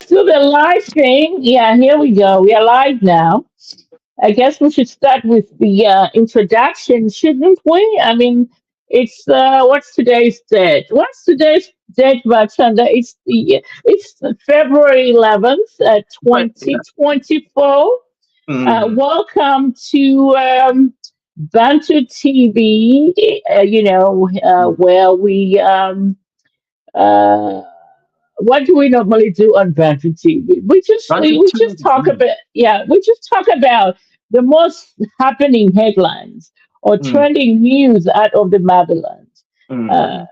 let's do the live thing. Yeah, here we go. We are live now. I guess we should start with the introduction, shouldn't we? I mean, it's what's today's date? What's today's date, Bachanda? It's February 11th, But yeah. 2024. Mm, Welcome to Bantu TV. Where we uh, what do we normally do on Bantu TV? We just we, Bantu we just talk TV. about we just talk about the most happening headlines or Mm, trending news out of the motherland. Uh, mm.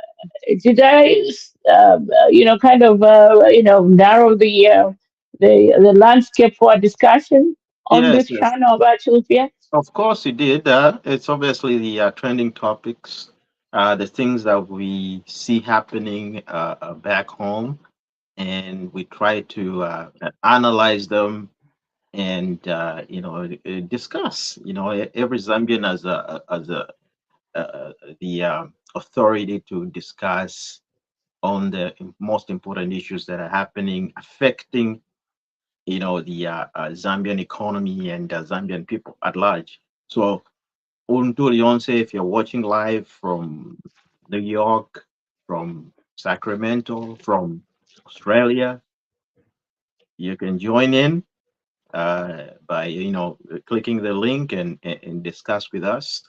did I, kind of narrow the landscape for a discussion on Yes, this yes. channel about Ethiopia? Of course, you did. It's obviously the trending topics, the things that we see happening back home, and we try to analyze them and discuss. Every Zambian has the authority to discuss on the most important issues that are happening, affecting the Zambian economy and Zambian people at large. So, Unto Leonce, if you're watching live from New York, from Sacramento, from Australia, you can join in by clicking the link and discuss with us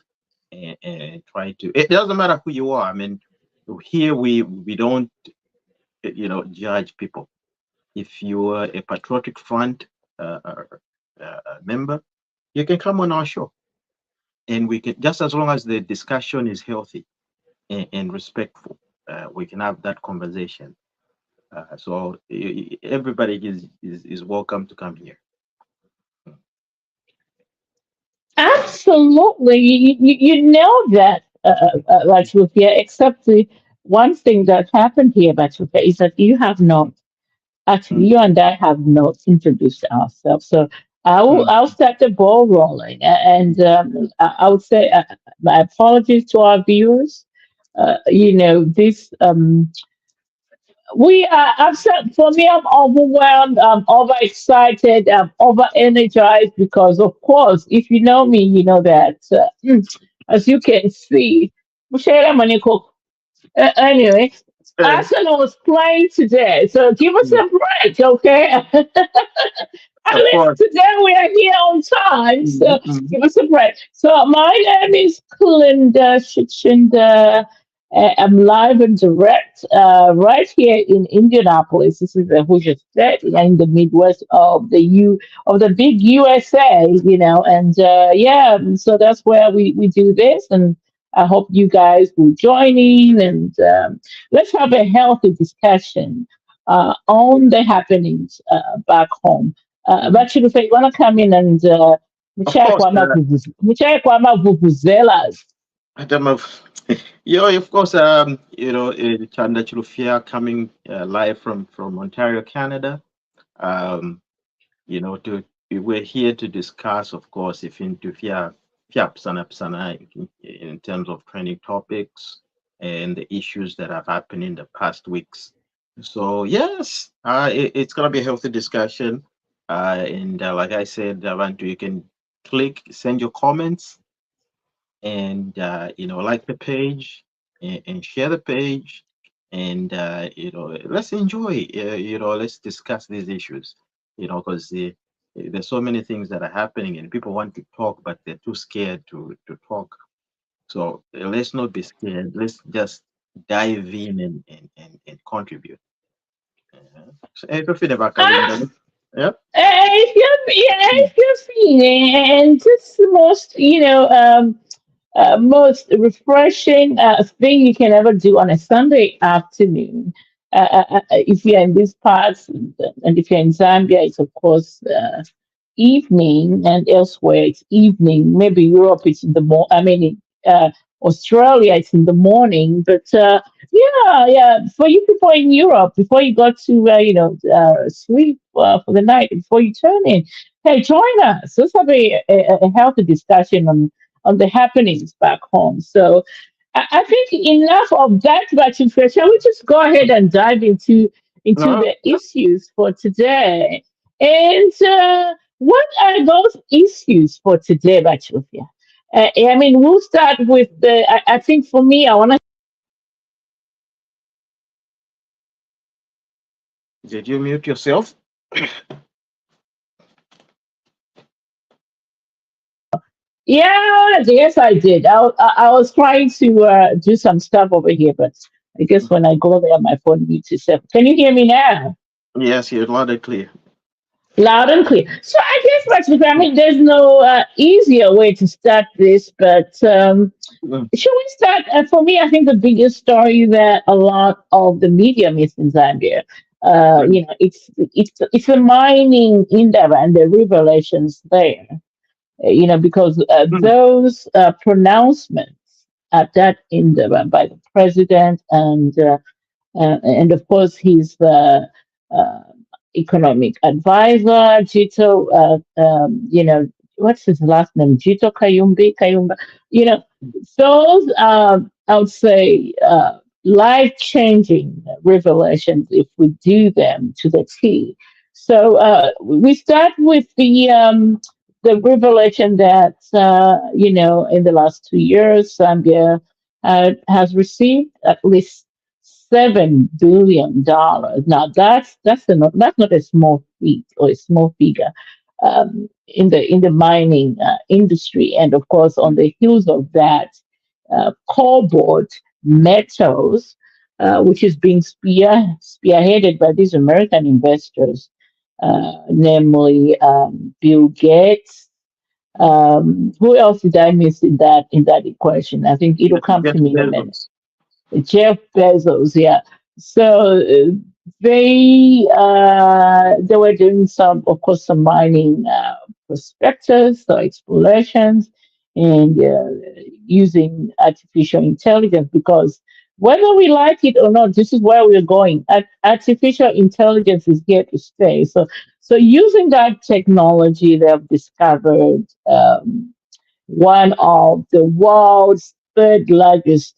and try to. It doesn't matter who you are. I mean, here we don't judge people. If you are a Patriotic Front member, you can come on our show, and we can, just as long as the discussion is healthy and respectful, we can have that conversation. So everybody is welcome to come here. Absolutely, you know that, Lachufia, except the one thing that happened here, Lachufia, is that you have not, actually, Mm, you and I have not introduced ourselves. So mm. I'll start the ball rolling. And I would say my apologies to our viewers. This we are upset. For me, I'm overwhelmed. I'm overexcited. I'm over energized because, of course, if you know me, you know that, as you can see, Mushera Maniko. Anyway, Eh, Arsenal was playing today, so give us mm, a break, okay? At of least course. today we are here on time, Mm, so mm. give us a break. So my name is Kulinda Shichinda. I'm live and direct right here in Indianapolis. This is the Hoosier State in the Midwest of the big USA, and so that's where we do this, and I hope you guys will join in, and let's have a healthy discussion on the happenings back home. Mm. But you want to come in and Of course. muchaya kwa vuvuzelas. Adam of, of course. Chanda Chilufia coming live from Ontario, Canada. Um, to we're here to discuss, of course, if into Psana in terms of trending topics and the issues that have happened in the past weeks. So yes, it's gonna be a healthy discussion. And like I said, Vantu, you can send your comments, and like the page and share the page, and let's enjoy. Let's discuss these issues. Because there's so many things that are happening, and people want to talk, but they're too scared to talk. So let's not be scared. Let's just dive in and contribute. So, everything about Kalinda. Ah, Yep. if you're feeling, and just the most, most refreshing thing you can ever do on a Sunday afternoon. If you're in these parts, and if you're in Zambia, it's of course evening, and elsewhere it's evening. Maybe Europe it's in the I mean, Australia it's in the morning. But yeah, for you people in Europe, before you go to sleep for the night, before you turn in, hey, join us. Let's have a healthy discussion on the happenings back home. So I think enough of that, but shall we just go ahead and dive into into No, the issues for today. And what are those issues for today, Bachufia? I mean, we'll start with I think for me, I want to. did you mute yourself? Yeah, yes, I did. I was trying to do some stuff over here, but I guess when I go there, my phone mutes itself. Can you hear me now? Yes, you're loud and clear. Loud and clear. So I guess, Patrick, I mean, there's no easier way to start this, but Mm, should we start? For me, I think the biggest story that a lot of the media miss in Zambia, mm, it's the mining endeavor and the revelations there. Because mm, those pronouncements at that endeavor by the president and of course he's the uh, economic advisor Jito what's his last name, Jito Kayumba, you know those I would say life changing revelations if we do them to the T. So we start with the revelation that in the last 2 years Zambia has received at least $7 billion. Now that's not a small feat or a small figure in the mining industry, and of course on the heels of that, cobalt metals, which is being spearheaded by these American investors, namely Bill Gates. Who else did I miss in that equation? I think it'll come Jeff to me in a minute. Bezos. Jeff Bezos, yeah. So they were doing some, of course, some mining prospectors, so explorations, and using artificial intelligence because whether we like it or not, this is where we're going. Artificial intelligence is here to stay. So using that technology, they have discovered. One of the world's third largest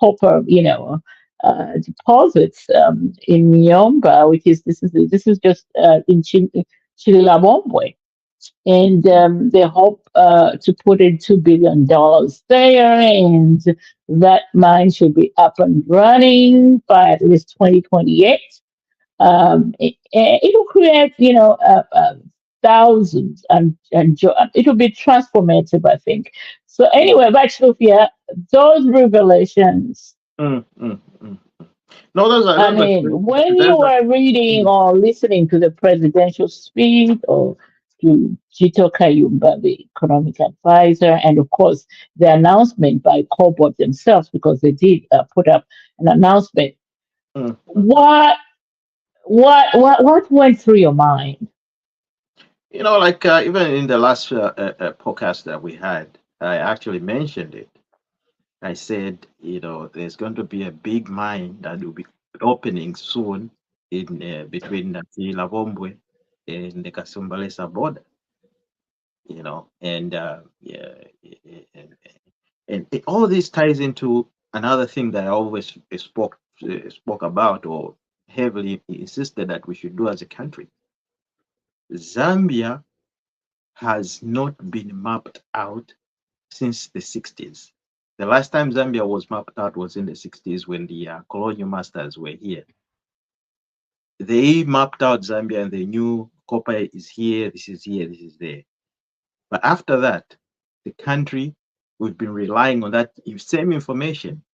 copper, deposits in Miomba, which is this is just in Chililabombwe, and they hope to put in $2 billion there, and that mine should be up and running by at least 2028. It will create, thousands it will be transformative, I think. So anyway, back to Sophia, those revelations. Mm, mm, mm. No, I those are great. mean, when you There's a, were reading mm, or listening to the presidential speech or to Jito Kayumba, the economic advisor, and of course the announcement by Cobalt themselves, because they did put up an announcement. mm, mm. What what went through your mind? Like even in the last podcast that we had, I actually mentioned it. I said, there's going to be a big mine that will be opening soon in between the Lavombwe and the Kasumbalesa border. And yeah, and, all this ties into another thing that I always spoke about or heavily insisted that we should do as a country. Zambia has not been mapped out since the 60s. The last time Zambia was mapped out was in the 60s when the colonial masters were here. They mapped out Zambia and they knew copper is here, this is here, this is there. But after that, the country, we've been relying on that same information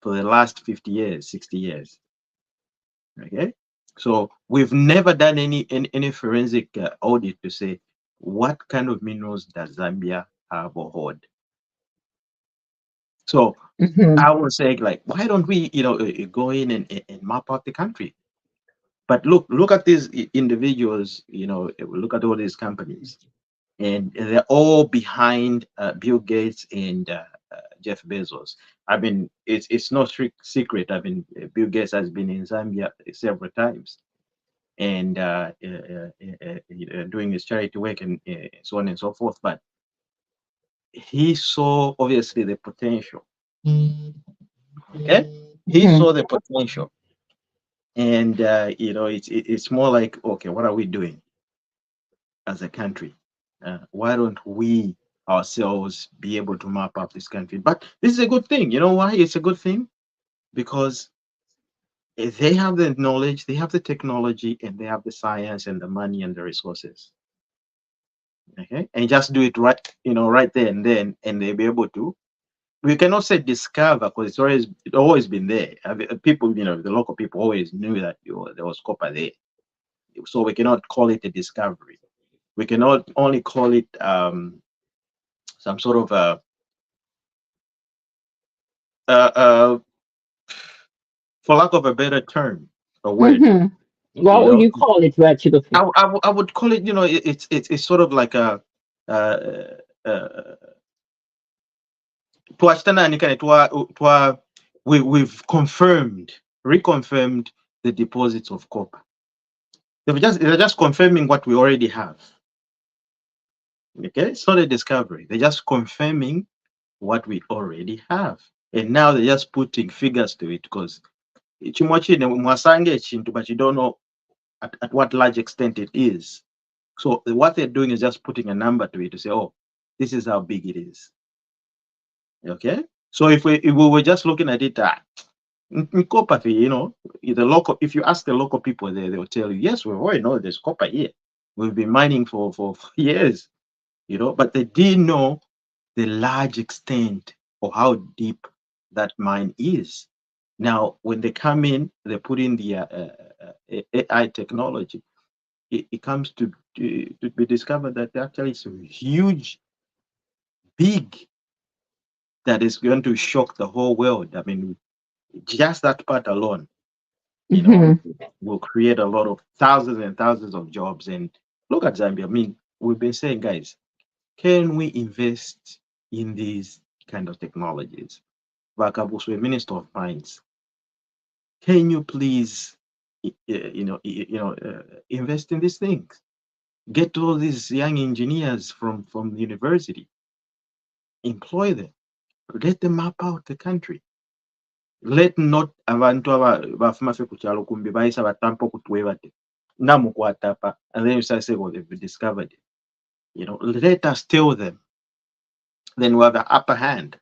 for the last 50 years, 60 years. Okay? So we've never done any forensic audit to say what kind of minerals does Zambia have or hold. So Mhm. I was saying, like, why don't we, go in and map out the country? But look at these individuals, look at all these companies, and they're all behind Bill Gates and Jeff Bezos. I mean, it's no secret. I mean, Bill Gates has been in Zambia several times and doing his charity work and so on and so forth. But he saw obviously the potential. Okay, he Mhm. saw the potential. And it's more like, okay, what are we doing as a country? Why don't we ourselves be able to map up this country? But this is a good thing. You know why it's a good thing? Because they have the knowledge, they have the technology, and they have the science and the money and the resources. Okay, and just do it right, right there and then, and they'll be able to. We cannot say discover because it's always been there. I mean, people, the local people always knew that there was copper there. So we cannot call it a discovery. We cannot only call it some sort of a for lack of a better term, a word, Mm-hmm. you What would know, you call it, Rachel? I would call it, it's sort of like a uh, uh, twashitananika we've reconfirmed the deposits of copper. They're just confirming what we already have. Okay, it's not a discovery. They're just confirming what we already have, and now they're just putting figures to it because mwasange chintu, but you don't know at what large extent it is. So what they're doing is just putting a number to it to say, oh, this is how big it is. Okay, so if we were just looking at it, copper, the local. If you ask the local people there, they will tell you, yes, we already know there's copper here. We've been mining for years, but they didn't know the large extent or how deep that mine is. Now, when they come in, they put in the AI technology. It comes to be discovered that actually it's huge, big, that is going to shock the whole world. I mean, just that part alone, you know, Mm-hmm. will create a lot of thousands and thousands of jobs. And look at Zambia. I mean, we've been saying, guys, can we invest in these kind of technologies? Vakabuswe, Minister of Mines, can you please, invest in these things? Get all these young engineers from the university, employ them, let them map out the country. Let not abantu bafuma ffe ku kyalo kumbi bayisa batampa okutwe bate namukwatapa, and then you start saying, well, they've discovered it. Let us tell them. Then we have the upper hand.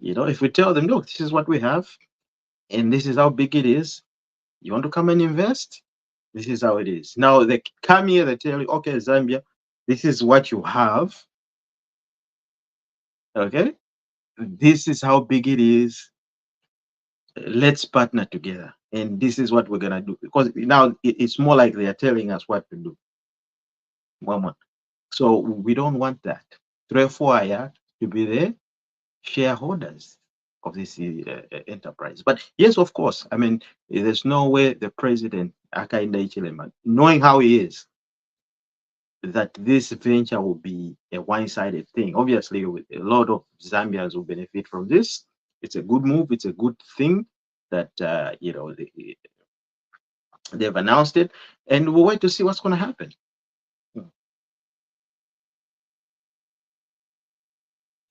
If we tell them, look, this is what we have, and this is how big it is. You want to come and invest? This is how it is. Now they come here, they tell you, okay, Zambia, this is what you have. Okay, this is how big it is. Let's partner together, and this is what we're gonna do. Because now it's more like they are telling us what to do. Mama. So we don't want that. Therefore, to be the shareholders of this enterprise. But yes, of course, I mean, there's no way the president, Akainde Hichilema, knowing how he is, that this venture will be a one-sided thing. Obviously, a lot of Zambians will benefit from this. It's a good move. It's a good thing that they've announced it, and we'll wait to see what's going to happen.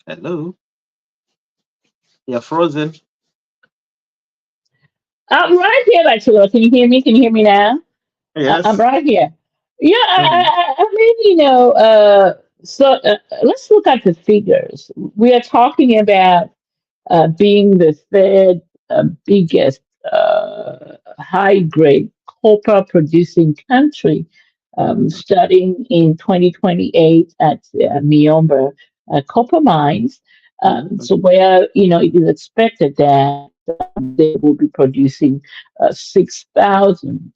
Hello, you're frozen. I'm right here, Rachel. Can you hear me? Can you hear me now? I'm Yes. right here. Yeah, Mhm. I mean, so let's look at the figures. We are talking about being the third biggest high grade copper producing country, starting in 2028 at Miombo copper mines. So where it is expected that they will be producing 6,000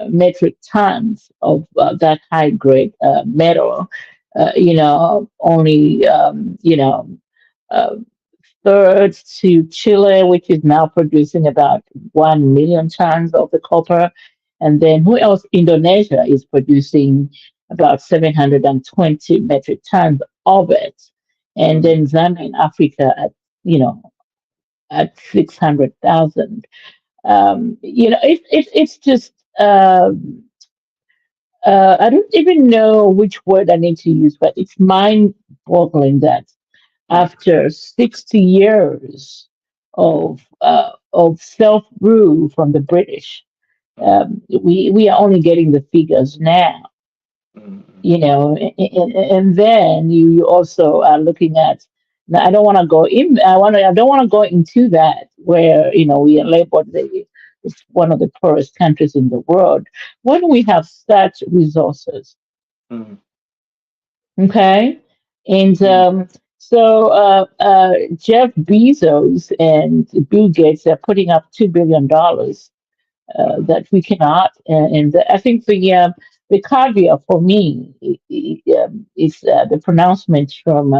metric tons of that high grade metal. Only uh, third to Chile, which is now producing about 1 million tons of the copper. And then who else? Indonesia is producing about 720 metric tons of it. And Mhm. then Zambia in Africa at 600,000. It's just, I don't even know which word I need to use, but it's mind boggling that after 60 years of self rule from the British. mm, We are only getting the figures now, mm, you know, and then you also are looking at. Now, I don't want to go in. I don't want to go into that where we are labeled it's one of the poorest countries in the world when we have such resources. mm, Okay, and mm, Jeff Bezos and Bill Gates are putting up $2 billion mm, that we cannot. And I think the caveat for me is the pronouncement from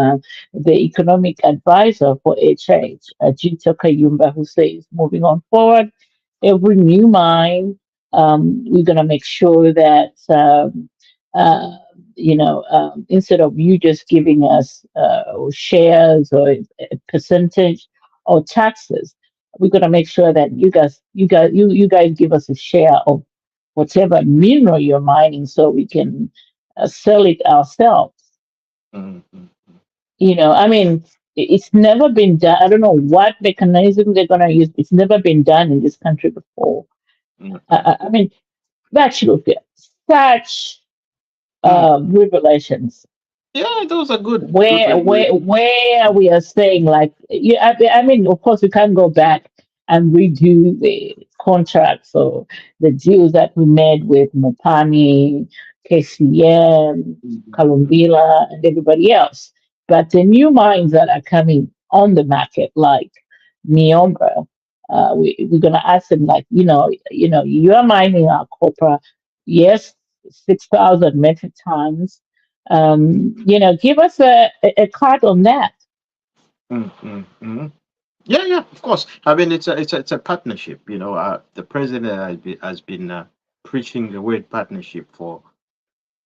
the economic advisor for HH, Jito Kayumba, who says, moving on forward, every new mine, we're going to make sure that, uh, instead of you just giving us shares or a percentage or taxes, we're gonna make sure that you guys give us a share of whatever mineral you're mining, so we can sell it ourselves. mm, mm, I mean, it's never been done. I don't know what mechanism they're gonna use. It's never been done in this country before. mm, I, mm, I I mean, that should be such mm. revelations. Yeah, those are good where reviews. where where we are saying, like, yeah, I mean, of course we can't go back and redo the contracts or the deals that we made with Mopani, KCM, Mm, Kalumbila, and everybody else, but the new mines that are coming on the market, like Niobra, we're gonna ask them, like, you're mining our copper, yes, 6,000 metric tons. Give us a cut on that. mm, mm. Yeah, yeah, of course. I mean, it's a partnership. The president has been preaching the word partnership for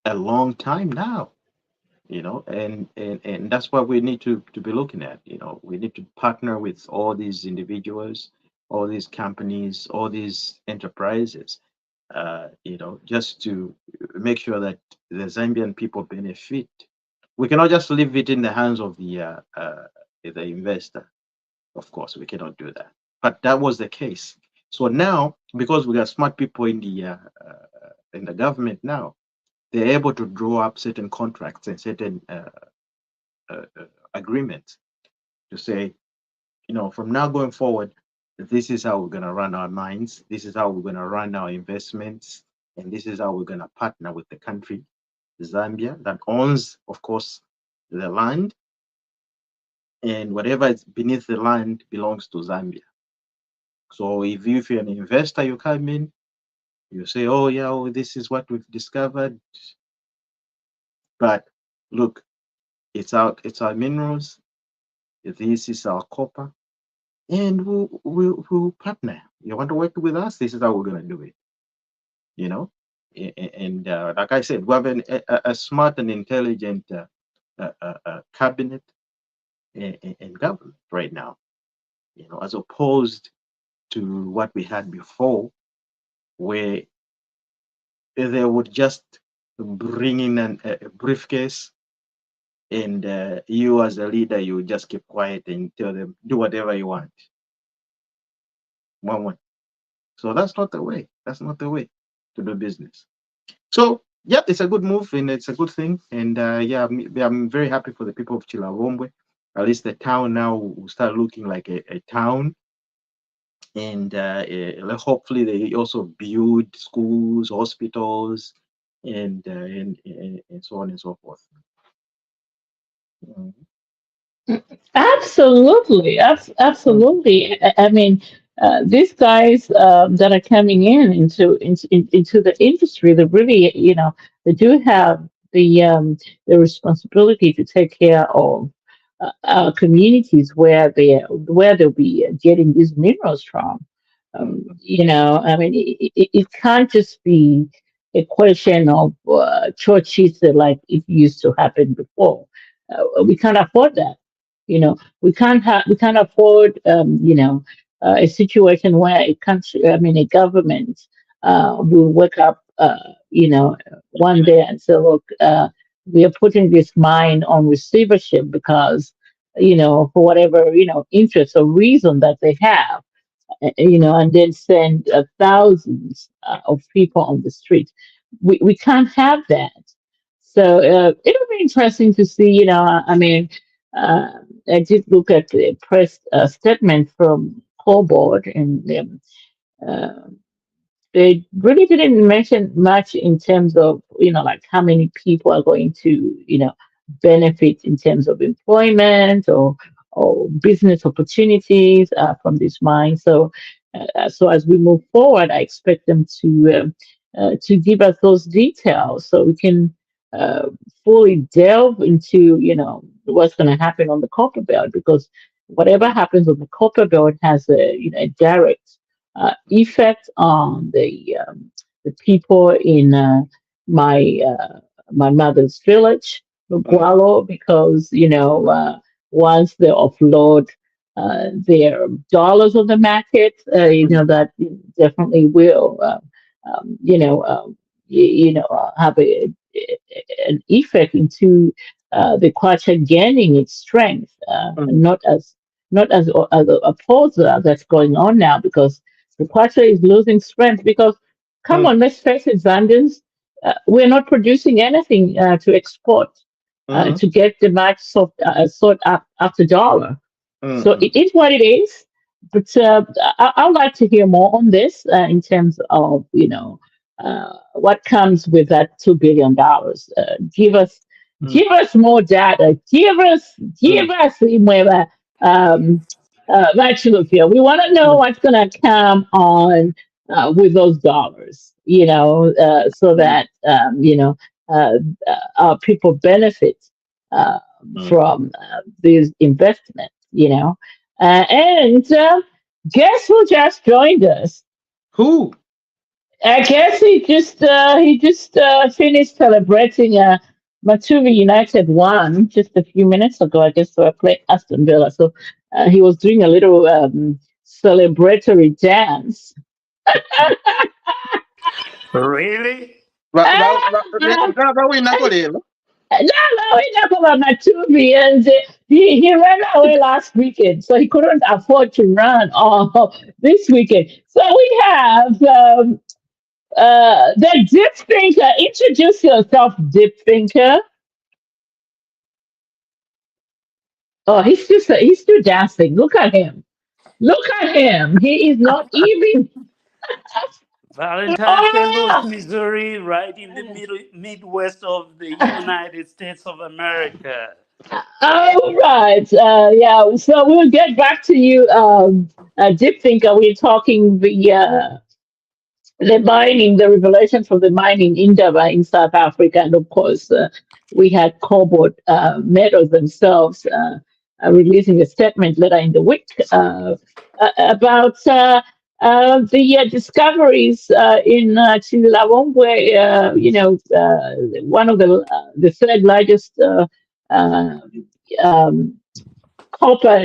a long time now. And that's what we need to be looking at. We need to partner with all these individuals, all these companies, all these enterprises. Just to make sure that the Zambian people benefit. We cannot just leave it in the hands of the investor. Of course, we cannot do that. But that was the case. So now, because we got smart people in the government now, they're able to draw up certain contracts and certain agreements to say, from now going forward, this is how we're going to run our mines, this is how we're going to run our investments, and this is how we're going to partner with the country, Zambia, that owns, of course, the land, and whatever is beneath the land belongs to Zambia. So if you're an investor, you come in, you say, oh, yeah, oh, this is what we've discovered. But look, it's our minerals, this is our copper, and we'll partner. You want to work with us? This is how we're going to do it. You know, and like I said, we have a smart and intelligent cabinet and government right now. As opposed to what we had before, where they would just bring in a briefcase, and you as a leader, you just keep quiet and tell them do whatever you want. One. So that's not the way. That's not the way to do business. So yeah, it's a good move and it's a good thing. And yeah, I'm very happy for the people of Chilawombwe. At least the town now will start looking like a town. And hopefully they also build schools, hospitals, and so on and so forth. Mhm. Absolutely, Mm, absolutely. I mean, these guys that are coming into the industry, they really, they do have the responsibility to take care of our communities where they'll be getting these minerals from. mm, I mean, it can't just be a question of churches like it used to happen before. We can't afford that. We can't afford a situation where a country, I mean, a government will wake up one day and say, look, we are putting this mine on receivership because for whatever interest or reason that they have. and then send thousands of people on the street. We can't have that. So it'll be interesting to see. I mean, uh, I did look at the press statement from Cobord, and uh, they really didn't mention much in terms of like how many people are going to benefit in terms of employment or business opportunities from this mine. So as we move forward, I expect them to give us those details so we can uh, fully delve into what's going to happen on the copper belt, because whatever happens on the copper belt has a direct effect on the people in my mother's village, Mm, Gualo, because once they offload their dollars on the market, mm, that definitely will have an effect into the kwacha gaining its strength, mm, not as opposed to that's going on now, because the kwacha is losing strength because, come mm, on, let's face it, Zambians, we're not producing anything to export mm, to get the much sought after dollar. mm, So mm, it is what it is. But I'd like to hear more on this in terms of what comes with that $2 billion. mm, Give us more data. Give mm, us Imweba, Vachulufia. We want to know mm, what's going to come on with those dollars. So mm, that uh, our people benefit uh, mm. from these investments. And guess who just joined us? Who? I guess he just finished celebrating Matuvi United won just a few minutes ago. I guess so I played Aston Villa, so he was doing a little celebratory dance. Really? We not going No, we talk about Matuvi, and he ran away last weekend, so he couldn't afford to run this weekend. So we have. The Deep Thinker, introduce yourself, Deep Thinker. Oh, he's still dancing. Look at him. Look at him. He is not even. Valentine, St. Louis, Oh, Missouri, right in the Midwest of the United States of America. all right. Yeah. So we'll get back to you, Deep Thinker. We're talking the mining, the revelation from the mining in Indaba in South Africa, and of course, we had Cobalt Metals themselves releasing a statement later in the week about the discoveries in Chilawong, where one of the third largest uh, um, copper,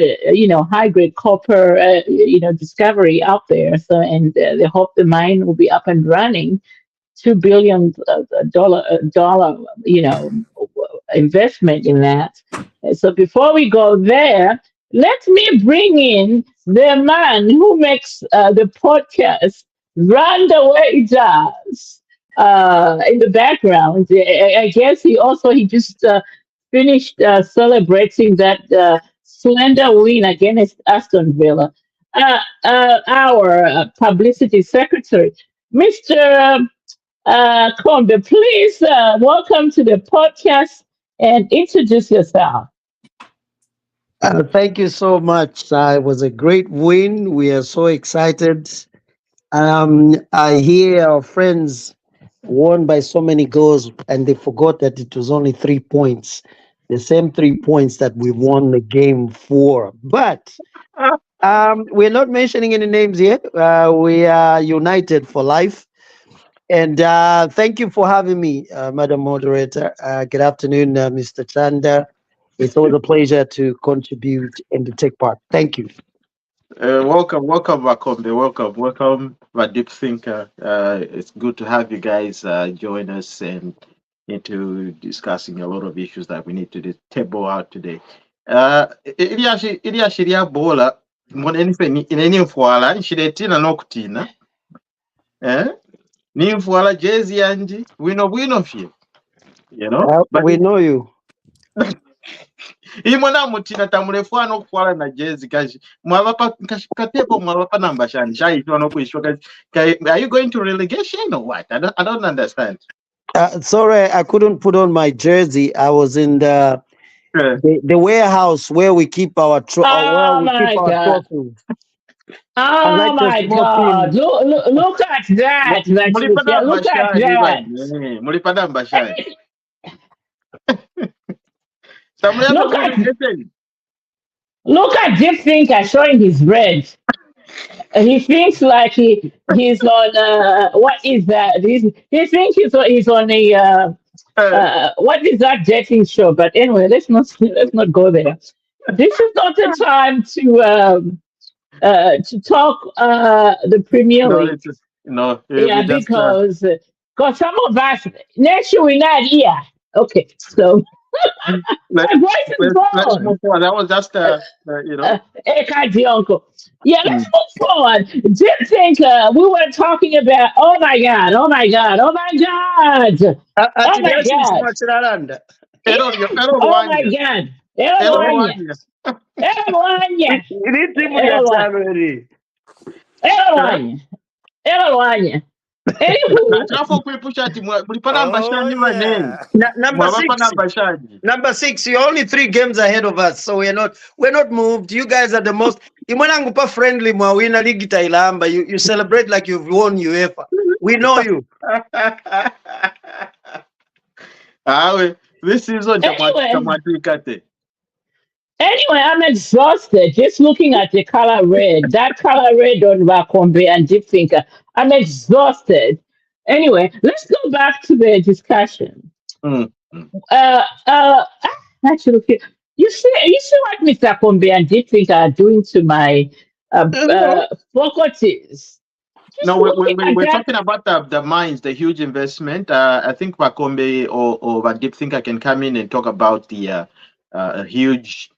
high grade copper, discovery out there. So, and they hope the mine will be up and running. $2 billion dollar, investment in that. So before we go there, let me bring in the man who makes the podcast run the way it does in the background. I guess he just finished celebrating that slender win against Aston Villa. Our publicity secretary, Mr. Combe, please welcome to the podcast and introduce yourself. Thank you so much. It was a great win. We are so excited. I hear our friends won by so many goals, and they forgot that it was only 3 points, the same 3 points that we won the game for. But we're not mentioning any names here. We are united for life. And thank you for having me, Madam Moderator. Good afternoon, Mr. Chanda. It's always a pleasure to contribute and to take part. Thank you. welcome, Wakombe. Welcome, my deep thinker. It's good to have you guys join us and into discussing a lot of issues that we need to table out today. Iliashiria Bola. mbona ineni mfuala nshiretina nokutina ni mfuala jezi yanji wino fye, you know, but We know you. imona mutina tamurefu anokufuala na jezi kashi mwavapa katepo mwavapa namba shani shaitwa nokuishwa kashi are you going to relegation or what? I don't understand. Sorry, I couldn't put on my jersey. I was in the warehouse where we keep our Oh my God. trophies. I Oh like the my smoking. God. Look at that. Mulipata namba Look at shani that. bani, mulipata namba shani. Samuel Look at relegation. look at Deep Thinker showing his red. He thinks like he's on what is that? He thinks he's on a what is that dating show? But anyway, let's not go there. This is not the time to talk the Premier No, League. it's no. Yeah, We just because some of us next year we're not here. Okay, so let my voice is let's gone. move forward. That was just you know. Eka uncle. Yeah, let's Mm. move forward. Did think we were talking about? Oh my God! Oh my God! Oh my God! Oh my God! Eh, Error oh one my year. God! Error Erwanya! one year. Erwanya! Ini timu ya Erwanya! tano hili. Erwanya! Erwanya! Na Anywho, chafo kuipusha ati mulipana namba Oh shani bane. yeah. Number Mwavapa 6. namba shani. Number 6, you're only 3 games ahead of us, so we're not moved. You guys are the most. Imwanangupa friendly mwawina ligi tailamba. You celebrate like you've won UEFA. We know you. Awe, this season anyway, tamwatikate. I'm exhausted just looking at the color red. That color red on Vakombe and Deep Thinker. I'm exhausted. Anyway, let's go back to the discussion. Mm. Mm. Uh, uh, actually, okay, you see what Mr. Kombe and Deep Thinker are doing to my No, faculties. Just no, looking at we're that. talking about the mines, the huge investment. I think Pakombe or Deep Thinker can come in and talk about the huge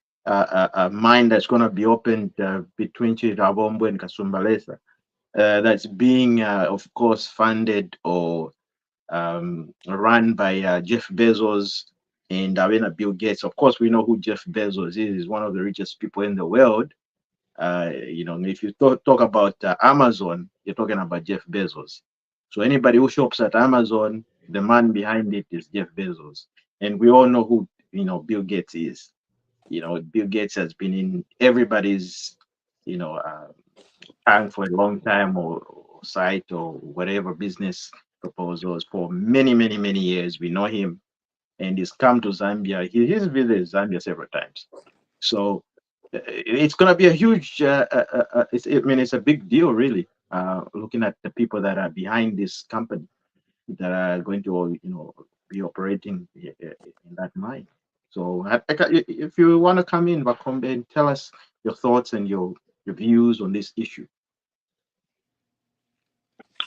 mine that's going to be opened between Chirabombo and Kasumbalesa. That's being, of course, funded or run by Jeff Bezos and Bill Gates. Of course, we know who Jeff Bezos is. He's one of the richest people in the world. You know, if you talk about Amazon, you're talking about Jeff Bezos. So anybody who shops at Amazon, the man behind it is Jeff Bezos, and we all know who Bill Gates is. You know, Bill Gates has been in everybody's you know tank for a long time or site or whatever business proposals for many, many, many years. We know him, and he's come to Zambia. He's visited Zambia several times. So it's going to be a huge. It's a big deal, really. Looking at the people that are behind this company that are going to, be operating in that mine. So, if you want to come in, Bakombe, and tell us your thoughts and your views on this issue.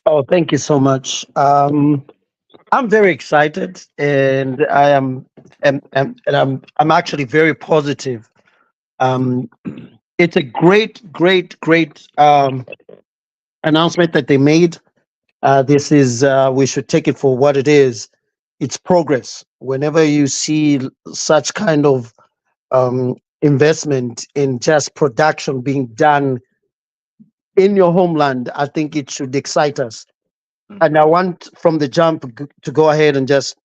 Oh, thank you so much. I'm very excited, and I am, and I'm actually very positive. Um, it's a great announcement that they made. This is we should take it for what it is. It's progress. Whenever you see such kind of investment in just production being done in your homeland, I think it should excite us. And I want from the jump to go ahead and just,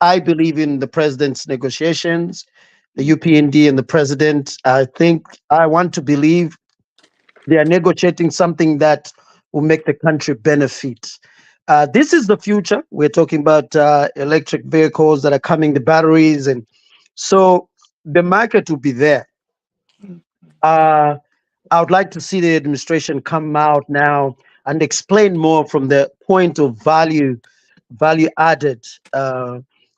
I believe in the president's negotiations, the UPND and the president. I think I want to believe they are negotiating something that will make the country benefit. This is the future. We're talking about electric vehicles that are coming, the batteries, and so the market will be there. I would like to see the administration come out now and explain more from the point of value added,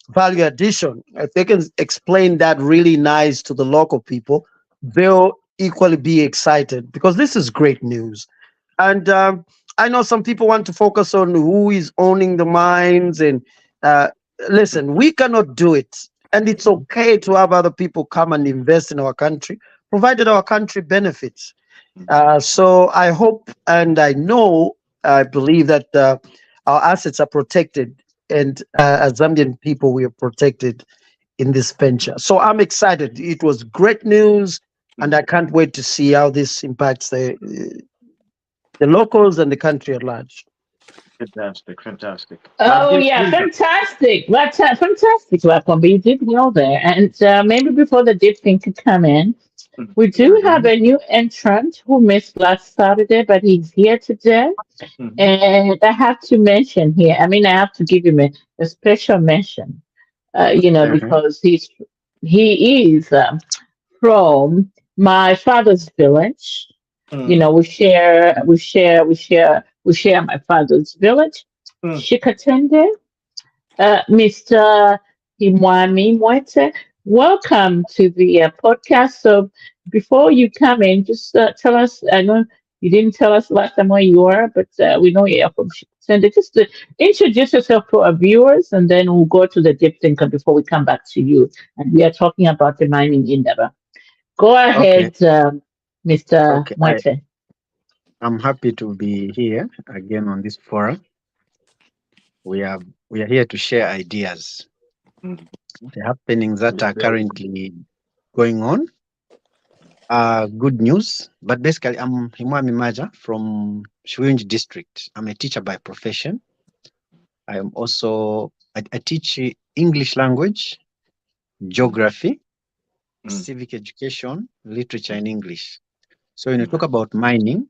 value addition. If they can explain that really nice to the local people, they'll equally be excited because this is great news. And I know some people want to focus on who is owning the mines. And uh, listen, we cannot do it. And it's okay to have other people come and invest in our country, provided our country benefits. So I hope and I know, I believe that our assets are protected, and as Zambian people, we are protected in this venture. So I'm excited. It was great news, and I can't wait to see how this impacts the locals and the country at large. Fantastic, fantastic. Oh Yes, yeah, Linda. fantastic! That's fantastic, welcome. But you did well there, and maybe before the deep thing could come in, we do have Mhm, a new entrant who missed last Saturday, but he's here today. mhm, And I have to mention here, I mean, I have to give him a special mention, Okay. because he is from my father's village. You Mm, know, we share my father's village, mm. Shikatende. Mr. Himwami Mwete, welcome to the podcast. So before you come in, just tell us, I know you didn't tell us last time where you are, but we know you're from Shikatende. Just introduce yourself to our viewers, and then we'll go to the deep thinker before we come back to you. And we are talking about the mining indaba. Go Okay, ahead, Mr. okay. Mwete. I'm happy to be here again on this forum. We are we are here to share ideas, Mm. the happenings that You're are very currently going on. Good news. But basically, I'm Himwami Maja from Shwinj district. I'm a teacher by profession. I teach English language, geography, mm, civic education, literature in English. So when you mm. talk about mining,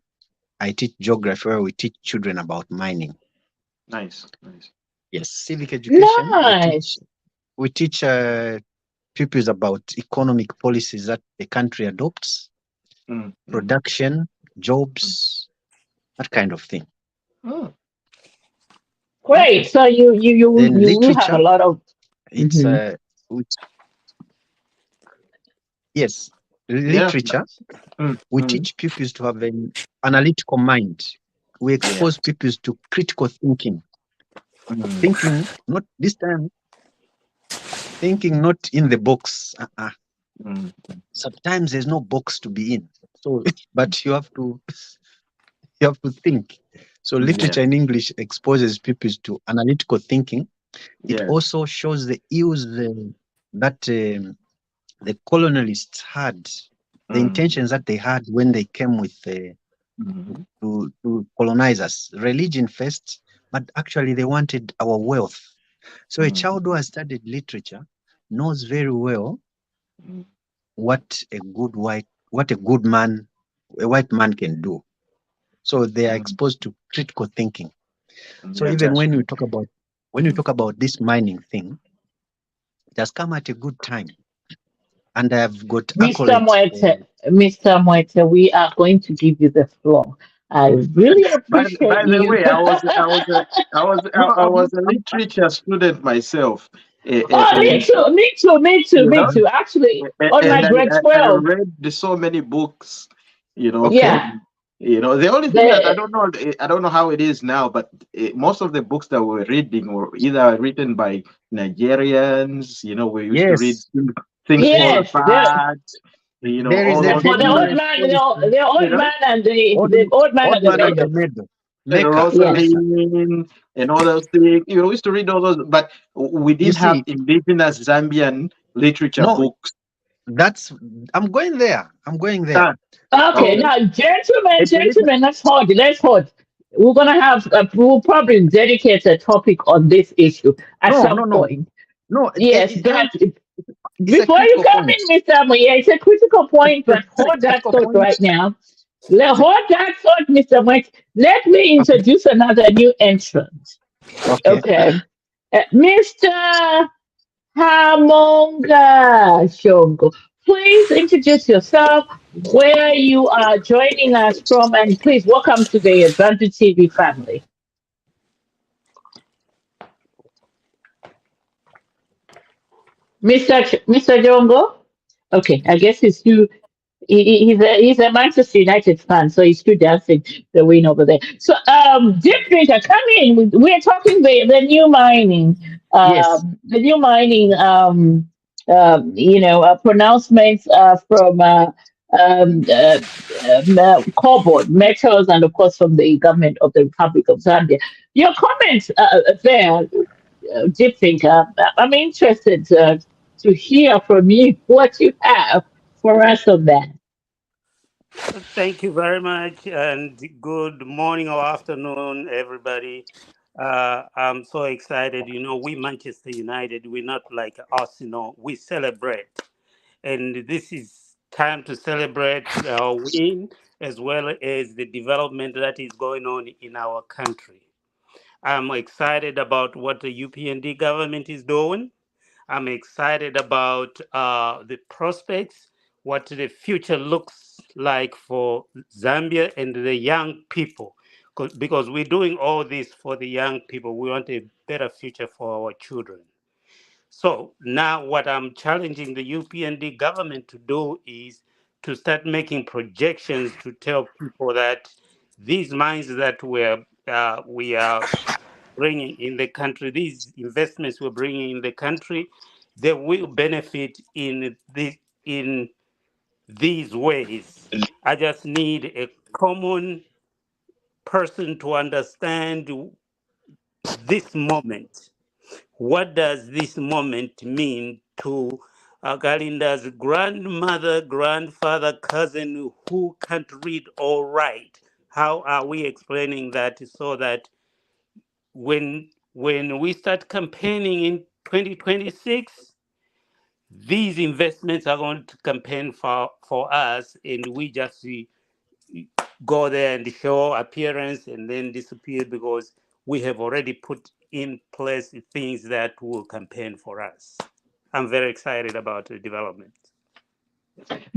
I teach geography where we teach children about mining. Nice, nice. Yes, civic education. Nice. We teach pupils about economic policies that the country adopts, Mm, mm, production, mm. jobs, that kind of thing. Oh, Great. okay. So Then you will have a literature. lot of. It's Mhm. we- yes, Yeah. literature. Mm, We mm. teach pupils to have an analytical mind. We Yeah. expose pupils to critical thinking, Mm, thinking not this time, thinking not in the box. mm, Sometimes there's no box to be in. So, but you have to think. So yeah. literature in English exposes pupils to analytical thinking. It Yes. also shows the ills that the colonialists had, the Mm, intentions that they had when they came with mm, to colonize us. Religion first, but actually they wanted our wealth. So a mm, child who has studied literature knows very well mm, what a white man can do. So they are mm. exposed to critical thinking. So Yeah, even that's good. when you talk about this mining thing, it has come at a good time, and I have got Mr. accolades Moite, for. Mr. Moite, we are going to give you the floor. I really By appreciate the you. way, No, I I'm not. was a literature student myself, Oh, me and too, me too, me too, you me know, too. Actually, on my and grade I 12, read so many books, Okay. yeah, from the only thing that the I don't know how it is now, but most of the books that we're reading were either written by Nigerians. We used to read Yes, things fall yes, apart. there is All a those for the old deliberate man, policy. the you old know. man and the Old, the old man old and the man and the maiden. maid, And maker, Yes. maker. Rosalind and all those things. We used to read all those, but we You didn't have see, indigenous Zambian literature no, books. that's. I'm going there. I'm going there. Ah, Okay, okay. So now, a gentlemen, deliberate. gentlemen, let's hold it. Let's hold. We're gonna have. We'll probably dedicate a topic on this issue at No, some no, no, point. no. Yes, but It's a before you critical come point. in, Mr. Muye, it's a critical point, but It's a hold that critical thought point. right now. Hold that thought, Mr. Muye. Let me Okay. introduce another new entrant. Okay. Okay, Mr. Hamonga Shongo. Please introduce yourself, where you are joining us from, and please welcome to the Bantu TV family. Mr. Jongo? Okay, I guess he's too. He's a Manchester United fan, so he's still dancing the win over there. So, Deep Drinker, come in. We're talking the new mining, Yes. the new mining, pronouncements from cobalt metals, and of course from the government of the Republic of Zambia. Your comments there, Deep Thinker, I'm interested to hear from you what you have for us on that. Thank you very much, and good morning or afternoon, everybody. I'm so excited. We Manchester United, we're not like Arsenal. We celebrate, and this is time to celebrate our win as well as the development that is going on in our country. I'm excited about what the UPND government is doing. I'm excited about the prospects, what the future looks like for Zambia and the young people. Because we're doing all this for the young people. We want a better future for our children. So now, what I'm challenging the UPND government to do is to start making projections to tell people that these mines that we are bringing in the country, these investments we're bringing in the country, they will benefit in these ways. I just need a common person to understand this moment. What does this moment mean to Galinda's grandmother, grandfather, cousin who can't read or write? How are we explaining that so that when we start campaigning in 2026, these investments are going to campaign for us, and we just go there and show appearance and then disappear because we have already put in place things that will campaign for us. I'm very excited about the development.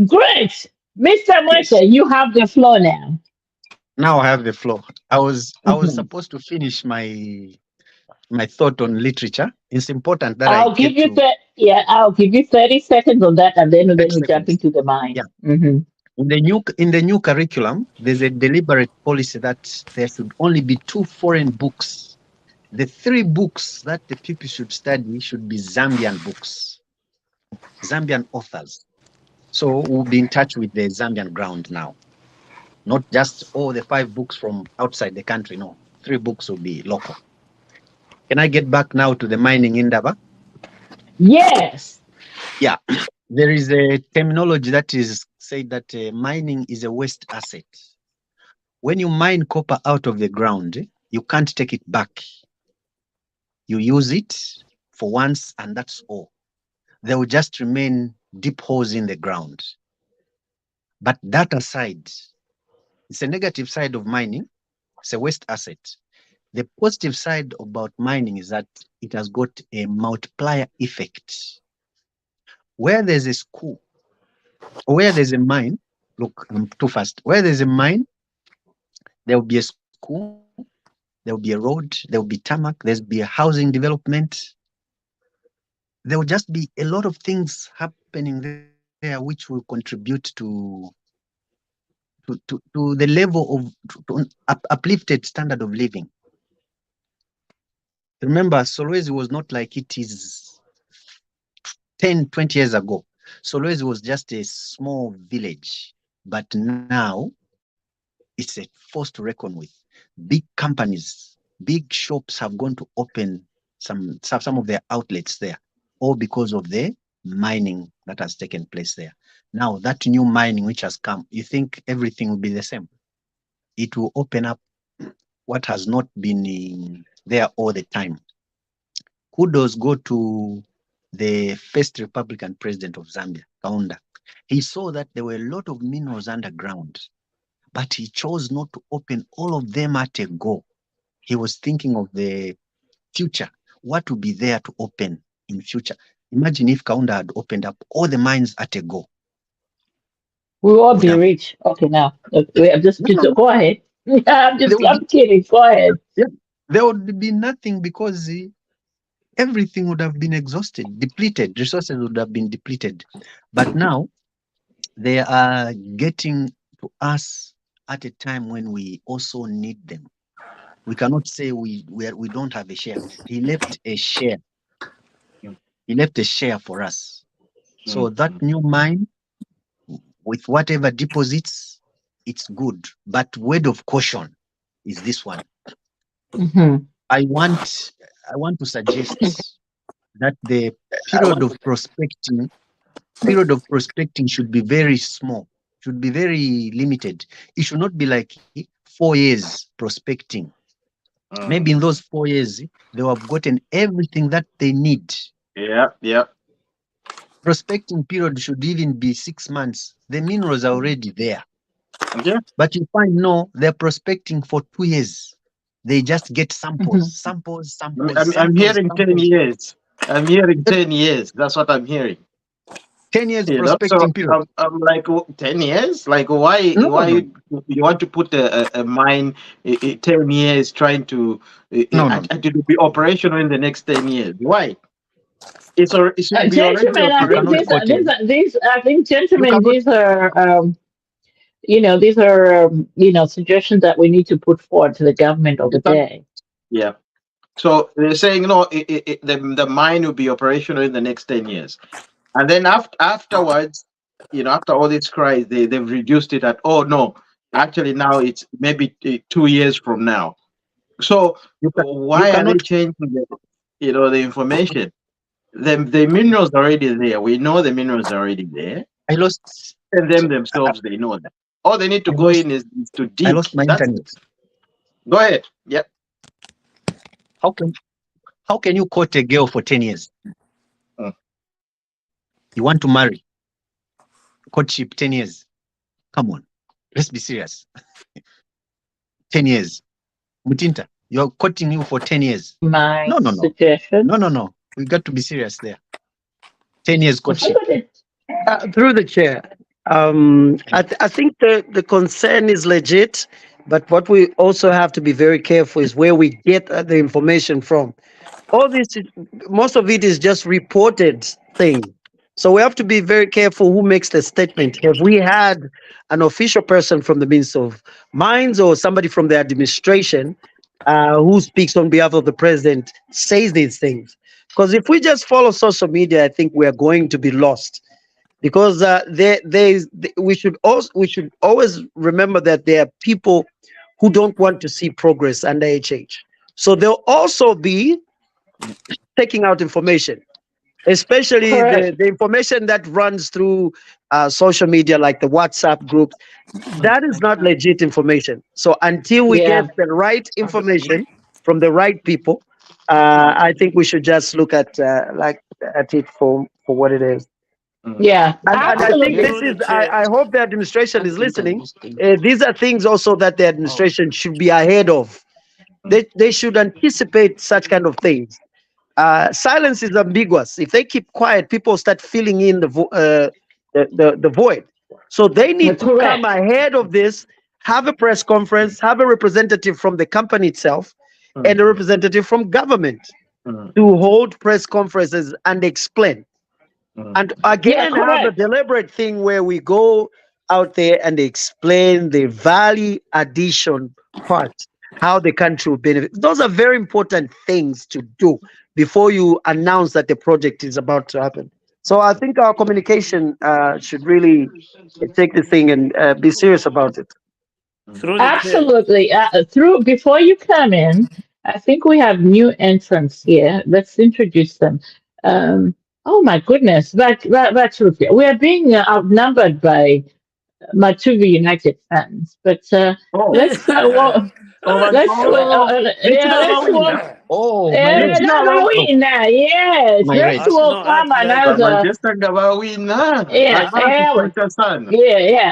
Great. Mr. Yes. Mwete, you have the floor now. Now I have the floor. I was Mhm. supposed to finish my thought on literature. It's important that I I'll give get you to I'll give you 30 seconds on that, and then 30 we jump seconds. into the mine. Yeah. Hmm. In the new curriculum, there's a deliberate policy that there should only be 2 foreign books. The 3 books that the people should study should be Zambian books, Zambian authors. So we'll be in touch with the Zambian ground now, not just all the 5 books from outside the country. No, 3 books will be local. Can I get back now to the mining indaba? Yes. Yeah, there is a terminology that is said that mining is a waste asset. When you mine copper out of the ground, you can't take it back. You use it for once and that's all. There will just remain deep holes in the ground. But that aside, it's a negative side of mining. It's a waste asset. The positive side about mining is that it has got a multiplier effect. Where there's a school, or where there's a mine, look, I'm too fast. Where there's a mine, there will be a school, there will be a road, there will be tarmac, there'll be a housing development. There will just be a lot of things happening there which will contribute to the level of uplifted standard of living. Remember, Solwezi was not like it is 10, 20 years ago. Solwezi was just a small village, but now it's a force to reckon with. Big companies, big shops have gone to open some of their outlets there, all because of the mining that has taken place there. Now, that new mining which has come, you think everything will be the same? It will open up what has not been there all the time. Kudos go to the first Republican president of Zambia, Kaunda. He saw that there were a lot of minerals underground, but he chose not to open all of them at a go. He was thinking of the future, what will be there to open in future. Imagine if Kaunda had opened up all the mines at a go. We will all Would be have rich. Okay, now. I'm no, no, no. go ahead. There would be, I'm kidding. Go ahead. yeah, there would be nothing because everything would have been exhausted, depleted, resources would have been depleted. But now they are getting to us at a time when we also need them. We cannot say we don't have a share. He left a share. He left a share for us. So that new mine with whatever deposits, it's good. But word of caution is this one. Mm-hmm. I want to suggest that the period of prospecting should be very small, should be very limited. It should not be like 4 years prospecting. Maybe in those 4 years, they have gotten everything that they need. Yeah. Prospecting period should even be 6 months. The minerals are already there. Yeah. But you find no, they're prospecting for 2 years. They just get samples. I'm hearing 10 years. I'm hearing 10 years. That's what I'm hearing. 10 years You know, prospecting so period. I'm like, 10 years? Like, why No. you want to put a mine 10 years trying to to be operational in the next 10 years? Why? It should be already Gentlemen, I think cannot quote him. gentlemen, these are, these are, suggestions that we need to put forward to the government of the day. Yeah. So they're saying, no, the mine will be operational in the next 10 years. And then afterwards, after all these cries, they've reduced it at, oh, no, actually now it's maybe 2 years from now. So why are they changing the information? The minerals are already there. We know the minerals are already there. And them themselves, they know that. All they need to go in is to dig. I lost my internet. Go ahead. Yeah. How can you court a girl for 10 years? You want to marry? Courtship 10 years. Come on. Let's be serious. 10 years. Mutinta, you're courting you for 10 years. My No. suggestion. No. We got to be serious there. 10 years courtship. Through the chair, I think the concern is legit, but what we also have to be very careful is where we get the information from. All this, most of it is just reported thing. So we have to be very careful who makes the statement. Have we had an official person from the Ministry of Mines or somebody from the administration who speaks on behalf of the president says these things? Because if we just follow social media, I think we are going to be lost. Because we should always remember that there are people who don't want to see progress under HH. So they'll also be taking out information, especially the information that runs through social media, like the WhatsApp groups. That is not legit information. So until we get the right information from the right people, I think we should just look at it for what it is. Yeah, and I think this Absolutely. is. I hope the administration is listening. These are things also that the administration should be ahead of. They should anticipate such kind of things. Silence is ambiguous. If they keep quiet, people start filling in the void. So they need to come ahead of this, have a press conference, have a representative from the company itself, and a representative from government to hold press conferences and explain. And again, have a deliberate thing where we go out there and explain the value addition part, how the country will benefit. Those are very important things to do before you announce that the project is about to happen. So I think our communication should really take the thing and be serious about it. Absolutely. Before you come in, I think we have new entrants here. Let's introduce them. Oh my goodness, that's true. We are being outnumbered by BantuTV United fans, but let's welcome. Let's welcome. another.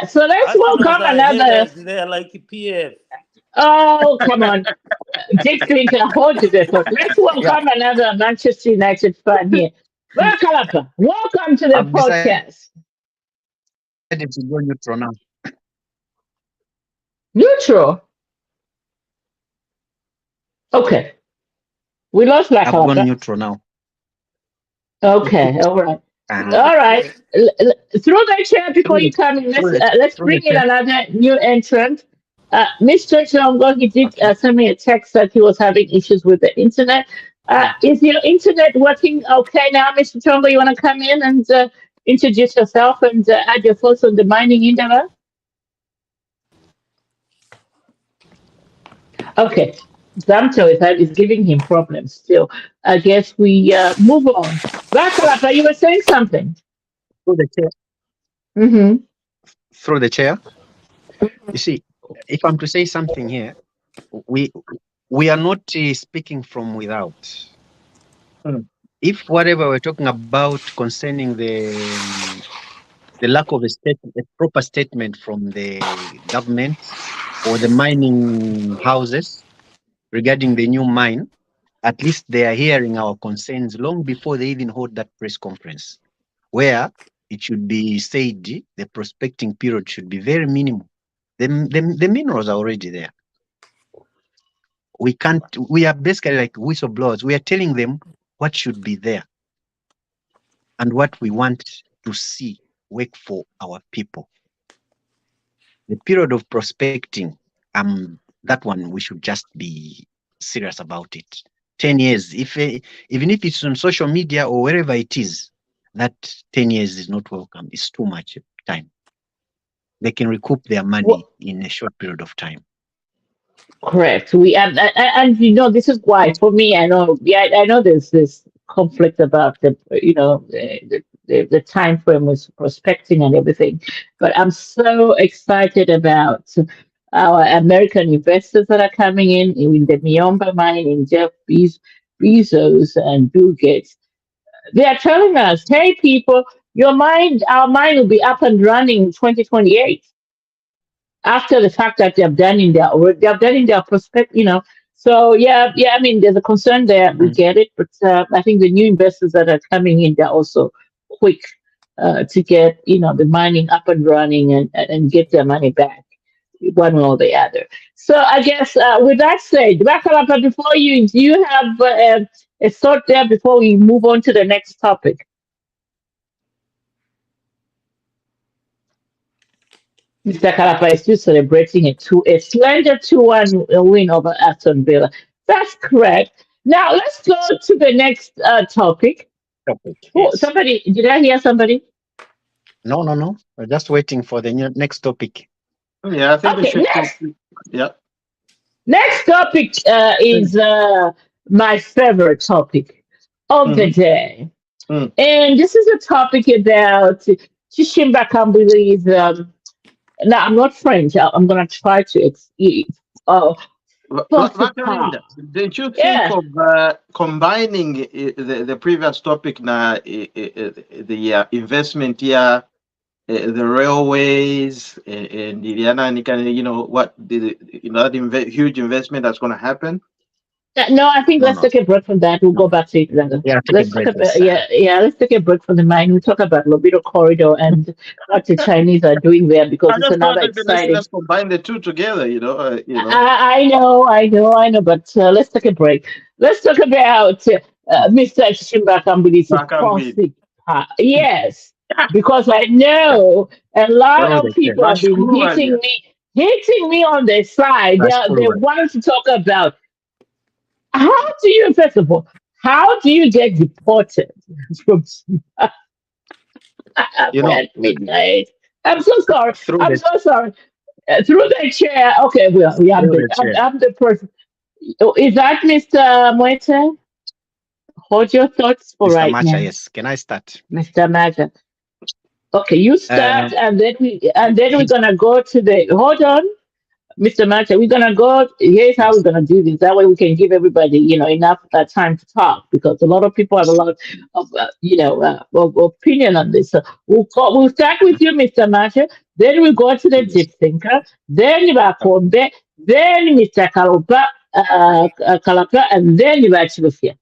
So let's welcome another. They're like PF. Oh, come on. Dick Clinton, hold to this. Let's welcome another Manchester United fan here. Welcome to the podcast. To go neutral now. Neutral? Okay. We lost I've gone neutral now. Okay, all right. All right. Through the chair before you come in, let's bring in another new entrant. Mr. Chongo, he did send me a text that he was having issues with the internet. Is your internet working okay now, Mr. Chongo? You want to come in and introduce yourself and add your thoughts on the mining industry? Okay. Zamto is giving him problems still. I guess we move on. Bakalapa, you were saying something. Through the chair. Mm-hmm. Through the chair. You see, if I'm to say something here, we we are not speaking from without. Mm. If whatever we're talking about concerning the lack of a proper statement from the government or the mining houses regarding the new mine, at least they are hearing our concerns long before they even hold that press conference, where it should be said the prospecting period should be very minimal. The minerals are already there. We are basically like whistleblowers. We are telling them what should be there and what we want to see work for our people. The period of prospecting, that one we should just be serious about it. 10 years, even if it's on social media or wherever it is, that 10 years is not welcome. It's too much time. They can recoup their money in a short period of time. Correct. And this is why for me, I know, yeah, I know there's this conflict about the time frame with prospecting and everything, but I'm so excited about our American investors that are coming in the Miomba mine, in Bezos and Bill Gates. They are telling us, hey, people, our mine will be up and running in 2028 after the fact that they have done in their prospect. So I mean, there's a concern there. We Mm. get it, but I think the new investors that are coming in, they're also quick to get the mining up and running and get their money back, one way or the other. So I guess with that said, Bakalapa, before do you have a thought there before we move on to the next topic? Mr. Kalapa is still celebrating a slender 2-1 win over Aston Villa. That's correct. Now let's go to the next topic. Topic, Oh, yes. somebody, did I hear somebody? No. We're just waiting for the next topic. Yeah, I think we Okay, should. Yeah. next topic is my favorite topic of the Mhm. day. Mm. And this is a topic about Chishimba Kambuli's. Now, I'm not French. I'm going to try to. Uh, Vakalinda, didn't you think Yeah. of combining the previous topic now, the investment here, the railways, and that huge investment that's going to happen? No, I think let's No. take a break from that. We'll No. go back to it later. Yeah, take a Let's talk break. about Yes. let's take a break from the mine. We'll talk about Lobito Corridor and what the Chinese are doing there because I it's just thought another maybe exciting. let's combine the two together. I know, but let's take a break. Let's talk about Mr. Shimbakambudi's Bakambili. toxic. Yes, because I know a lot Through of the chair. people have been Nashukuru Maria. hitting me on the side. They Nashukuru. want to talk about first of all, how do you get deported from You know, at midnight? I'm so sorry. through I'm the so sorry. Through the chair. Okay, well, through the chair. I'm the person. Oh, is that Mr. Mwete? Hold your thoughts for Mr. right Macha, now, yes. Can I start? Mr. Maja. Okay, you start, Um, and then we're gonna go to the. Hold on, Mr. Macha. We're gonna go. Here's how we're yes. gonna do this. That way, we can give everybody, enough time to talk because a lot of people have a lot of, of opinion on this. So we'll start with you, Mr. Macha. Then we go to the Yes. deep thinker. Then Ibakombe. Then Mr. Kalapa, and then Ibachilufia.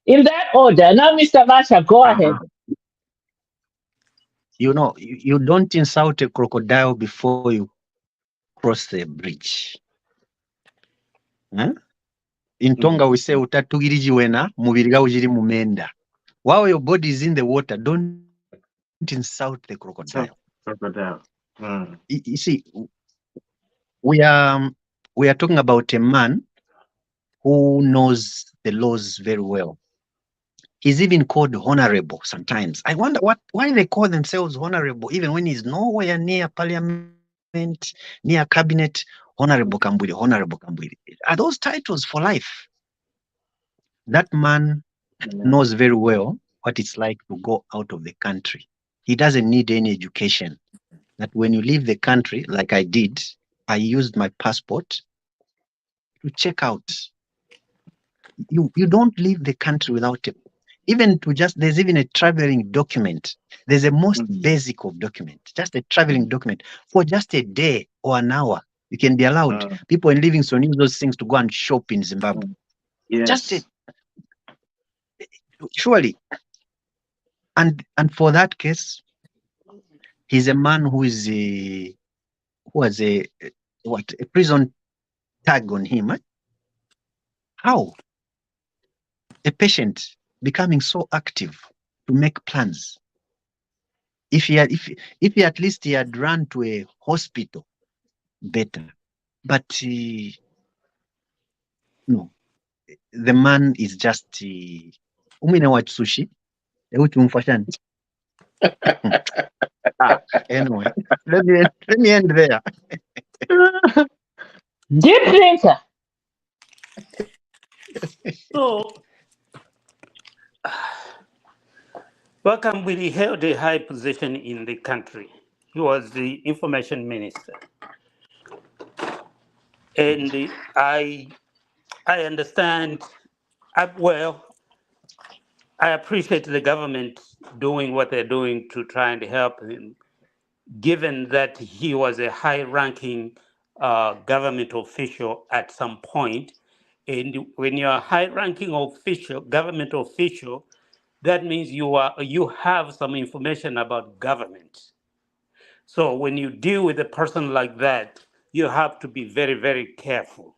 In that order. Now, Mr. Macha, go ahead. Uh-huh. You know, you don't insult a crocodile before you cross the bridge. Huh? In Tonga, we say utatugiriji wena mubiri gawo jiri mumenda. While your body is in the water, don't insult the crocodile. Crocodile. You see, we are talking about a man who knows the laws very well. He's even called honorable sometimes. I wonder why they call themselves honorable, even when he's nowhere near parliament, near cabinet. Honorable Kambwili, Honorable Kambwili. Are those titles for life? That man knows very well what it's like to go out of the country. He doesn't need any education. That when you leave the country, like I did, I used my passport to check out. You don't leave the country without it. Even to just, there's even a traveling document. There's a most basic of document, just a traveling document for just a day or an hour. You can be allowed. People in Livingstone use those things to go and shop in Zimbabwe. Yes. Just surely. And for that case, he's a man who is who has a prison tag on him. How? A patient becoming so active to make plans. If he at least he had run to a hospital, better. But no, the man is just umine wa sushi. Anyway, let me end there. Deep thinker. So, Welcome Willie held a high position in the country. He was the information minister. And I understand, I appreciate the government doing what they're doing to try and help him, given that he was a high-ranking government official at some point. And when you're a high-ranking official, government official, that means you have some information about government. So when you deal with a person like that, you have to be very, very careful.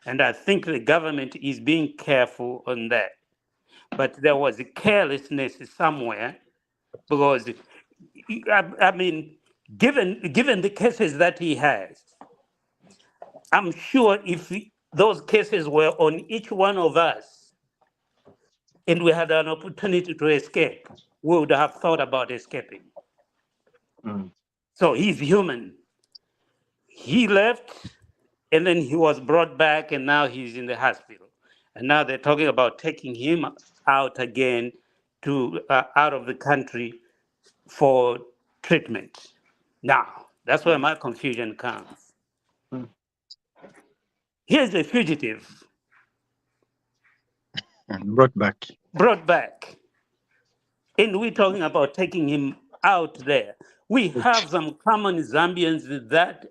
And I think the government is being careful on that. But there was a carelessness somewhere because, I mean, given the cases that he has, I'm sure if those cases were on each one of us and we had an opportunity to escape, we would have thought about escaping. So he's human. He left and then he was brought back and now he's in the hospital. And now they're talking about taking him out again to out of the country for treatment. Now, that's where my confusion comes. Here's a fugitive Brought back. And we're talking about taking him out there. We have some common Zambians that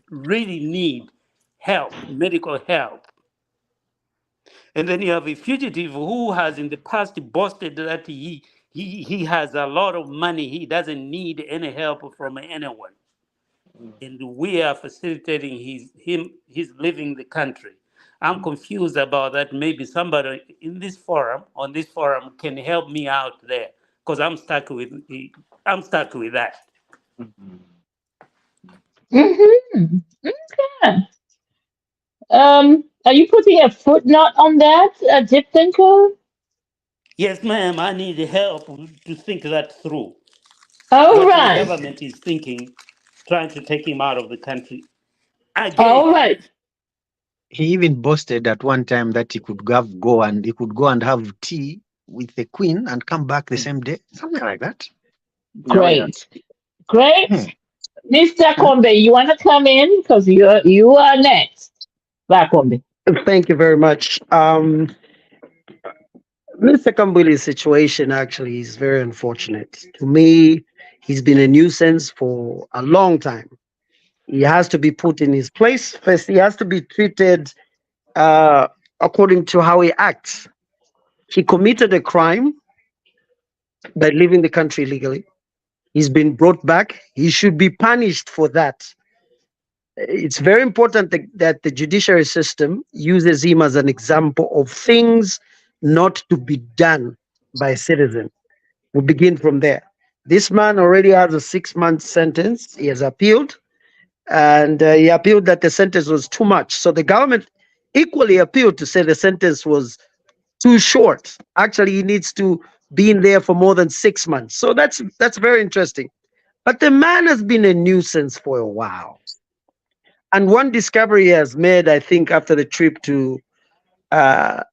really need help, medical help. And then you have a fugitive who has in the past boasted that he has a lot of money. He doesn't need any help from anyone. And we are facilitating his leaving the country. I'm confused about that. Maybe somebody in this forum, on this forum, can help me out there because I'm stuck with that. Mm-hmm. Okay. Are you putting a footnote on that, Deep thinker? Yes, ma'am. I need help to think that through. All What the right. government is thinking, trying to take him out of the country. All right. He even boasted at one time that he could go and have tea with the queen and come back the same day, something like that. Great. Great. Mr. Kombe, you want to come in? Because you are next. Kombe. Thank you very much. Mr. Kambwili's situation actually is very unfortunate. To me, he's been a nuisance for a long time. He has to be put in his place. First, he has to be treated according to how he acts. He committed a crime by leaving the country illegally. He's been brought back. He should be punished for that. It's very important that the judiciary system uses him as an example of things not to be done by a citizen. We begin from there. This man already has a 6-month sentence. He has appealed, and he appealed that the sentence was too much. So the government equally appealed to say the sentence was too short. Actually, he needs to be in there for more than 6 months. So that's very interesting. But the man has been a nuisance for a while. And one discovery he has made, I think, after the trip to uh,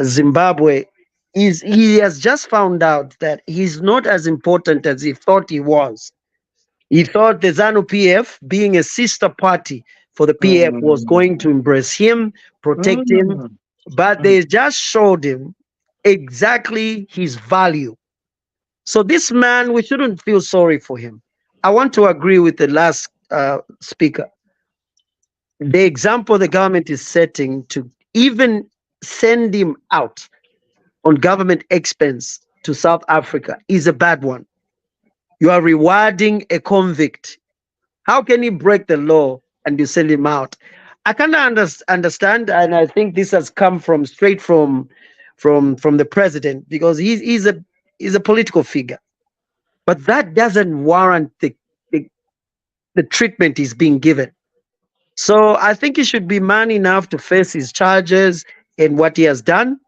Zimbabwe, is he has just found out that he's not as important as he thought he was. He thought the ZANU PF, being a sister party for the PF, was going to embrace him, protect him, but they just showed him exactly his value. So this man, we shouldn't feel sorry for him. I want to agree with the last speaker. The example the government is setting to even send him out on government expense to South Africa is a bad one. You are rewarding a convict. How can he break the law and you send him out? I cannot understand, and I think this has come from straight from the president, because he's a political figure. But that doesn't warrant the, the treatment he's being given. So I think he should be man enough to face his charges and what he has done.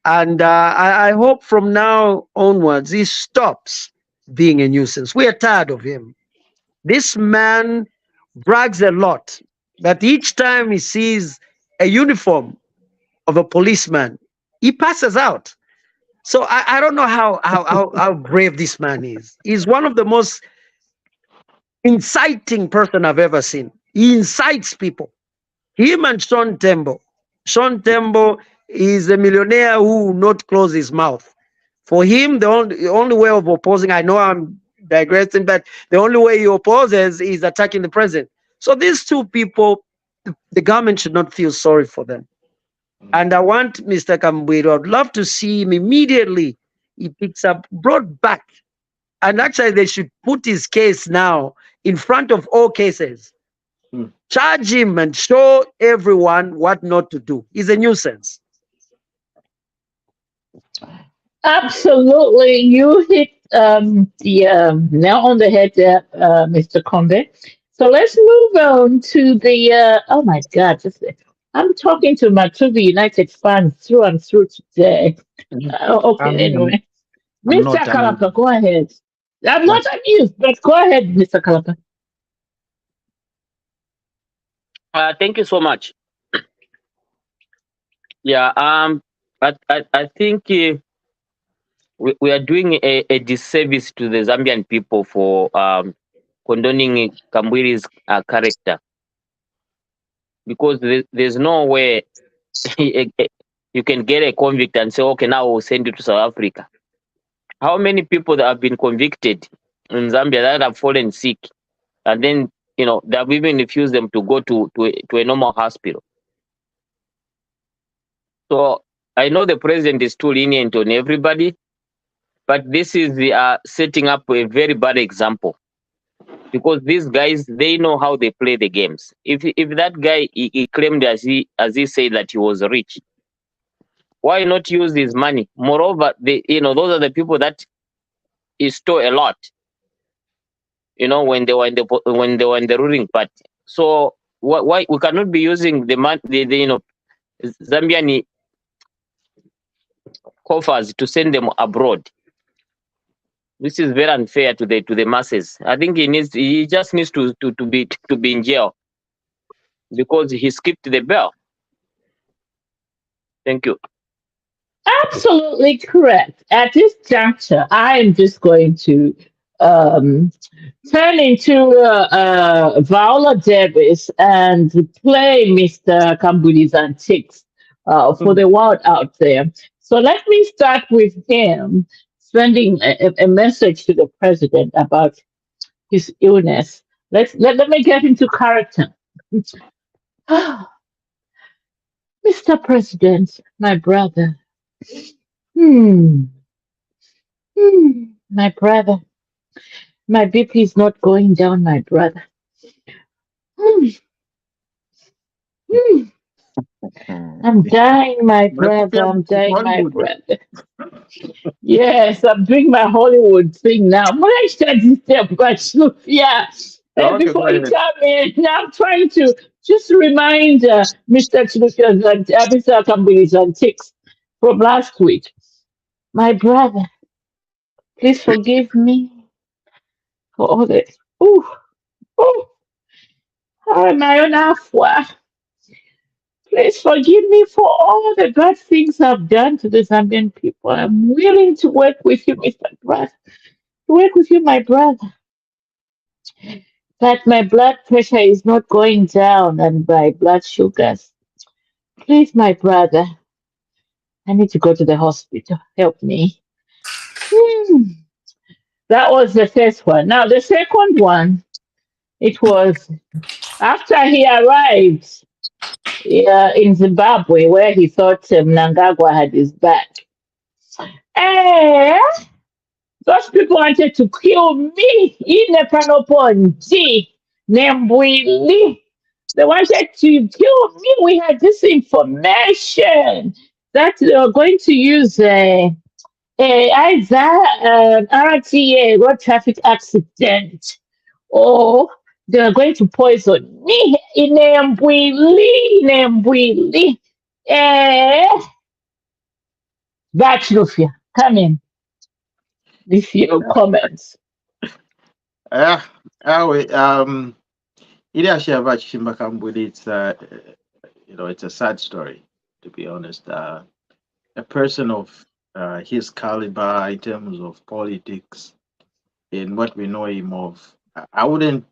And I hope from now onwards he stops being a nuisance. We are tired of him. This man brags a lot that each time he sees a uniform of a policeman, he passes out. So I don't know how brave this man is. He's one of the most inciting person I've ever seen. He incites people. Him and Sean Tembo. Sean Tembo is a millionaire who will not close his mouth. For him, the only way of opposing, I know I'm digressing, but the only way he opposes is attacking the president. So these two people, the government should not feel sorry for them. And I want Mr. Kambwiro, I'd love to see him immediately. He picks up, brought back. And actually, they should put his case now in front of all cases. Charge him and show everyone what not to do. He's a nuisance. Absolutely. You hit the nail on the head there, Mr. Conde. So let's move on to the, oh my God, I'm talking to my To the United fans through and through today. Okay, anyway. I'm Mr. not Kalapa, go ahead. I'm What? not amused, but go ahead, Mr. Kalapa. Thank you so much. Yeah, I think we are doing a disservice to the Zambian people for condoning Kambwiri's character, because there's no way you can get a convict and say, okay, now we'll send you to South Africa. How many people that have been convicted in Zambia that have fallen sick, and then they have even refused them to go to a normal hospital? So I know the president is too lenient on everybody, but this is setting up a very bad example, because these guys, they know how they play the games. If that guy he claimed, as he said, that he was rich, why not use his money? Moreover, those are the people that he stole a lot. When they were in the ruling party. So why we cannot be using the money, Zambian coffers to send them abroad? This is very unfair to the masses. I think he just needs to be in jail, because he skipped the bell. Thank you. Absolutely correct. At this juncture, I am just going to turn into Viola Davis and play Mr. Kambudi's antics for the world out there. So let me start with him sending a message to the president about his illness. Let me get into character. Mr. President, my brother. My brother. My BP is not going down, my brother. Hmm, hmm. I'm dying, my brother. I'm dying, my brother. Yes, I'm doing my Hollywood thing now. Yeah. And Okay, before go you ahead. come in, now I'm trying to just remind Mr. Chilufya that Mr. Kambili is antics. from last week. My brother, please forgive me for all the. Ooh, ooh, how am I on Afwa? Please forgive me for all the bad things I've done to the Zambian people. I'm willing to work with you, Mr. Brother. To work with you, my brother. But my blood pressure is not going down and my blood sugars. Please, my brother, I need to go to the hospital. Help me. Hmm. That was the first one. Now, the second one, it was after he arrived in Zimbabwe, where he thought Mnangagwa had his back. Eh, those people wanted to kill me in the Panoponti, Nembwili. They wanted to kill me. We had this information that they were going to use either RTA, road traffic accident, or they are going to poison me in Nembwili. BantuTV, come in with your comments. Ili ashava chimba kambuli, it's it's a sad story, to be honest. A person of his caliber in terms of politics, in what we know him of, I wouldn't.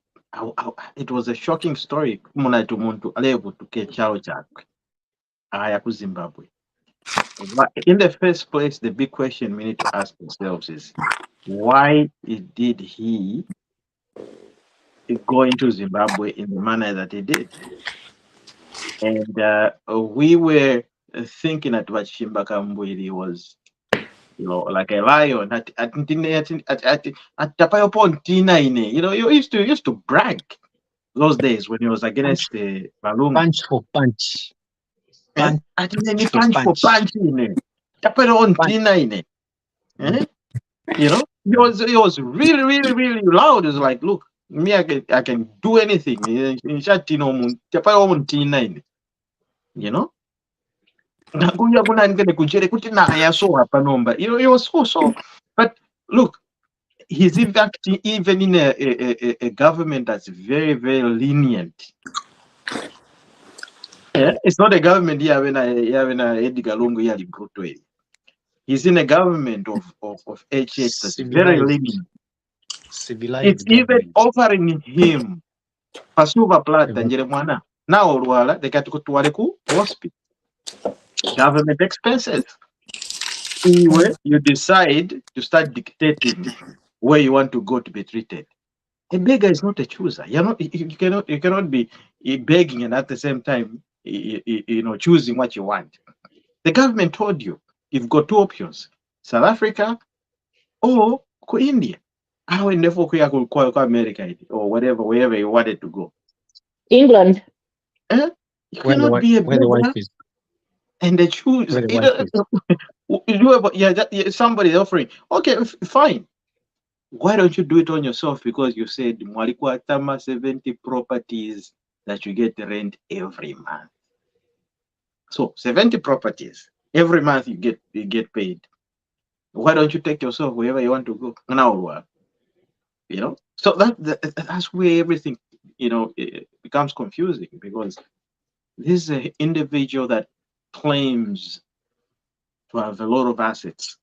It was a shocking story. Muna tumuntu alevu tuke chao chakwe aya ku Zimbabwe. But in the first place, the big question we need to ask ourselves is, why did he go into Zimbabwe in the manner that he did? And we were thinking that what Shimbakambwili was, like a lion. You used to brag those days when he was against the Balloon. Punch for punch. Punch for punch. He was really, really, really loud. It was like, look, me, I can do anything. You know? It was so. But look, he's in fact even in a government that's very, very lenient. Yeah? It's not a government here when Edgar Lungu here in. He's in a government of HH that's very lenient. It's even offering him Pasuva Plata Jeremwana. Now Olwala, they got to go to Waleku hospital. Government expenses. You decide to start dictating where you want to go to be treated. A beggar is not a chooser. You cannot be begging and at the same time choosing what you want. The government told you you've got two options: South Africa or India. How in the fuck you could America or wherever you wanted to go. England. You cannot be a beggar and they choose. Somebody offering. Okay, fine. Why don't you do it on yourself? Because you said Mwalikwa Tama 70 properties that you get rent every month. So 70 properties every month you get paid. Why don't you take yourself wherever you want to go? Now, so that's where everything it becomes confusing, because this is an individual that claims to have a lot of assets.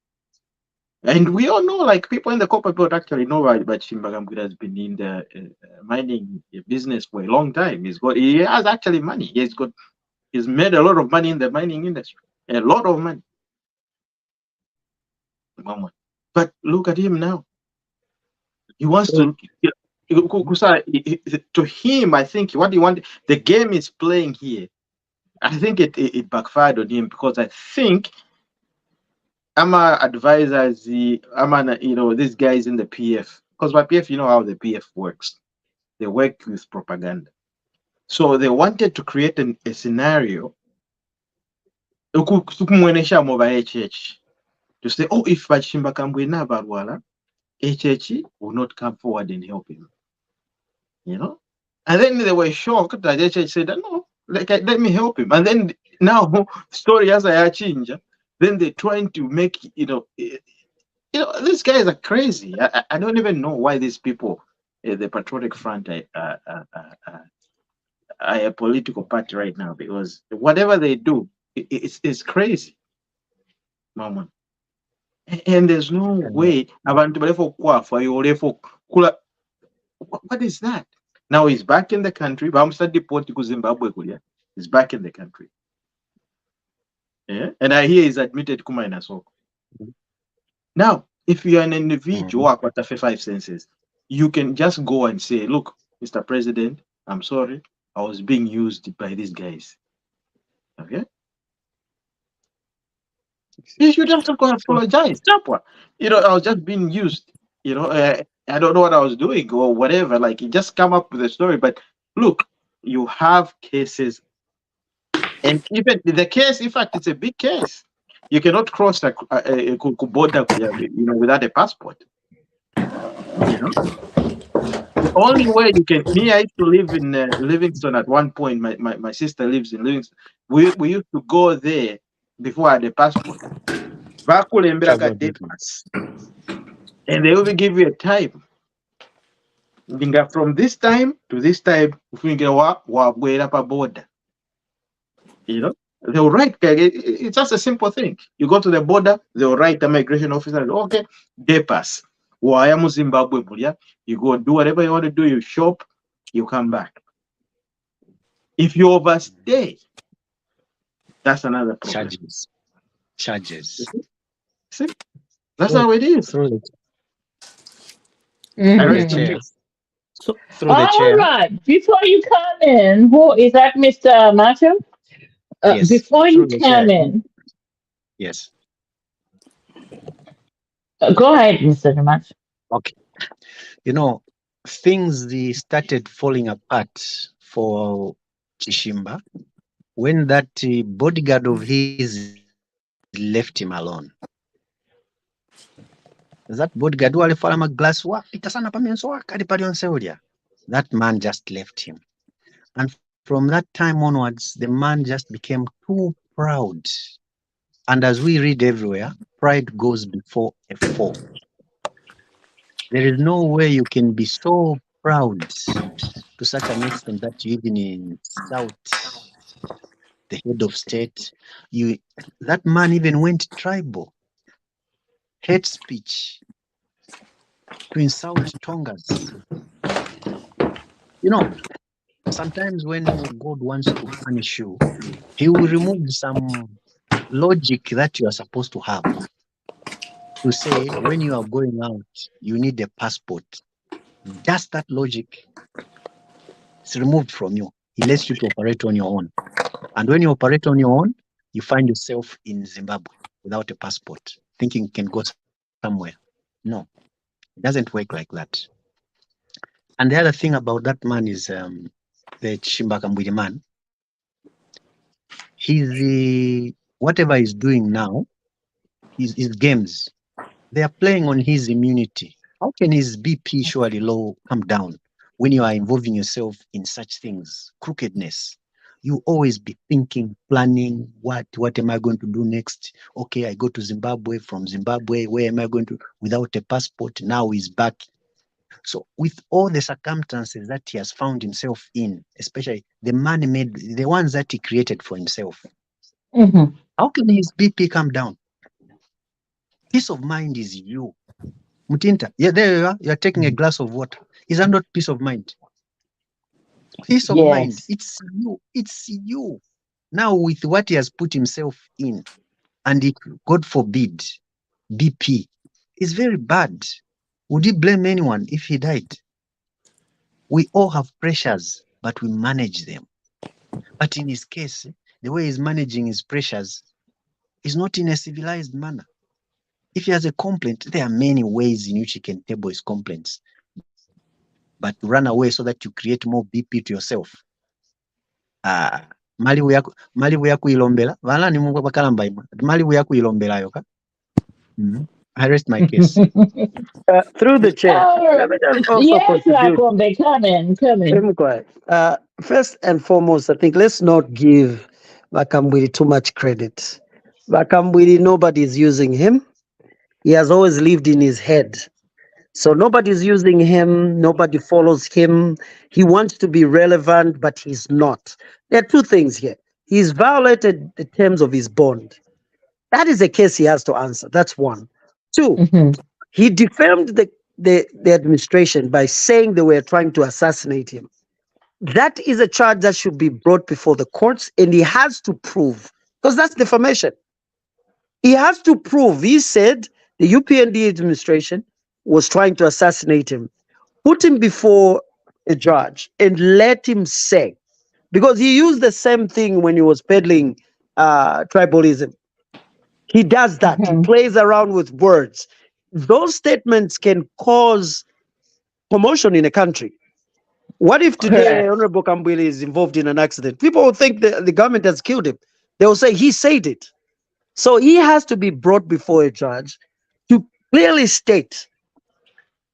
And we all know, like people in the corporate world actually know but Shimbagambwe has been in the mining business for a long time. He has actually money. He's made a lot of money in the mining industry. A lot of money. But look at him now. He wants to him, I think what he wanted, the game is playing here. I think it backfired on him, because I think Ama advisors, these guys in the PF, because by PF, you know how the PF works. They work with propaganda. So they wanted to create a scenario to say, oh, if Bachimbakambwe na Barwala, HH will not come forward and help him. And then they were shocked that HH said, no, let me help him. And then now story as I change. Then they're trying to make, these guys are crazy. I don't even know why these people, the Patriotic Front, are a political party right now, because whatever they do, it's crazy, mama. And there's no way abantu balefo kwafa yolefo kula. What is that? Now he's back in the country. Bamusta deport to Zimbabwe kulia. He's back in the country. Yeah, and I hear he's admitted kuma in Asoko. Now, if you are an individual, after 5 senses, you can just go and say, "Look, Mr. President, I'm sorry, I was being used by these guys." Okay. You should have to go apologize. I was just being used. I don't know what I was doing or whatever. Like, you just come up with a story. But look, you have cases, and even the case, in fact, it's a big case. You cannot cross a border, without a passport. The only way you can. Me, I used to live in Livingston at one point. My sister lives in Livingston. We used to go there before I had a passport. And they will give you a time. From this time to this time, up a border. They'll write. It's just a simple thing. You go to the border, they'll write the migration officer. Okay, they pass. Zimbabwe, you go do whatever you want to do. You shop, you come back. If you overstay, that's another problem. Charges. See? That's how it is. Through Mhm. the chair. So, All right. Before you come in, who is that, Mr. Macho? Yes, Before you through the come chair. in, Yes. go ahead, Mr. Macho. Okay. Things started falling apart for Chishimba when that bodyguard of his left him alone. That bodyguard who alifala maglass wapita sana pamenso wakali pali onse. That man just left him. And from that time onwards, the man just became too proud. And as we read everywhere, pride goes before a fall. There is no way you can be so proud to such an extent that you even insult the head of state. That man even went tribal. Hate speech to insult Tongas. Sometimes when God wants to punish you, he will remove some logic that you are supposed to have. To say, when you are going out, you need a passport. Just that logic is removed from you. He lets you to operate on your own. And when you operate on your own, you find yourself in Zimbabwe without a passport, thinking you can go somewhere. No, it doesn't work like that. And the other thing about that man is the Chimbakambwiri man. Whatever he's doing now, his games, they are playing on his immunity. How can his BP surely low come down when you are involving yourself in such things? Crookedness. You always be thinking, planning, what am I going to do next? Okay, I go to Zimbabwe. From Zimbabwe, where am I going to? Without a passport, now he's back. So with all the circumstances that he has found himself in, especially the man-made, the ones that he created for himself, how can his BP come down? Peace of mind is you. Mutinta, yeah, there you are. You are taking a glass of water. Is that not peace of mind? Peace of mind. It's you. It's you. Now with what he has put himself in, and it, God forbid, BP, is very bad. Would he blame anyone if he died? We all have pressures, but we manage them. But in his case, the way he's managing his pressures is not in a civilized manner. If he has a complaint, there are many ways in which he can table his complaints. But to run away so that you create more BP to yourself. Mali buyaku ilombela. Wala ni mungu bakalamba imwa. Mali buyaku ilombela yoka. I rest my case. Through the chair. Let me just also contribute. Come in. First and foremost, I think let's not give Makambwiri too much credit. Vakambwili, nobody's using him. He has always lived in his head. So nobody's using him, nobody follows him. He wants to be relevant, but he's not. There are two things here. He's violated the terms of his bond. That is a case he has to answer. That's one. Two, Mm-hmm. he defamed the administration by saying they were trying to assassinate him. That is a charge that should be brought before the courts, and he has to prove, because that's defamation. He has to prove. He said the UPND administration was trying to assassinate him. Put him before a judge and let him say, because he used the same thing when he was peddling tribalism. He does that. He Mm-hmm. plays around with words. Those statements can cause commotion in a country. What if today Correct. Honorable Kambwili is involved in an accident? People will think the government has killed him. They will say he said it. So he has to be brought before a judge to clearly state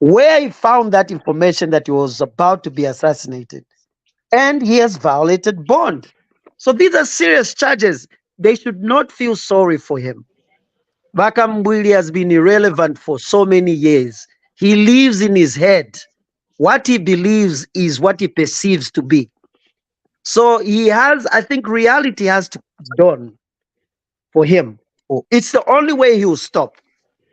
where he found that information that he was about to be assassinated. And he has violated bond. So these are serious charges. They should not feel sorry for him. Vakambwili has been irrelevant for so many years. He lives in his head. What he believes is what he perceives to be. So he has, I think reality has to be done for him. It's the only way he will stop.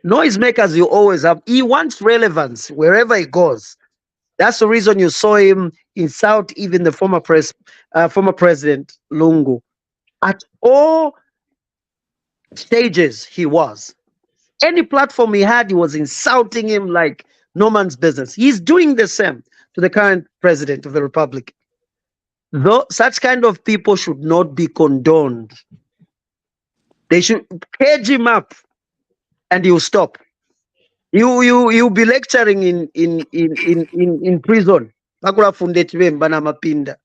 Noisemakers you always have. He wants relevance wherever he goes. That's the reason you saw him insult even the former president Lungu. At all stages he was. Any platform he had, he was insulting him like no man's business. He's doing the same to the current president of the republic. Though such kind of people should not be condoned. They should cage him up and he'll stop. You'll be lecturing in prison. Bakula fundetiwe mbana mapinda.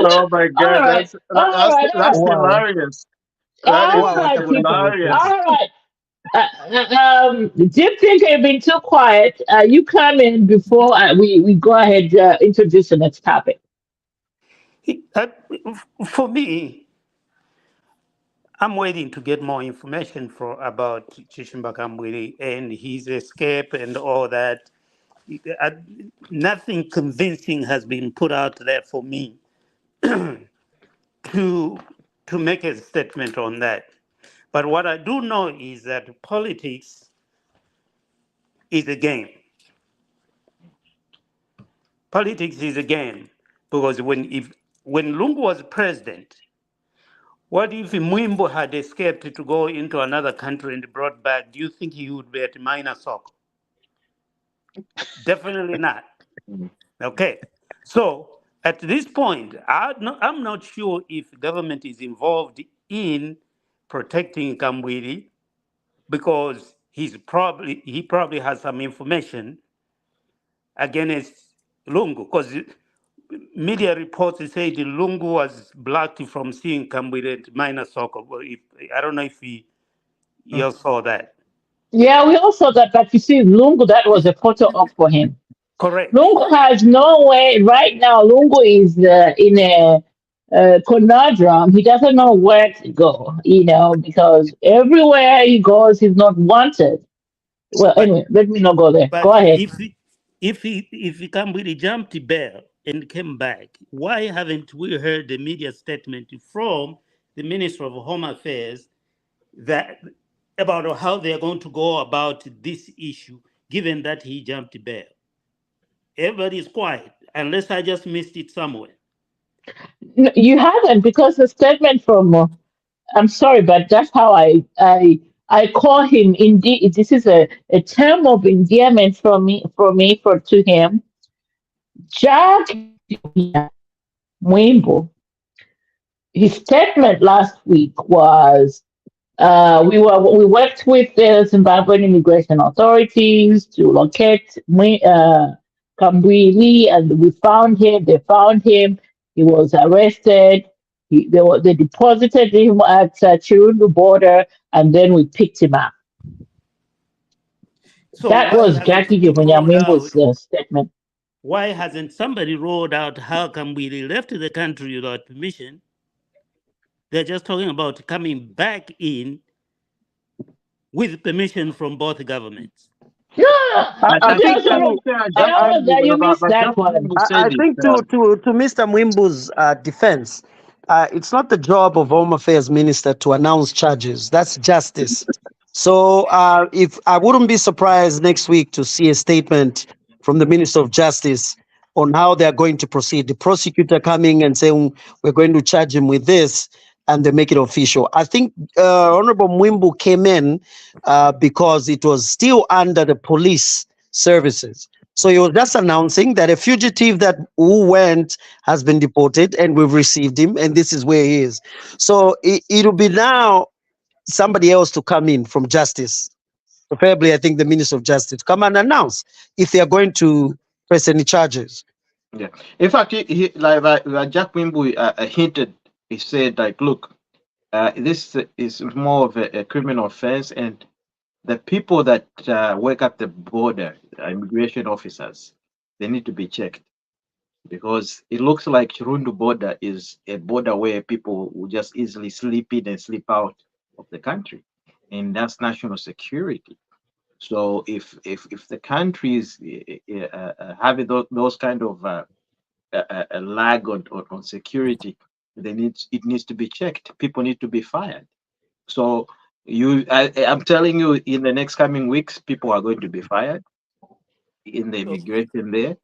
Oh my All God, right. All right. that's Wow. hilarious. That is All Wow, right, people. hilarious. All right. Deep thinker, you've been too quiet. You come in before we go ahead introduce the next topic. Uh, for me, I'm waiting to get more information about Chishimba Kambwili and his escape and all that. Uh, Nothing convincing has been put out there for me to make a statement on that. But what I do know is that politics is a game. Politics is a game because when Lungu was president, what if Mwimbo had escaped to go into another country and brought back? Do you think he would be at minor soccer? Definitely not. Okay. So at this point, I'm not sure if government is involved in protecting Kamwili because he probably has some information against Lungu because media reports say the Lungu was blocked from seeing Kamwili at minor soccer. Well, I don't know if you all saw that. Yeah, we also got, but you see, Lungu, that was a photo op for him. Correct. Lungu has no way right now. Lungu is in a conundrum. He doesn't know where to go, because everywhere he goes, he's not wanted. Well, But anyway, let me not go there. Go but ahead. if he Kamwili jumped the bear and came back, why haven't we heard the media statement from the Minister of Home Affairs that about how they're going to go about this issue, given that he jumped the bear? Everybody's quiet, unless I just missed it somewhere. No, you haven't because the statement from. I'm sorry, but that's how I call him. Indeed, this is a term of endearment to him. Jack Mwimbo. His statement last week was we worked with the Zimbabwean immigration authorities to locate Kambwili, and we found him. They found him. He was arrested. They deposited him at Chirundu border, and then we picked him up. So That why was haven't Jackie we rolled out? Jimunyamwimbo's statement. Why hasn't somebody rolled out how come we left the country without permission? They're just talking about coming back in with permission from both governments. Yeah, I I think think Joseph, I, just you missed but that just one. I said it. think to Mr. Mwimbu's defense, it's not the job of Home Affairs Minister to announce charges. That's justice. So if I wouldn't be surprised next week to see a statement from the Minister of Justice on how they are going to proceed. The prosecutor coming and saying we're going to charge him with this, and they make it official. I think Honorable Mwimbu came in because it was still under the police services. So he was just announcing that a fugitive that who went has been deported and we've received him and this is where he is. So it'll be now somebody else to come in from justice, preferably I think the Minister of Justice, come and announce if they are going to press any charges. Yeah. In fact, like Jack Wimbu hinted, he said, like, look, this is more of a criminal offense, and the people that work at the border, immigration officers, they need to be checked because it looks like Chirundu border is a border where people will just easily slip in and slip out of the country, and that's national security. So if the country is having those kind of a lag on security, it needs to be checked. People need to be fired. So I'm telling you, in the next coming weeks, people are going to be fired in the So, immigration there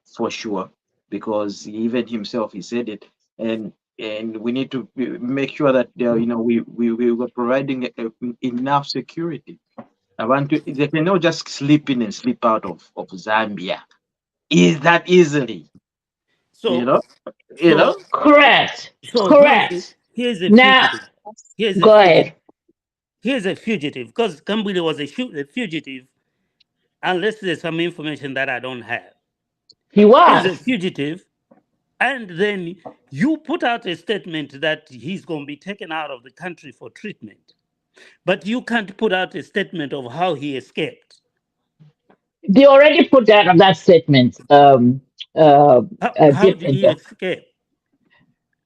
for sure, because even himself he said it, and we need to make sure that we were providing enough security. I want to. They cannot just slip in and slip out of Zambia. Is that easily? You so, know. You so, know. Correct. so Correct. here's a Now, fugitive. Here's a go fugitive. ahead. Here's a fugitive. Because Kambili was a fugitive, unless there's some information that I don't have. He He's a was. fugitive, and then you put out a statement that he's going to be taken out of the country for treatment, but you can't put out a statement of how he escaped. They already put that on that statement. How did Different. he escape?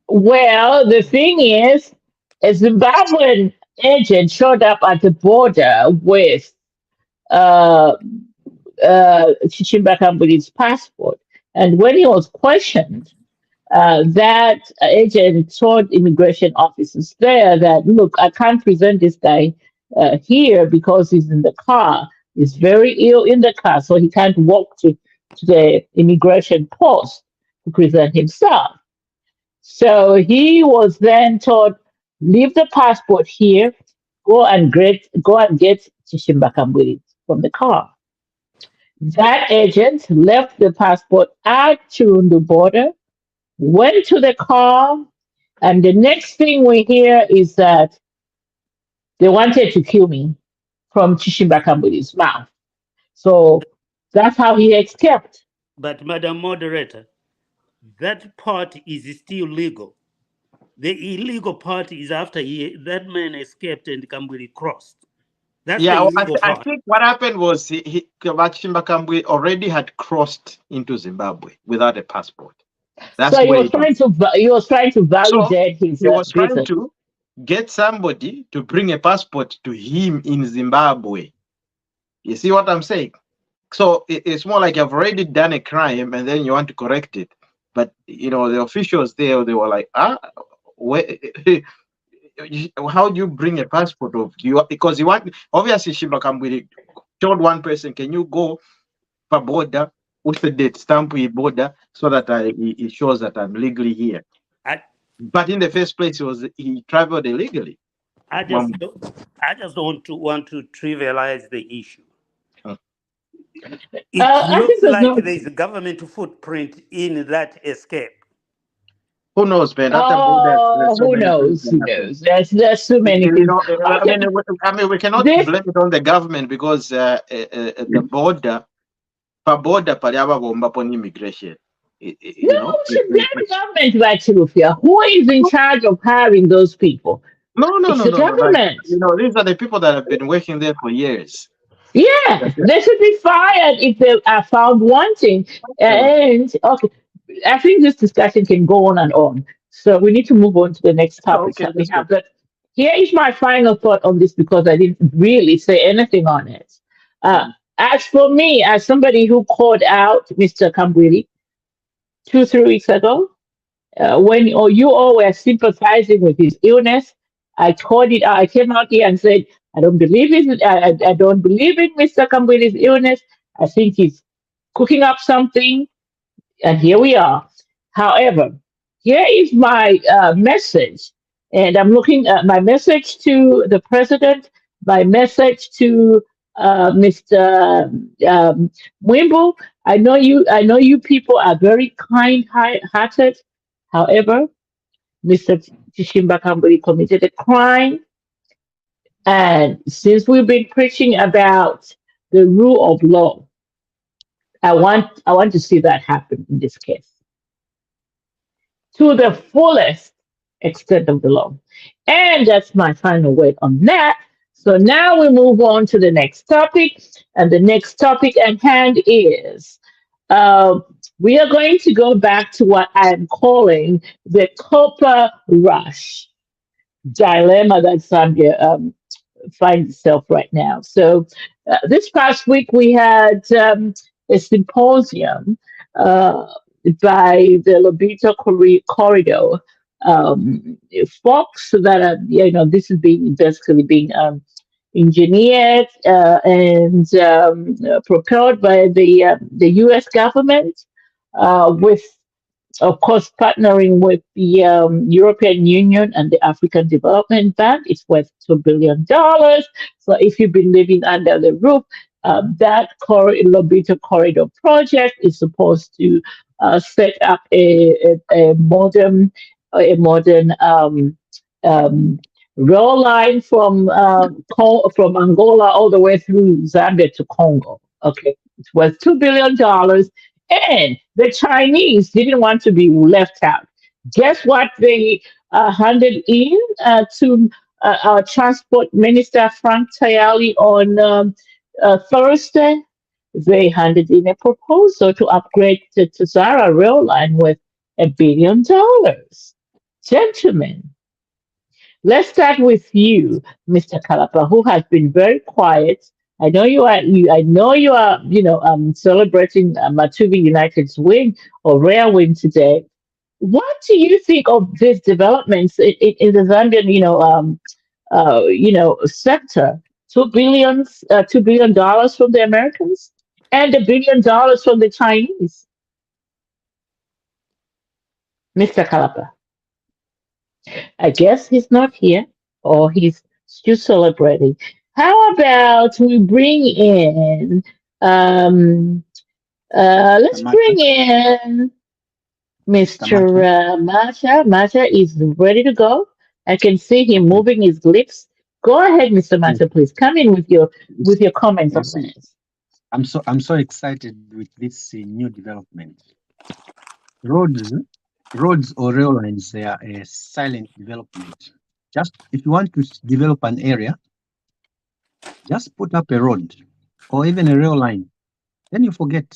Well, the thing is, a Zimbabwean agent showed up at the border with uh, Chichimba Kambuli's passport. And when he was questioned, that agent told immigration officers there that, look, I can't present this guy here because he's in the car. He's very ill in the car, so he can't walk to the immigration post to present himself. So he was then told, leave the passport here, go and get Chishimbakamburi from the car. That agent left the passport at Chirundu border, went to the car, and the next thing we hear is that they wanted to kill me from Chishimbakamburi's mouth. So that's how he escaped. But, Madam Moderator, that part is still legal. The illegal part is after that man escaped and Kamburi crossed. That's the Yeah, well, illegal I part. think what happened was Kawachimba Kambwe already had crossed into Zimbabwe without a passport. So That's where it is. he was trying to So validate his he was trying visa. to get somebody to bring a passport to him in Zimbabwe. You see what I'm saying? So it's more like you've already done a crime and then you want to correct it. But the officials there, they were like, where, how do you bring a passport of you? Because you want, obviously Shimbakambwili told one person, can you go per border with the date stamp border so that it shows that I'm legally here. I, But in the first place, he traveled illegally. I just don't want to trivialize the issue. It I think looks there's like no. there's a government footprint in that escape. Who knows, man? At the border, Oh, there's so who many things knows? that Who happen. knows? There's too many things. Okay, I mean, we cannot this blame it on the government because the border, per border, paliaba bomba upon immigration. no, we should blame the government right Rufia. Who is in charge of hiring those people? No. It's the Like, government. these are the people that have been working there for years. Yeah, they should be fired if they are found wanting. And okay, I think this discussion can go on and on. So we need to move on to the next topic Okay, that we that's good. have. But here is my final thought on this because I didn't really say anything on it. Uh, Mhm. as for me, as somebody who called out Mr. Kambwiri 2, 3 weeks ago, when or you all were sympathizing with his illness, I called it out. I came out here and said, I don't believe it. I don't believe in Mr. Kambwiri's illness. I think he's cooking up something, and here we are. However, here is my message, and I'm looking at my message to the president, my message to Mr. Wimble. I know you people are very kind-hearted. However, Mr. Chishimba Kamburi committed a crime, and since we've been preaching about the rule of law, I want to see that happen in this case to the fullest extent of the law. And that's my final word on that. So now we move on to the next topic. And the next topic at hand is uh, we are going to go back to what I'm calling the copper rush dilemma that Zambia finds itself right now. So this past week we had a symposium uh, by the Lobito Corridor folks that are, this is being basically being engineered and propelled by the U.S. government with of course, partnering with the European Union and the African Development Bank. It's worth $2 billion. So if you've been living under the roof, that Lobito Corridor project is supposed to set up a modern um, rail line from from Angola all the way through Zambia to Congo. Okay, it's worth $2 billion. And the Chinese didn't want to be left out. Guess what they handed in to our transport minister Frank Tayali on Thursday? They handed in a proposal to upgrade the Tazara rail line with $1 billion. Gentlemen, let's start with you, Mr. Kalapa, who has been very quiet. I know you are. I know you are. Celebrating Matuvi United's win or rare win today. What do you think of these developments in the Zambian, sector? $2 billion from the Americans and $1 billion from the Chinese, Mr. Kalapa. I guess he's not here or he's still celebrating. How about we bring in Mr. let's Mata, bring in Mr. Mr. Mata. Masha. Masha is ready to go. I can see him Mm. moving his lips. Go ahead, Mr. Yes, Masha, please. Come in with your comments on yes. this. I'm so excited with this new development. Roads, roads or rail lines, they are a silent development. Just if you want to develop an area, just put up a road or even a rail line. Then you forget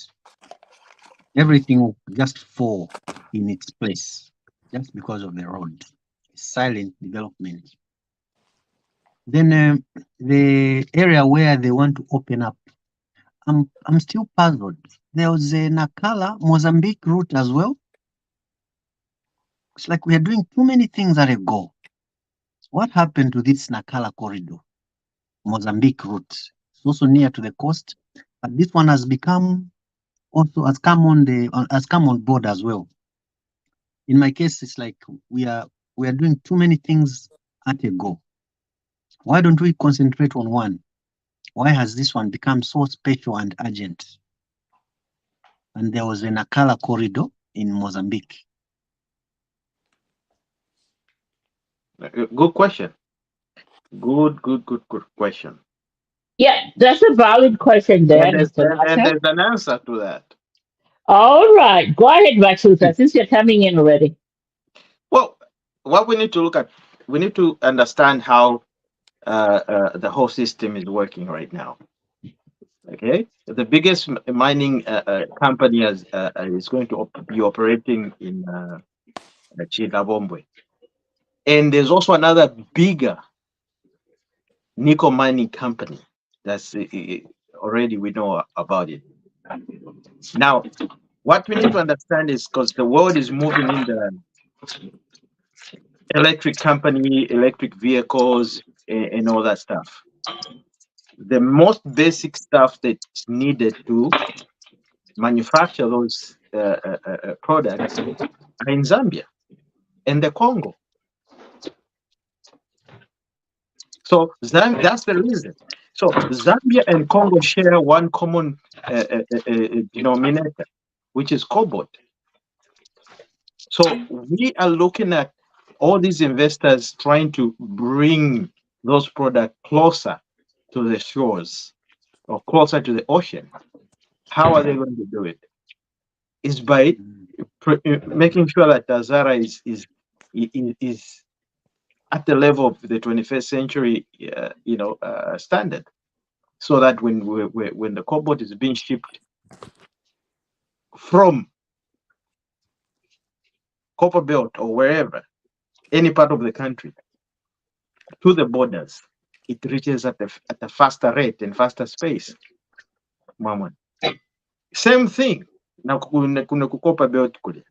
everything will just fall in its place just because of the road. Silent development. Then the area where they want to open up, I'm still puzzled. There was a Nakala Mozambique route as well. It's like we are doing too many things at a go. What happened to this Nakala corridor, Mozambique route? It's also near to the coast, but this one has become also has come on board as well. In my case, it's like we are doing too many things at a go. Why don't we concentrate on one? Why has this one become so special and urgent? And there was a Nakala corridor in Mozambique. Good question. Good question. Yeah, that's a valid question there, Mr. And Masha. there's an answer to that. All right, go ahead, Batuta, since you're coming in already. Well, what we need to look at, we need to understand how the whole system is working right now. Okay, the biggest mining company is going to be operating in Chilabombwe, and there's also another bigger nickel mining company that's already we know about it. Now, what we need to understand is because the world is moving in the electric company, electric vehicles, and all that stuff. The most basic stuff that's needed to manufacture those products are in Zambia and the Congo. So that's the reason. So Zambia and Congo share one common denominator, which is cobalt. So we are looking at all these investors trying to bring those products closer to the shores or closer to the ocean. How are they going to do it? Is by making sure that Zara is at the level of the 21st century, standard, so that when the cobalt is being shipped from Copper Belt or wherever, any part of the country, to the borders, it reaches at a faster rate and faster space. Mama. Same thing. Now kuna Copper Belt kule.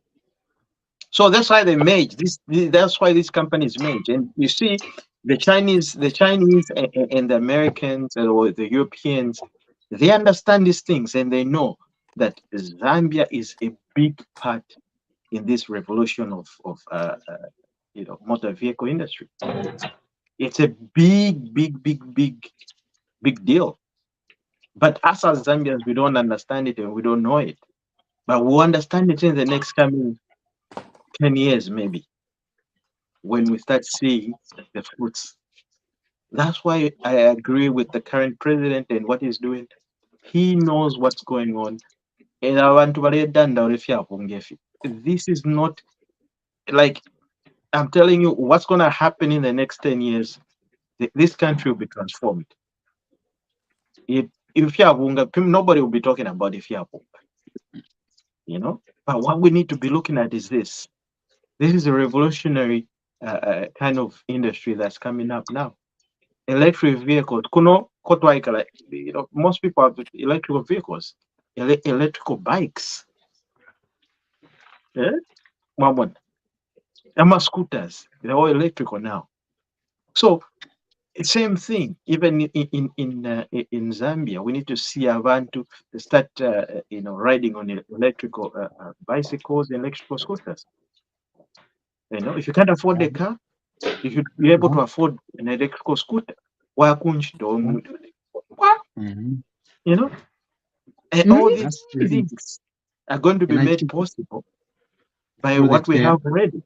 So that's why they merge. That's why these companies merge. And you see, the Chinese and the Americans or the Europeans, they understand these things and they know that Zambia is a big part in this revolution of motor vehicle industry. It's a big deal. But us as Zambians, we don't understand it and we don't know it. But we'll understand it in the next coming 10 years, maybe, when we start seeing the fruits. That's why I agree with the current president and what he's doing. He knows what's going on. This is not like, I'm telling you what's going to happen in the next 10 years. This country will be transformed. Nobody will be talking about but what we need to be looking at is this. This is a revolutionary kind of industry that's coming up now. Electric vehicles. Most people have electrical vehicles, electrical bikes. Yeah? Scooters. They're all electrical now. So same thing. Even in Zambia, we need to see Abantu start riding on electrical bicycles, electrical scooters. If you can't afford a car, you should be able to afford an electrical scooter. And all these things are going to be made possible by what we have already.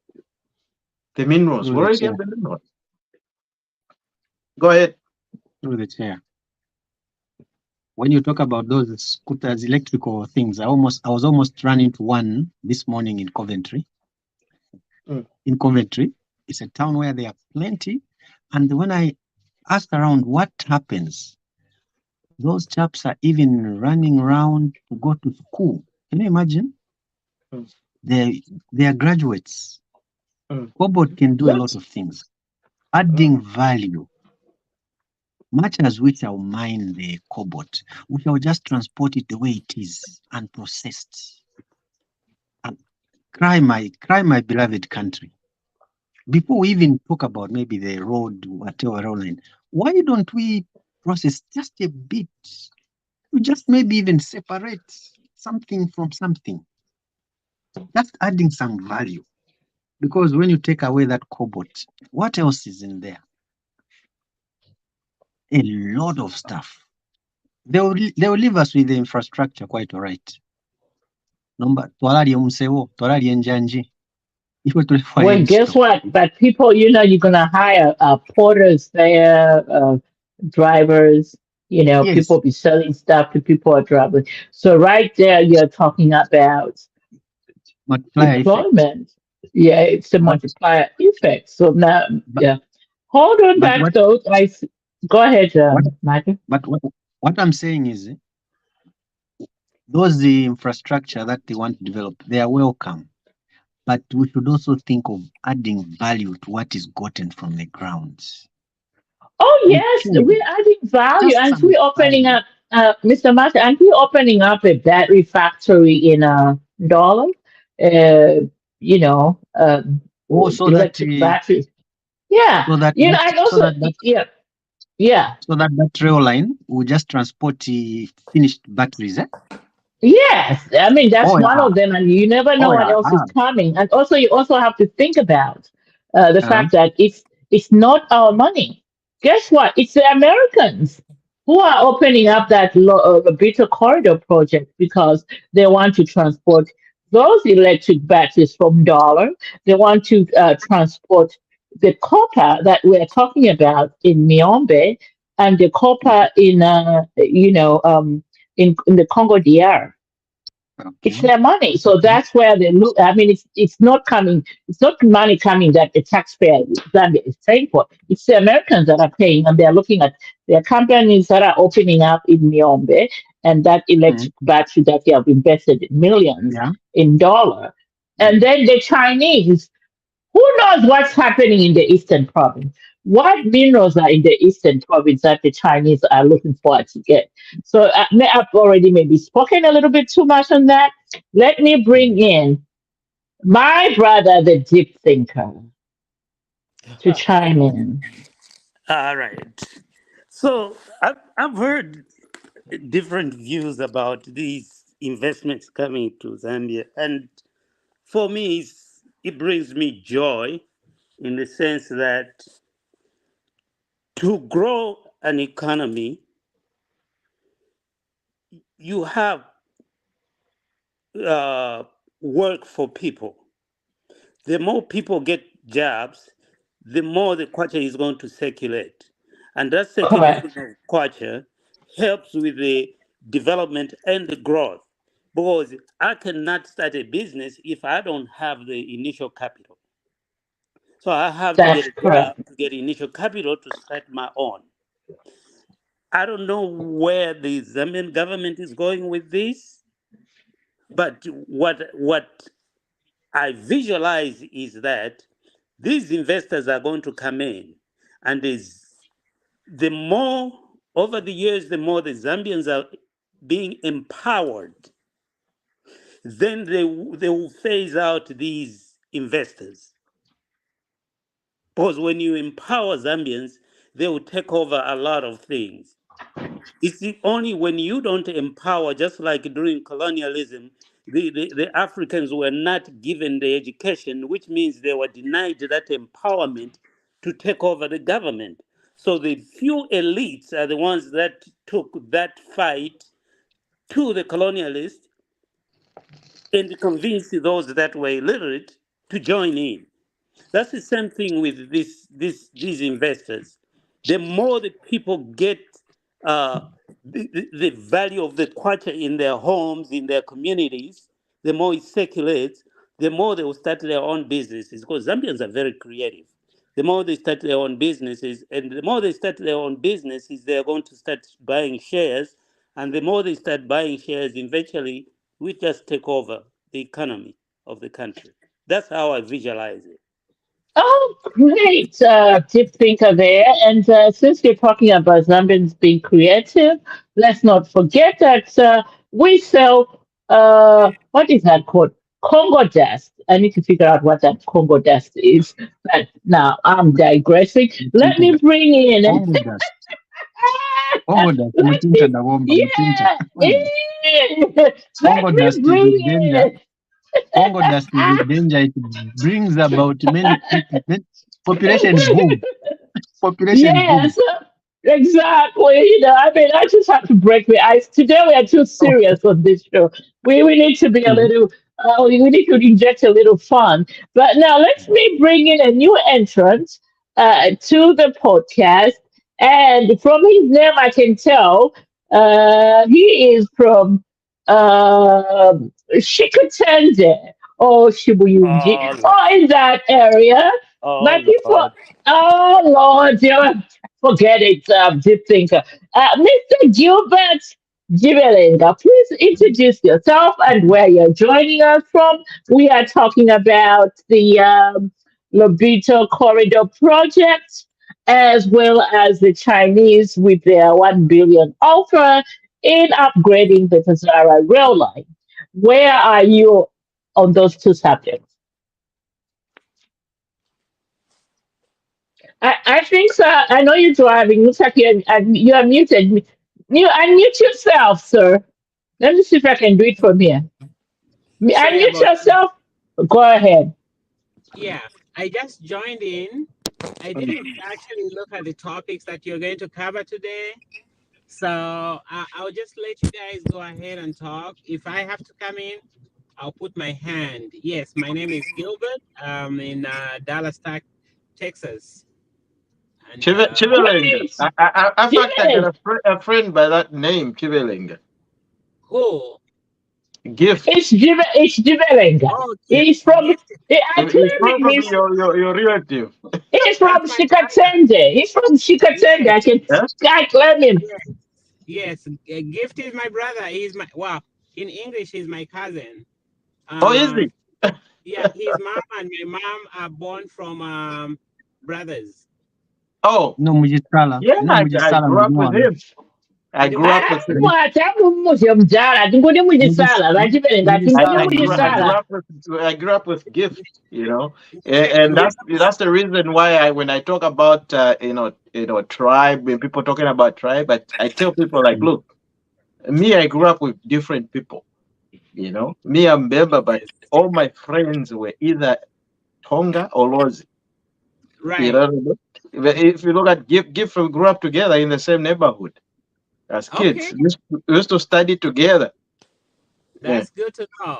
The minerals. We already have the minerals. Go ahead. Through the chair. When you talk about those scooters, electrical things, I was almost running into one this morning in Coventry. In Coventry, it's a town where there are plenty. And when I asked around what happens, those chaps are even running around to go to school. Can you imagine? They are graduates. Cobalt can do a lot of things, adding value. Much as we shall mine the cobalt, we shall just transport it the way it is, unprocessed. And cry my beloved country. Before we even talk about maybe the road, whatever, why don't we process just a bit? We just maybe even separate something from something. Just adding some value. Because when you take away that cobalt, what else is in there? A lot of stuff. They will leave us with the infrastructure quite all right. Well, guess what? But people, you're gonna hire porters there, drivers. Yes. People be selling stuff to people are driving. So right there, you're talking about employment. Yeah, it's a multiplier effect. So now, hold on back though. Go ahead, Michael. But what I'm saying is, those the infrastructure that they want to develop, they are welcome. But we should also think of adding value to what is gotten from the grounds. Oh We yes, can we're adding value, just and some we're opening value. up, Mr. Martin, and we're opening up a battery factory in Dollar. Uh, Oh, so that electric batteries. Yeah, and also, yeah, yeah. that rail line will just transport finished batteries. Eh? Yes, I mean that's Oh one yeah, of them, and you never know oh what yeah. else is coming. And also, you also have to think about the Uh-huh. fact that it's not our money. Guess what? It's the Americans who are opening up that Lobito corridor project because they want to transport those electric batteries from Dollar. They want to transport the copper that we're talking about in Miombe and the copper in in the Congo DR. It's Okay. their money, so Okay. that's where they look. I mean, it's not coming. It's not money coming that the taxpayer Zambia is paying for. It's the Americans that are paying, and they're looking at their companies that are opening up in Miombe and that Mhm. electric battery that they have invested millions Yeah. in dollar, and Mhm. then the Chinese. Who knows what's happening in the Eastern Province? What minerals are in the Eastern Province that the Chinese are looking for to get? So I've already maybe spoken a little bit too much on that. Let me bring in my brother, the deep thinker, to chime in. All right. So I've heard different views about these investments coming to Zambia, and for me, it brings me joy in the sense that to grow an economy, you have uh, work for people. The more people get jobs, the more the kwacha is going to circulate. And that circulation Correct. of kwacha helps with the development and the growth. Because I cannot start a business if I don't have the initial capital. So I have to get That's a job correct. to get initial capital to start my own. I don't know where the Zambian government is going with this, but what I visualize is that these investors are going to come in, and the more over the years, the more the Zambians are being empowered, then they will phase out these investors. Because when you empower Zambians, they will take over a lot of things. It's only when you don't empower, just like during colonialism, the Africans were not given the education, which means they were denied that empowerment to take over the government. So the few elites are the ones that took that fight to the colonialists and convinced those that were illiterate to join in. That's the same thing with these investors. The more the people get uh, the value of the kwacha in their homes, in their communities, the more it circulates, the more they will start their own businesses. Because Zambians are very creative. The more they start their own businesses, and the more they start their own businesses, they are going to start buying shares. And the more they start buying shares, eventually we just take over the economy of the country. That's how I visualize it. Oh, great, deep thinker there. And since you're talking about Zambians being creative, let's not forget that we sell, what is that called? Congo dust. I need to figure out what that Congo dust is. But now I'm digressing. Let me Mutinta. bring in, Congo dust. Congo dust. let Mutinta me, da bomba. Mutinta. yeah, let Congo me dust is a bring danger. in. Congo dust is a danger. It brings about many people. Population boom. Population boom. Yes, exactly. I mean, I just have to break the ice. Today we are too Oh, serious on this show. We need to be a mhm. little, we need to inject a little fun. But now let me bring in a new entrant to the podcast. And from his name, I can tell he is from uh, Shikutende or Shibuyunji Oh Lord. or in that area. Oh But before, Lord. oh Lord, forget it, deep thinker. Mr. Gilbert, Jibelenga, please introduce yourself and where you're joining us from. We are talking about the Lobito Corridor project, as well as the Chinese with their 1 billion offer in upgrading the Tazara rail line. Where are you on those two subjects? I think so. I know you're driving. Looks like you are muted. You unmute yourself, sir. Let me see if I can do it from here. Sorry Unmute about that. yourself. Go ahead. Yeah, I just joined in. I didn't actually look at the topics that you're going to cover today. So I'll just let you guys go ahead and talk. If I have to come in, I'll put my hand. Yes, my name is Gilbert. I'm in Dallas, Texas. And Chivelinga. Great. I fact I got Jibelenga. a friend by that name, Chivelinga. who? Gift. It's Jibelenga. Oh, He's from, gift. I He's claim probably he's, your relative. he's from That's my brother. Shikatende. He's from Shikatende. Yes, Yeah? I claim him. yes, yes. Gift is my brother. He's my, well, in English, he's my cousin. Oh, is Um, he? yeah, his mom and my mom are born from brothers. Oh, No Mujisala. yeah, No I Mujisala grew up with Mujimwana. him. I grew up with him. Mujala. Tingudi mujisala. Bajibelenga. Tingudi I mujisala. grew up with gift, and that's the reason why when I talk about tribe, when people talking about tribe, I tell people like, look, me, I grew up with different people, me, I'm Bemba, but Yes, all my friends were either Tonga or Lozi. You right. know, if you look at gift, we grew up together in the same neighborhood as Okay, kids. We used to study together. Yeah. that's good to know.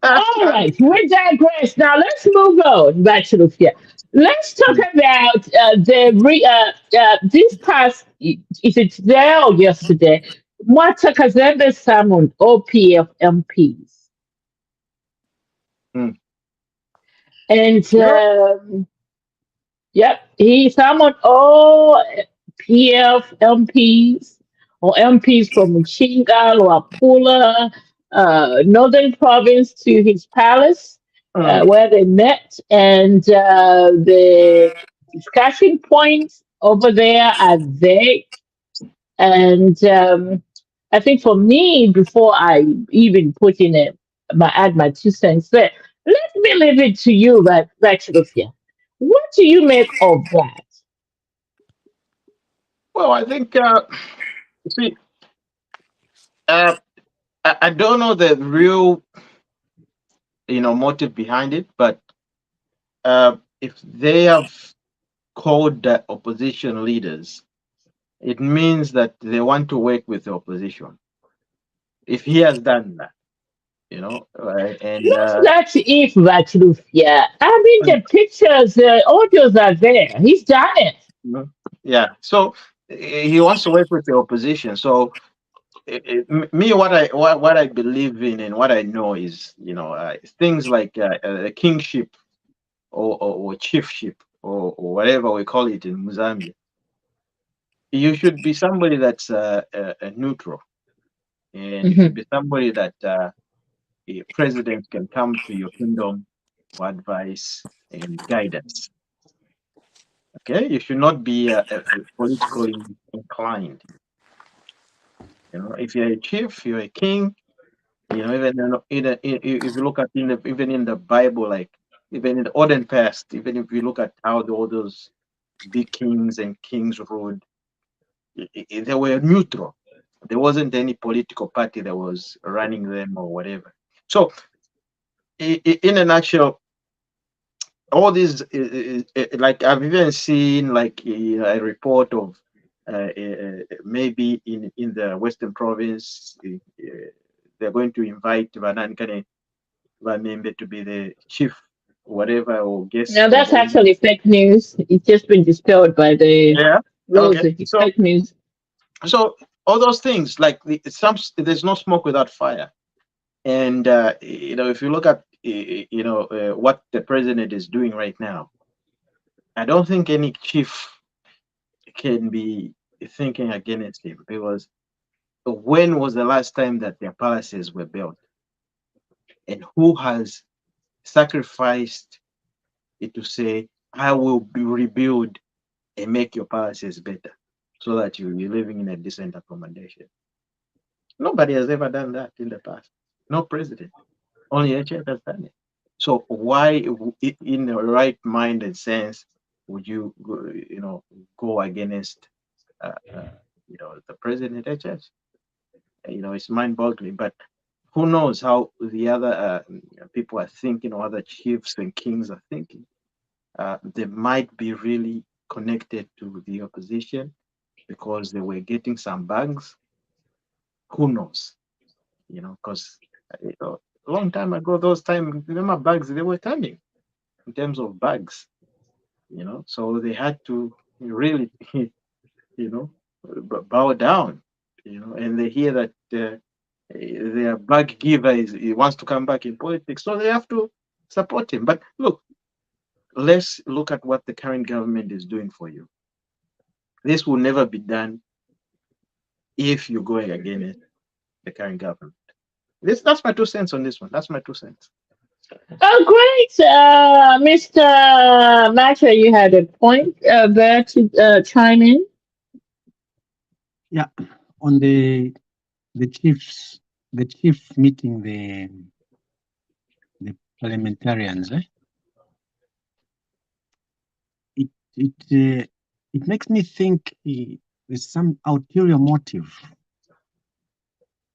All right, we digress. Now let's move on back to the fear. Let's talk about this past. Is it today or yesterday? Mwata Kazembe summoned OPF MPs, Mm. and Yeah. yep, he summoned all PF MPs or MPs from Mchinga, Luapula, Northern Province to his palace Mm. where they met, and the discussion points over there are vague. And I think for me, before I even put in add my 2 cents there, let me leave it to you, Bachelor. What do you make of that? Well, I think see, uh, I don't know the real motive behind it, but if they have called the opposition leaders, it means that they want to work with the opposition. If he has done that, and Not that if Bachelor. I mean, the pictures, the audios are there. He's done it. yeah, so he wants to work with the opposition. So me, what I believe in and what I know is things like kingship or chiefship or whatever we call it in Zambia. You should be somebody that's neutral, and you should Mhm. be somebody that a president can come to your kingdom for advice and guidance. Okay, you should not be politically inclined. If you're a chief, you're a king. Even if you look at even in the Bible, like even in the olden past, even if you look at how all those big kings and kings ruled, they were neutral. There wasn't any political party that was running them or whatever. So, in a nutshell, all these, like I've even seen like a report of maybe in the Western Province, they're going to invite Vanankane Vamembe to be the chief, whatever, or Now, guest or that's whatever. actually fake news. It's just been dispelled by the Yeah. laws. Okay. It's fake news. So all those things, like there's no smoke without fire. And if you look at what the president is doing right now, I don't think any chief can be thinking against him because when was the last time that their palaces were built? And who has sacrificed it to say, I will rebuild and make your palaces better so that you'll be living in a decent accommodation? Nobody has ever done that in the past. No president. Only HF has done it. So why, in the right mind and sense, would you, go against, the president HF? It's mind-boggling. But who knows how the other people are thinking, or other chiefs and kings are thinking? They might be really connected to the opposition because they were getting some bugs. Who knows? Because a long time ago, those time, remember bugs, they were coming in terms of bugs. So they had to really, bow down. And they hear that their bug giver he wants to come back in politics, so they have to support him. But look, let's look at what the current government is doing for you. This will never be done if you're going against the current government. That's my 2 cents on this one. That's my 2 cents. Oh, great. Mr. Macha, you had a point there to chime in. Yeah, on the chief meeting the parliamentarians, it makes me think there's some ulterior motive.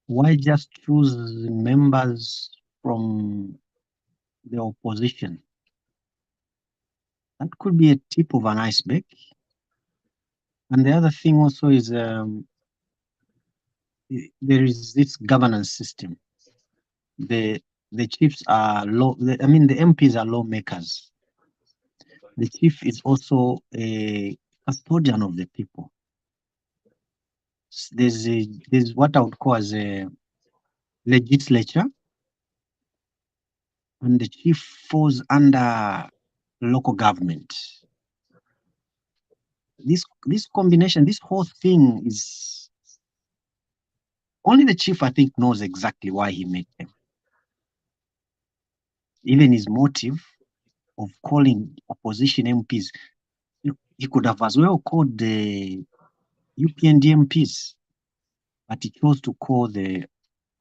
Why just choose members from the opposition? That could be a tip of an iceberg. And the other thing also is there is this governance system. The chiefs are the MPs are lawmakers. The chief is also a custodian of the people. There's what I would call as a legislature, and the chief falls under local government. This combination, this whole thing is only the chief, I think, knows exactly why he made them. Even his motive of calling opposition MPs, he could have as well called the UPND MPs, but he chose to call the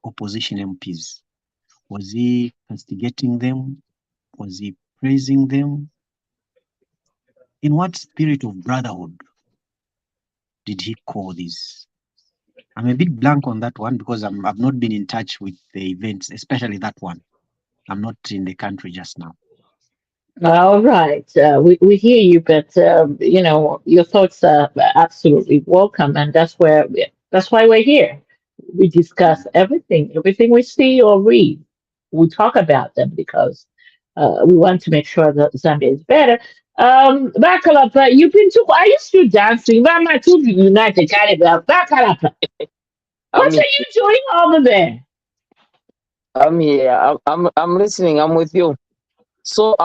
opposition MPs. Was he castigating them? Was he praising them? In what spirit of brotherhood did he call this? I'm a bit blank on that one because I've not been in touch with the events, especially that one. I'm not in the country just now. All right. We hear you, but your thoughts are absolutely welcome, and that's why we're here. We discuss everything we see or read. We talk about them because we want to make sure that Zambia is better. Bakalapa, you've been to. Are you still dancing? Mama, to the United Canada. Bakalapa, what are you doing over there? I'm here. I'm listening. I'm with you. So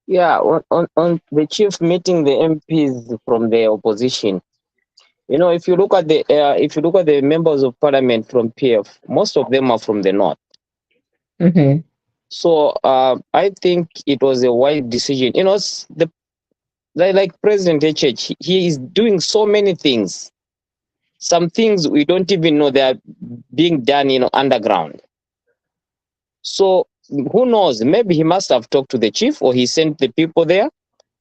yeah, on the chief meeting the MPs from the opposition. If you look at the members of parliament from PF, most of them are from the north. Mm-hmm. So I think it was a wise decision. Like President HH, he is doing so many things. Some things we don't even know they are being done, underground. So who knows? Maybe he must have talked to the chief, or he sent the people there,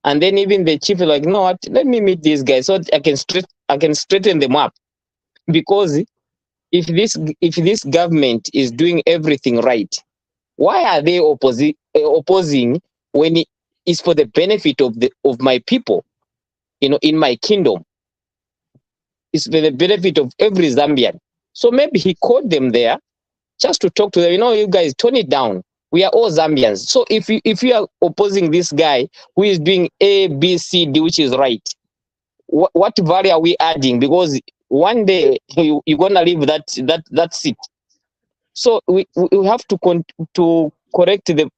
and then even the chief is like, no, what? Let me meet these guys so I can straighten them up. Because if this government is doing everything right, why are they opposing when it is for the benefit of my people? In my kingdom, it's for the benefit of every Zambian. So maybe he called them there just to talk to them. You guys, tone it down. We are all Zambians. So if you are opposing this guy who is doing A, B, C, D, which is right, what value are we adding? Because one day you're gonna leave that seat. So we have to correct the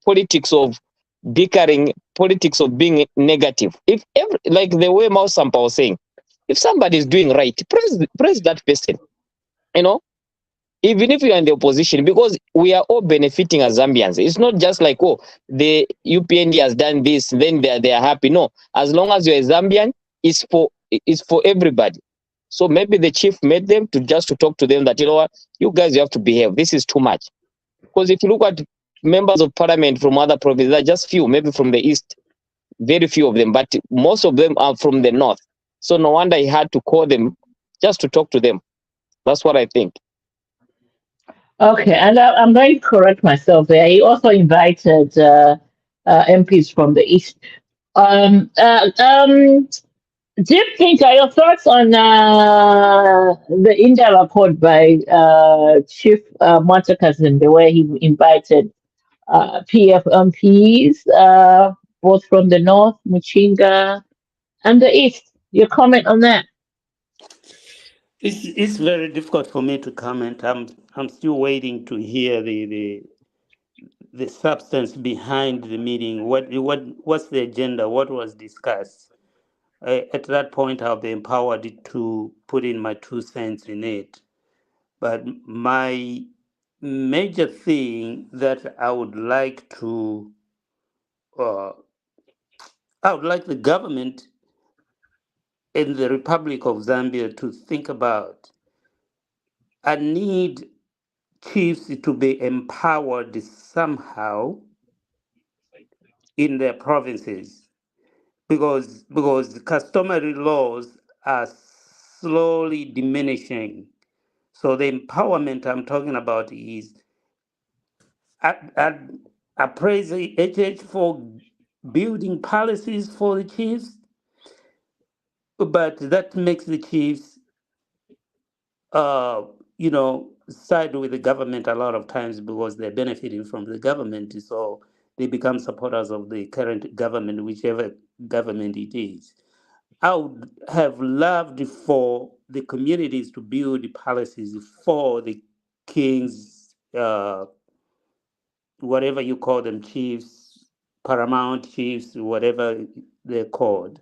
politics of bickering, politics of being negative. Like the way Mao Sampa was saying, If somebody is doing right, praise that person. You know, even if you are in the opposition, because we are all benefiting as Zambians. It's not just like, oh, the UPND has done this, then they are happy. No, as long as you're a Zambian, it's for everybody. So maybe the chief made them to talk to them that, you know what, you guys, you have to behave. This is too much. Because if you look at members of parliament from other provinces, there are just few, maybe from the east, very few of them, but most of them are from the north. So no wonder he had to call them just to talk to them. That's what I think. Okay, and I'm going to correct myself there. He also invited MPs from the East. Um, uh, um, Jim Pinker, your thoughts on the India report by Chief Montekazin, where he invited PF MPs, both from the North, Muchinga, and the East? Your comment on that? It's very difficult for me to comment. I'm still waiting to hear the substance behind the meeting. What's the agenda? What was discussed? At that point, I'll be empowered to put in my 2 cents in it. But my major thing that uh, I would like the government in the Republic of Zambia to think about. I need chiefs to be empowered somehow in their provinces, because the customary laws are slowly diminishing. So the empowerment I'm talking about is I praise the HH for building policies for the chiefs, but that makes the chiefs uh, side with the government a lot of times because they're benefiting from the government. So they become supporters of the current government, whichever government it is. I would have loved for the communities to build policies for the kings, whatever you call them, chiefs, paramount chiefs, whatever they're called.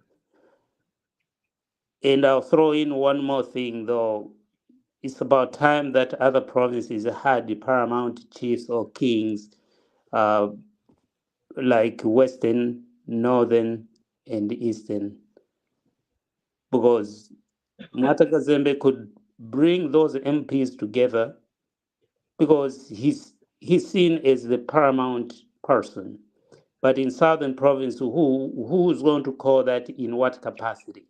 And I'll throw in one more thing, though. It's about time that other provinces had the paramount chiefs or kings, uh, like Western, Northern, and Eastern, because Matakazembe could bring those MPs together because he's seen as the paramount person. But in Southern province, who's going to call that in what capacity?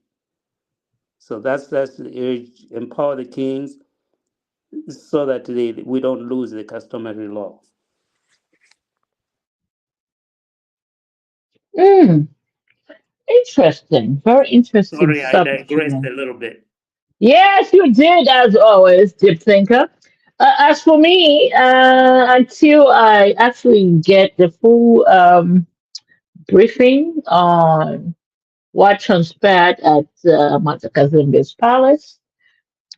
So that's the urge: empower the kings so that we don't lose the customary law. Mm, interesting. Very interesting Sorry, I subject. digressed a little bit. Yes, you did, as always, deep thinker. As for me, until I actually get the full briefing on what transpired at Matakazembe's palace,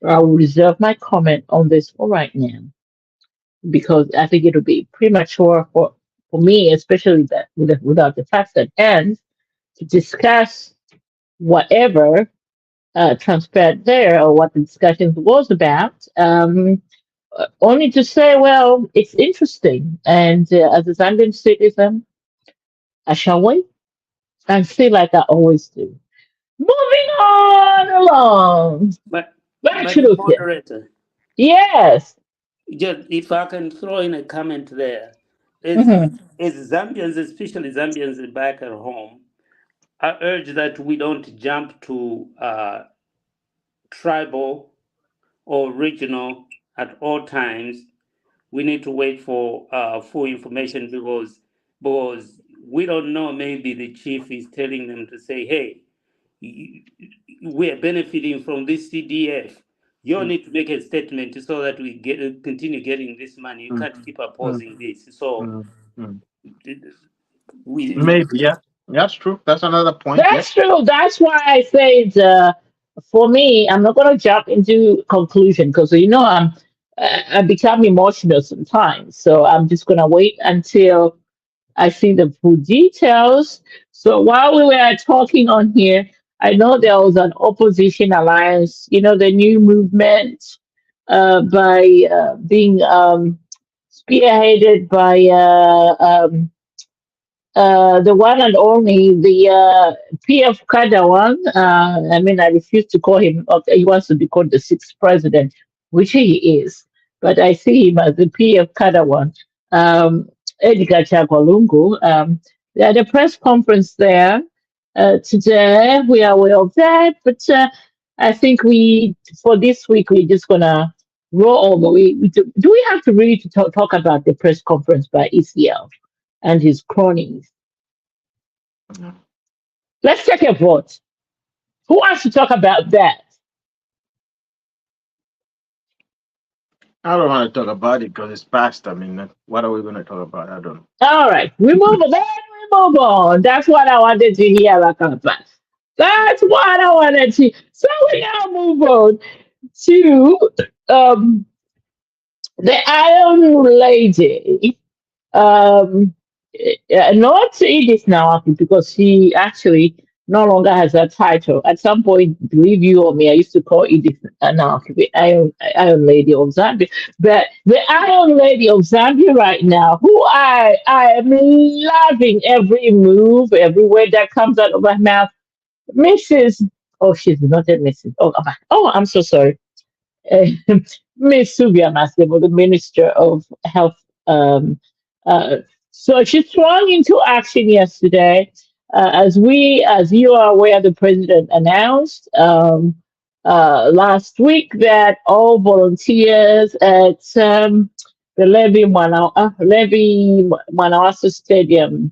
I will reserve my comment on this for right now because I think it'll be premature for me, especially that without the facts at hand, to discuss whatever transpired there or what the discussion was about. Only to say, well, it's interesting. And as a Zambian citizen, I shall wait and see like I always do. Moving on along. But Back my to dear Lucia. moderator, Yes. just if I can throw in a comment there, as Hmm. as Zambians, especially Zambians back at home, I urge that we don't jump to tribal or regional at all times. We need to wait for full information because we don't know. Maybe the chief is telling them to say, "Hey, we're benefiting from this CDF. You need to make a statement so that we continue getting this money. You mm, can't keep mm, opposing this." So mm, mm. we Maybe, yeah. That's true. That's another point. Yep. That's true. That's why I say it, for me, I'm not going to jump into conclusion because I become emotional sometimes. So I'm just going to wait until I see the full details. So while we were talking on here, I know there was an opposition alliance, the new movement, by being spearheaded by the one and only, the PF Kadawan. I mean, I refuse to call him, he wants to be called the sixth president, which he is, but I see him as the PF Kadawan. Edgar Chagwalungu. They had a press conference there today. We are aware of that, but I think for this week, we're just going to roll over. Do we have to really talk about the press conference by ECL and his cronies? Let's take a vote. Who wants to talk about that? I don't want to talk about it because it's past. I mean, what are we going to talk about? I don't know. All right, we move on. Then we move on. That's what I wanted to hear, Lakapa. That's what I wanted to. So we now move on to the Iron Lady. Not Edith now, because she actually no longer has that title. At some point, believe you or me, I used to call Edith now the Iron Lady of Zambia. But the Iron Lady of Zambia right now, who I am loving every move, every word that comes out of her mouth, Mrs. Oh, she's not a Mrs. Oh, I'm so sorry. Miss Sylvia Masebo, the Minister of Health. Um, uh, so she swung into action yesterday. As you are aware, the president announced last week that all volunteers at the Levy Manawasa Stadium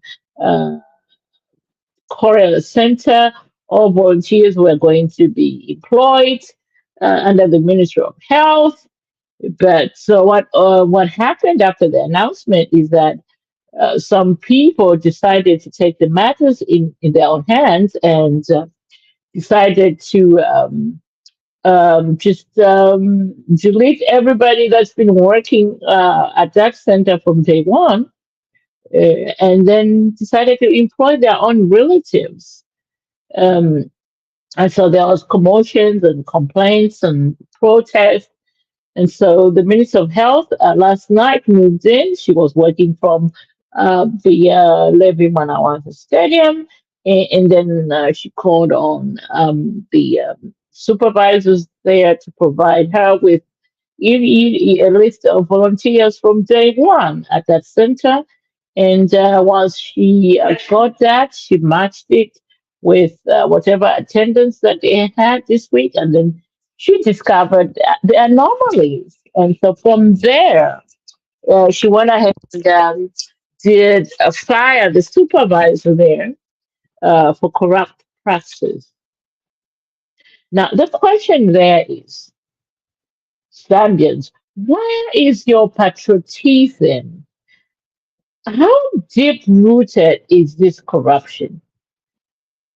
Courier Center, all volunteers were going to be employed under the Ministry of Health. But so what happened after the announcement is that some people decided to take the matters in their own hands and decided to just delete everybody that's been working at that center from day one, and then decided to employ their own relatives. Um, and so there was commotions and complaints and protests. And so the Minister of Health last night moved in. She was working from the Levy Manawasa Stadium. And then she called on the supervisors there to provide her with a list of volunteers from day one at that center. And once she got that, she matched it with whatever attendance that they had this week. And then she discovered the anomalies. And so from there, she went ahead and did fire the supervisor there for corrupt practices. Now, the question there is, Zambians, where is your patriotism? How deep rooted is this corruption?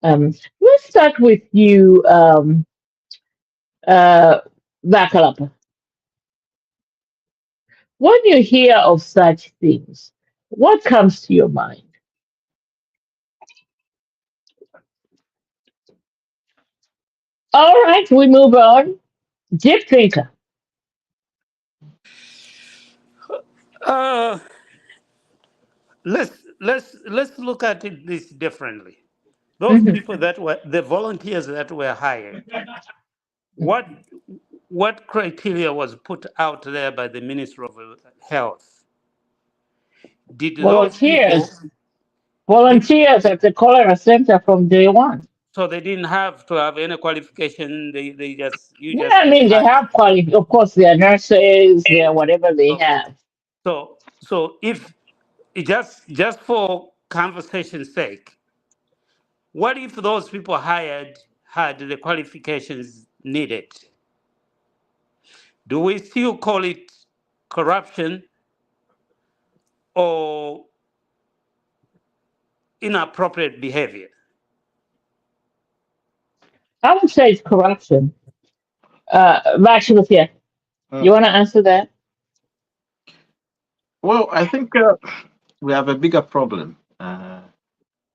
Let's start with you, Bakalapa. When you hear of such things, what comes to your mind? All right, we move on. Deep thinker. Uh, let's look at it this differently. Those Mhm. people that were the volunteers that were hired, what what criteria was put out there by the Ministry of Health? Did those people Volunteers, did volunteers at the cholera center from day one. so they didn't have to have any qualification? They just you Yeah, just I get mean they hired. have quality. Of course, they're nurses. They're whatever they Okay. have. So if just for conversation's sake, what if those people hired had the qualifications needed? Do we still call it corruption or inappropriate behavior? I would say it's corruption. Actually, yeah. Uh, You want to answer that? well, I think we have a bigger problem.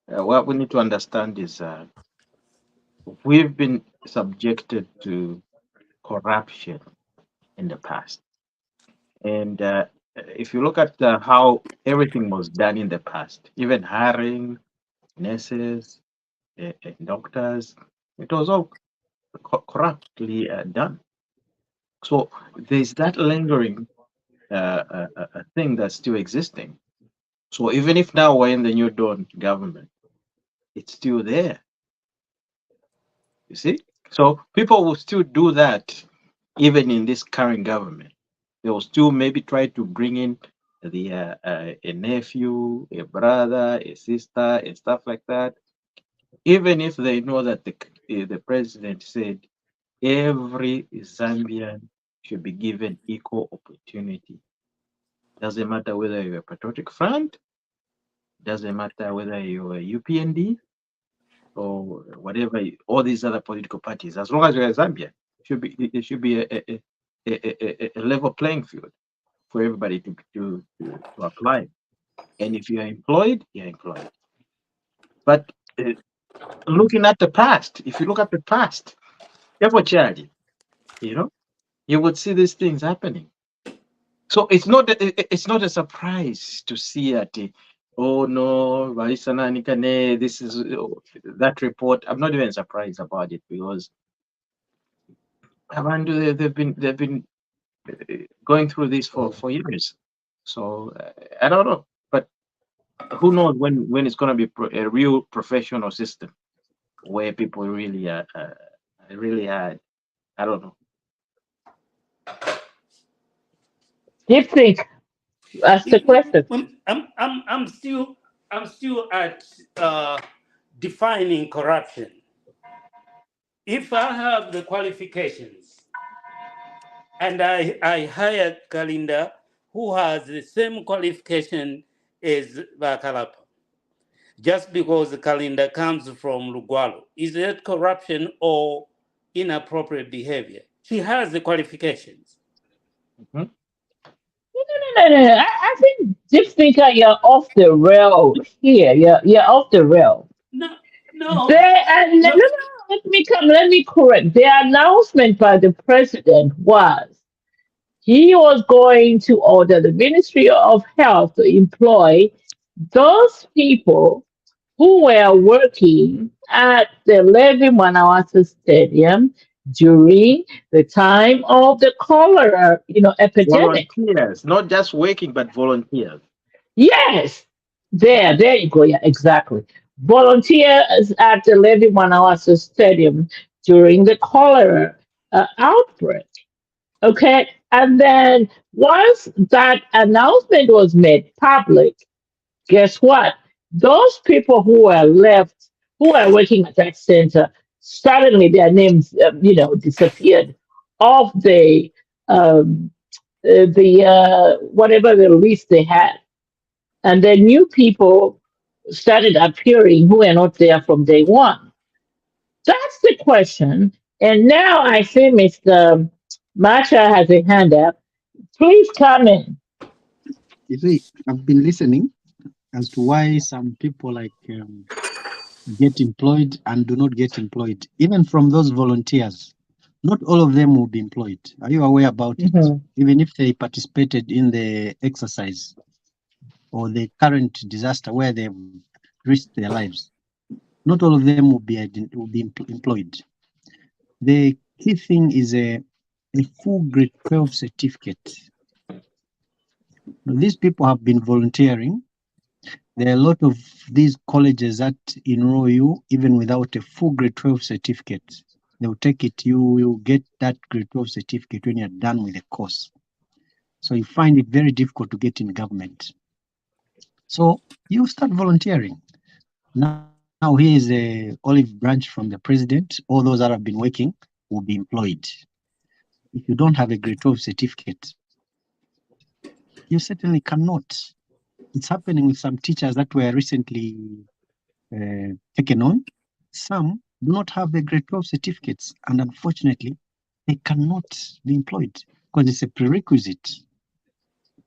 What we need to understand is we've been subjected to corruption in the past. And if you look at how everything was done in the past, even hiring nurses and doctors, it was all corruptly done. So there's that lingering thing that's still existing. So even if now we're in the new dawn government, it's still there. You see? So people will still do that even in this current government. They will still maybe try to bring in a nephew, a brother, a sister, and stuff like that. Even if they know that the president said every Zambian should be given equal opportunity. Doesn't matter whether you're a patriotic front, doesn't matter whether you're a UPND or whatever, all these other political parties. As long as you're a Zambian, it should be a level playing field for everybody to apply. And if you are employed, you're employed. But looking at the past, if you look at the past, for charity, you would see these things happening. So it's not a surprise to see that. Oh no, this is that report. I'm not even surprised about it because they've been going through this for years. So I don't know, but who knows when it's going to be a real professional system where people really are I don't know. Deep think. Ask the question. I'm still at defining corruption. If I have the qualifications and I hire Kalinda who has the same qualification as Bakalapa, just because Kalinda comes from Lugwalo, is that corruption or inappropriate behavior? She has the qualifications. Mm-hmm. No. I think deep thinker, you're off the rail here. You're off the rail. No. No. Let me correct. The announcement by the president was he was going to order the Ministry of Health to employ those people who were working at the Levy Manawasa Stadium during the time of the cholera, epidemic. Volunteers, not just working, but volunteers. Yes, there you go. Yeah, exactly. Volunteers at the Levy Manawasa Stadium during the cholera outbreak. Okay, and then once that announcement was made public, guess what? Those people who were left, who were working at that center, suddenly their names, disappeared off um, the whatever the list they had, and then new people started appearing who were not there from day one. That's the question. And now I see Mr. Macha has a hand up. Please come in. You see, I've been listening as to why some people get employed and do not get employed. Even from those volunteers, not all of them will be employed. Are you aware about it? Even if they participated in the exercise or the current disaster where they've risked their lives, not all of them will be employed. The key thing is a full grade 12 certificate. These people have been volunteering. There are a lot of these colleges that enroll you even without a full grade 12 certificate. They'll take it, you will get that grade 12 certificate when you're done with the course. So you find it very difficult to get in government. So you start volunteering. Now here is a olive branch from the president. All those that have been working will be employed. If you don't have a grade 12 certificate, you certainly cannot. It's happening with some teachers that were recently taken on. Some do not have the grade 12 certificates, and unfortunately, they cannot be employed because it's a prerequisite.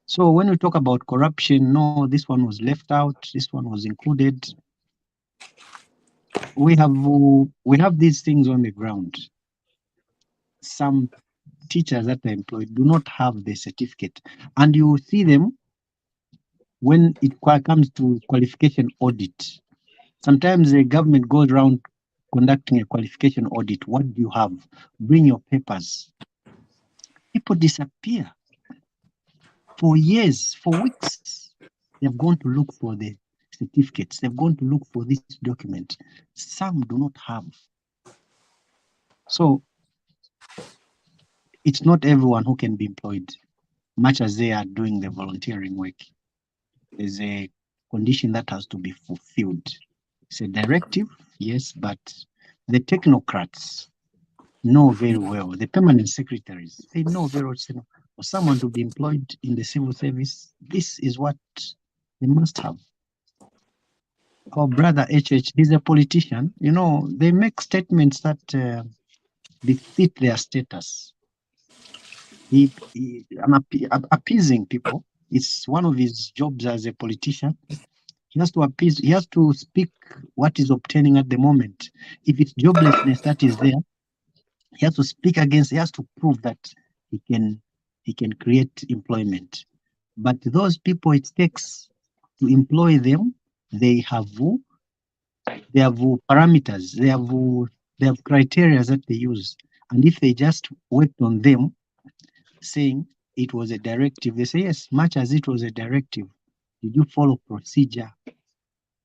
So when we talk about corruption, no, this one was left out, this one was included. we have these things on the ground. Some teachers that are employed do not have the certificate, and you see them when it comes to qualification audit. Sometimes the government goes around conducting a qualification audit. What do you have? Bring your papers. People disappear for years, for weeks. They've gone to look for the certificates. They've gone to look for this document. Some do not have. So it's not everyone who can be employed, much as they are doing the volunteering work. There's a condition that has to be fulfilled. It's a directive, yes, but the technocrats know very well, the permanent secretaries, they know very well, for someone to be employed in the civil service, this is what they must have. Our brother HH, he's a politician, they make statements that befit their status. Appeasing people. It's one of his jobs as a politician. He has to appease, he has to speak what is obtaining at the moment. If it's joblessness that is there, he has to speak against, he has to prove that he can create employment. But those people it takes to employ them, they have parameters, they have criteria that they use. And if they just worked on them, saying it was a directive, they say, yes, much as it was a directive, did you follow procedure?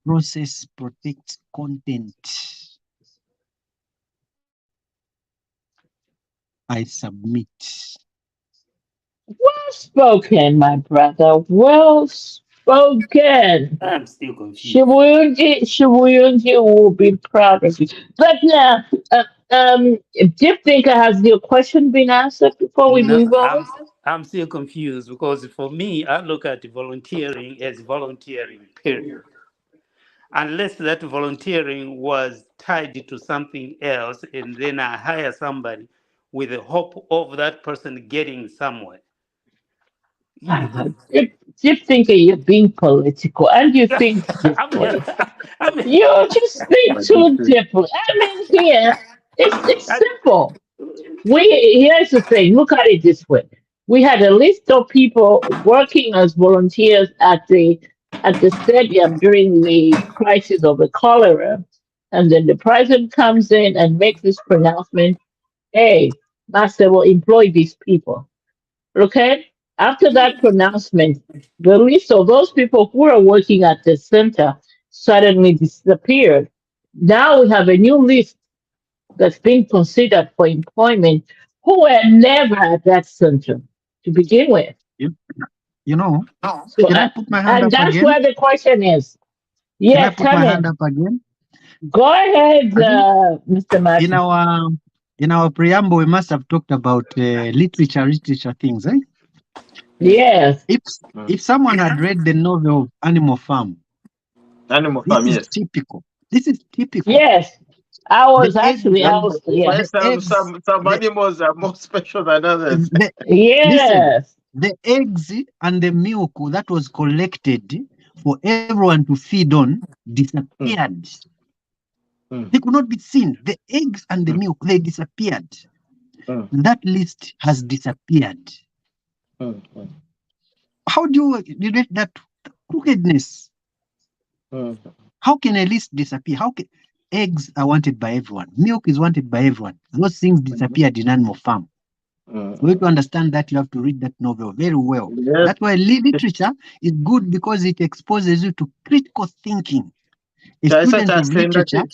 Process protects content. I submit. Well spoken, my brother. Well spoken. I'm still confused. Shibuyunji will be proud of you. But now, Deep Thinker, has your question been answered before we No, move on? I'm still confused because for me, I look at volunteering as volunteering, period. Unless that volunteering was tied to something else, and then I hire somebody with the hope of that person getting somewhere. Deep Thinker, you're being political and you think I mean, deeply. I mean, You just think But this too is deeply. I mean, here, it's I, simple. Here's the thing. Look at it this way. We had a list of people working as volunteers at the stadium during the crisis of the cholera, and then the president comes in and makes this pronouncement. Hey, Master will employ these people. Okay? After that pronouncement, the list of those people who are working at the center suddenly disappeared. Now we have a new list that's being considered for employment who were never at that center to begin with. You, you know, So, can I put my hand and up that's again? where the question is. Can I Yes, put come my hand in. up again? Go ahead, I think Mr. in Martin. our preamble, we must have talked about literature things, eh? Yes, If someone had read the novel of Animal Farm, Animal this Farm, is yes. typical. This is typical. yes. The eggs, Yeah. Why the eggs, some animals are more special than others. listen, Yes. the eggs and the milk that was collected for everyone to feed on disappeared. Mm, They could not be seen. The eggs and the mm, milk, they disappeared. mm, That list has disappeared. mm, mm, How do you relate that to crookedness? mm, How can a list disappear? Eggs are wanted by everyone? Milk is wanted by everyone. Those things disappeared in Animal Farm. For you to understand that, you have to read that novel very well. Yes. That's why literature is good, because it exposes you to critical thinking. A student of literature.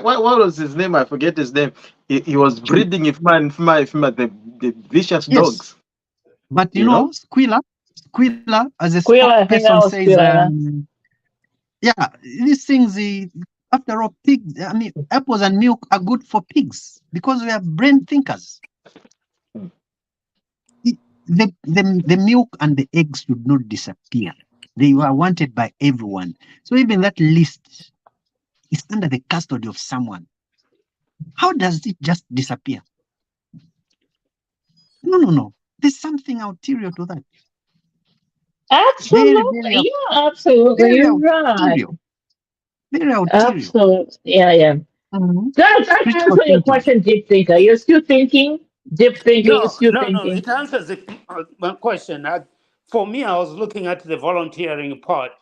What was his name? I forget his name. He was breeding the vicious Yes. dogs. But Squilla, as a Squilla, I think that spokesperson was says, Squilla, yeah, these things, after all, pigs, apples and milk are good for pigs because we are brain thinkers. The milk and the eggs should not disappear. They were wanted by everyone. So even that list is under the custody of someone. How does it just disappear? No. There's something ulterior to that. Absolutely. You're absolutely right. ulterior. Very ulterior. Absolutely. Yeah. That Critical answer your thinking. question, deep thinker. You're still thinking? Deep thinking, you're No, still no, no. thinking? It answers my question. For me, I was looking at the volunteering part,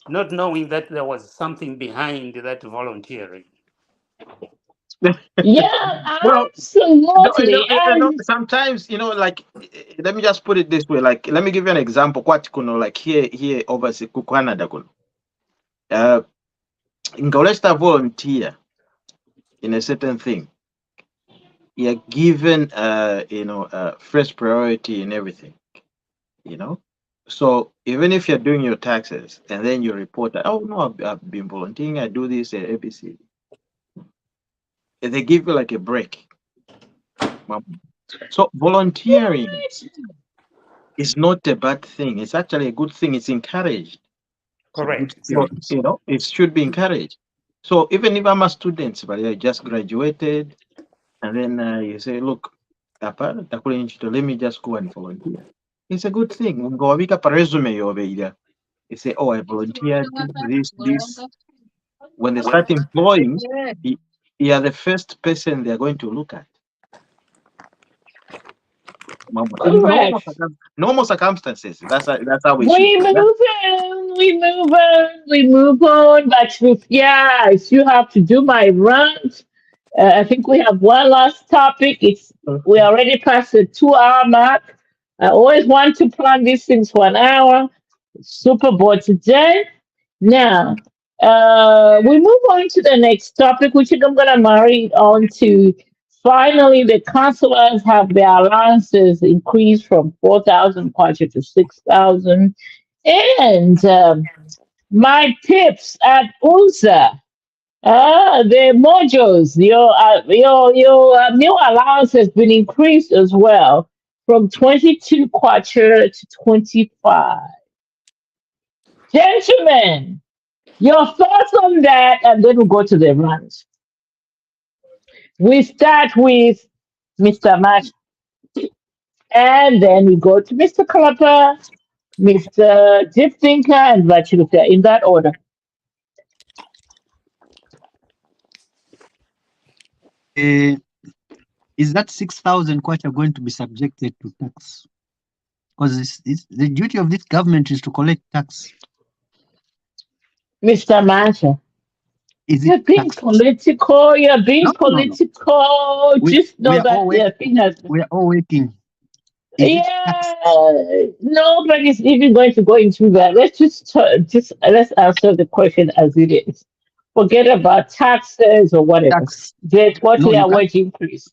not knowing that there was something behind that volunteering. Yeah, Well, absolutely. And sometimes, like, let me just put it this way. Like, let me give you an example. What like here overseas, Canada, let's volunteer in a certain thing. You're given, first priority in everything. So even if you're doing your taxes and then you report that, oh no, I've been volunteering, I do this at ABC. They give you like a break. So volunteering is not a bad thing. It's actually a good thing. It's encouraged. It's a good Correct. So, thing. it should be encouraged. So even if I'm a student, but I just graduated, and then you say, look, let me just go and volunteer. It's a good thing. Go resume over here. You say, oh, I volunteered this. When they start employing, you are the first person they're going to look at. In correct. normal circumstances, that's how we should We be. move on, we move on, we move on. But yeah, I still have to do my rant. I think we have one last topic. We already past the 2 hour mark. I always want to plan these things for an hour. Super Bowl today. Now, we move on to the next topic, which I'm going to marry on to. Finally, the counselors have their allowances increased from 4,000 kwacha to 6,000. And my tips at UNSA, the mojos, your new allowance has been increased as well from 22 kwacha to 25. Gentlemen, your thoughts on that, and then we'll go to the runs. We start with Mr. Mash, and then we go to Mr. Kalapa, Mr. Deep Thinker, and Vachiluka in that order. Uh, is that 6,000 kwacha going to be subjected to tax? Because the duty of this government is to collect tax. Mr. Masha, Is it you're being taxed? political, you're being No. political. Just We know are all that the thing has been. we are all waiting. Is it taxed? Yeah, nobody's even going to go into that. Let's just let's answer the question as it is. Forget about taxes or whatever. Tax? Get what No, we you are can't. waiting, please.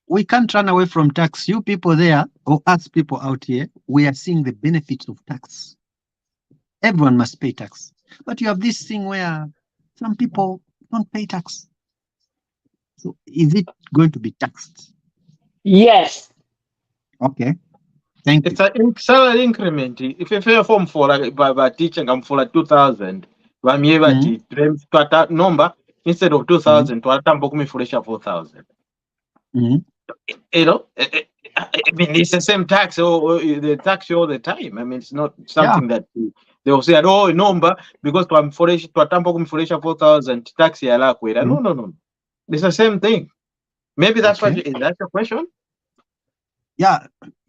We can't run away from tax. You people there, or us people out here, we are seeing the benefits of tax. Everyone must pay tax. But you have this thing where some people don't pay tax. So is it going to be taxed? Yes. Okay. Thank you. It's a salary increment. If you fair form for like by teaching, I'm for like 2,000. I'm here at number instead of 2,000 to atambo kumi furesha 4,000. I mean, it's the same tax or the tax you all the time. I mean, it's not something that they will say, oh, number because to atambo kumi furesha 4,000 tax ya la kwera. No. It's the same thing. Maybe that's that's your question. Yeah.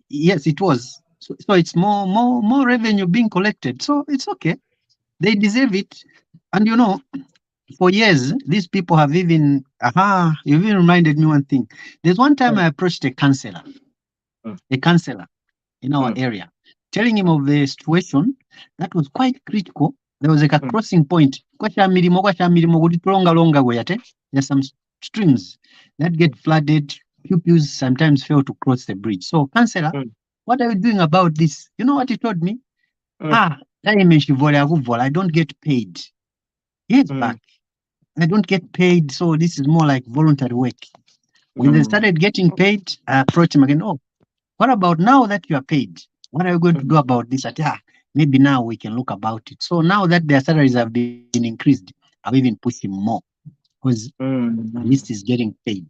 Yes, it was. So it's more revenue being collected. So it's okay. They deserve it. And for years, these people have even you've even reminded me one thing. There's one time I approached a counselor in our area, telling him of the situation that was quite critical. There was like a crossing point. There's some streams that get flooded. Pupils sometimes fail to cross the bridge. So, counselor, what are you doing about this? You know what he told me? I don't get paid. Years back, I don't get paid. So this is more like voluntary work. When they started getting paid, I approached him again. Oh, what about now that you are paid? What are you going to do about this? Maybe now we can look about it. So now that their salaries have been increased, I've even pushed him more because at least he's getting paid.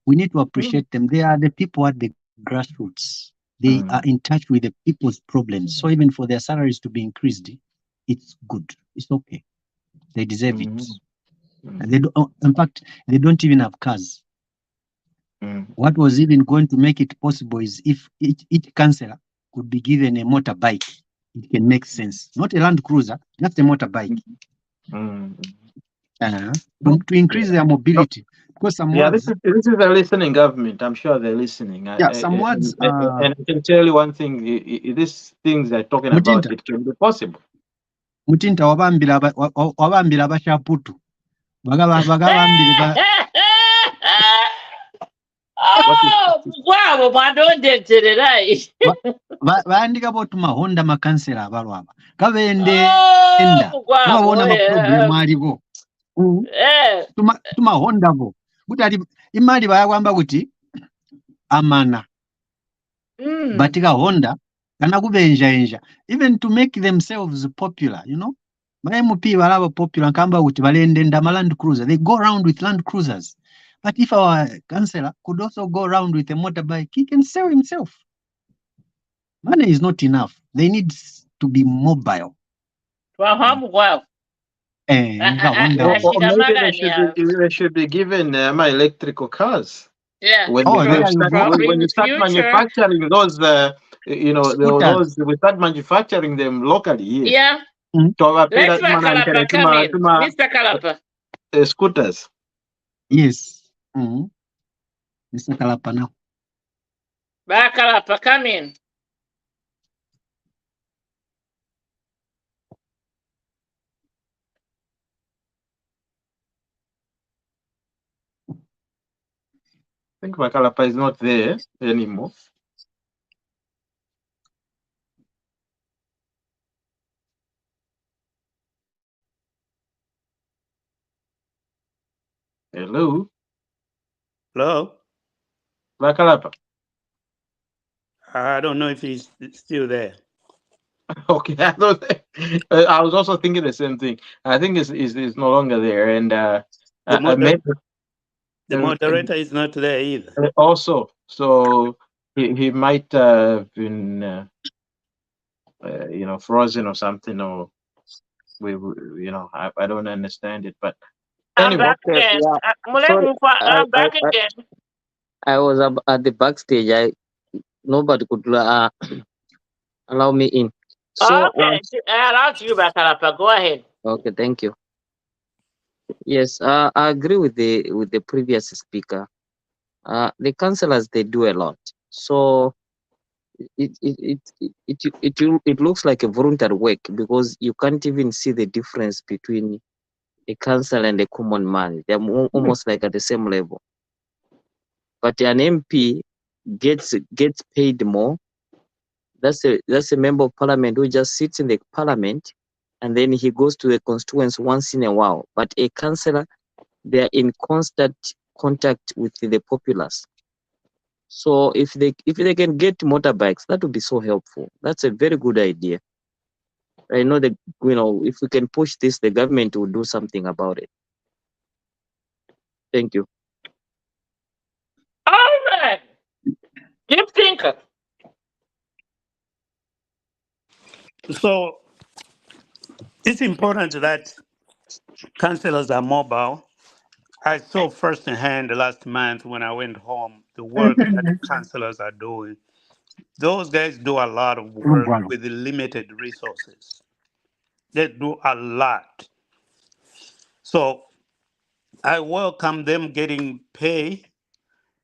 We need to appreciate them. They are the people at the grassroots. They are in touch with the people's problems. So even for their salaries to be increased, it's good. It's okay. They deserve it. And they don't, in fact, they don't even have cars. What was even going to make it possible is if each councillor could be given a motorbike. It can make sense. Not a Land Cruiser, just a motorbike. To increase their mobility. Because some words, this is a listening government. I'm sure they're listening. some words. And I can tell you one thing: these things they're talking about, it can be possible. Mutinta wabambira abashaputu. Wow, I don't get it. Bandika botuma Honda makansera abalwaba. Kabende enda. Babona amaproblemu alibo. Tuma Honda bo. Kuti imali bayagamba kuti amana. Batika Honda kana kubenja even to make themselves popular, you know. My MP balaba popular kamba kuti balende ndama Land Cruiser. They go around with Land Cruisers. But if our councillor could also go around with a motorbike, he can sell himself. Money is not enough. They need to be mobile. Wow. They should be given my electrical cars. Yeah. When you start manufacturing those, those we start manufacturing them locally here. Yeah. Let's Mr. Kalapa. Scooters. Yes. Mr. Kalapa now. Kalapa, come in. I think Makalapa is not there anymore. Hello? Hello? Makalapa. I don't know if he's still there. Okay, I was also thinking the same thing. I think it's no longer there, and the moderator is not there either. Also, so he might have been, frozen or something, or I don't understand it, but anyway. I'm back again. I was at the backstage. Nobody could allow me in. So, okay, I allowed you back, Kalapa. Go ahead. Okay, thank you. Yes, I agree with the previous speaker. The councillors, they do a lot. So it looks like a voluntary work because you can't even see the difference between a council and a common man. They're almost like at the same level. But an MP gets paid more. That's a member of parliament who just sits in the parliament and then he goes to the constituents once in a while. But a councillor, they're in constant contact with the populace. So if they can get motorbikes, that would be so helpful. That's a very good idea. I know that if we can push this, the government will do something about it. Thank you. All right. Deep thinker. So it's important that councillors are mobile. I saw firsthand last month when I went home the work that councillors are doing. Those guys do a lot of work with limited resources. They do a lot. So I welcome them getting pay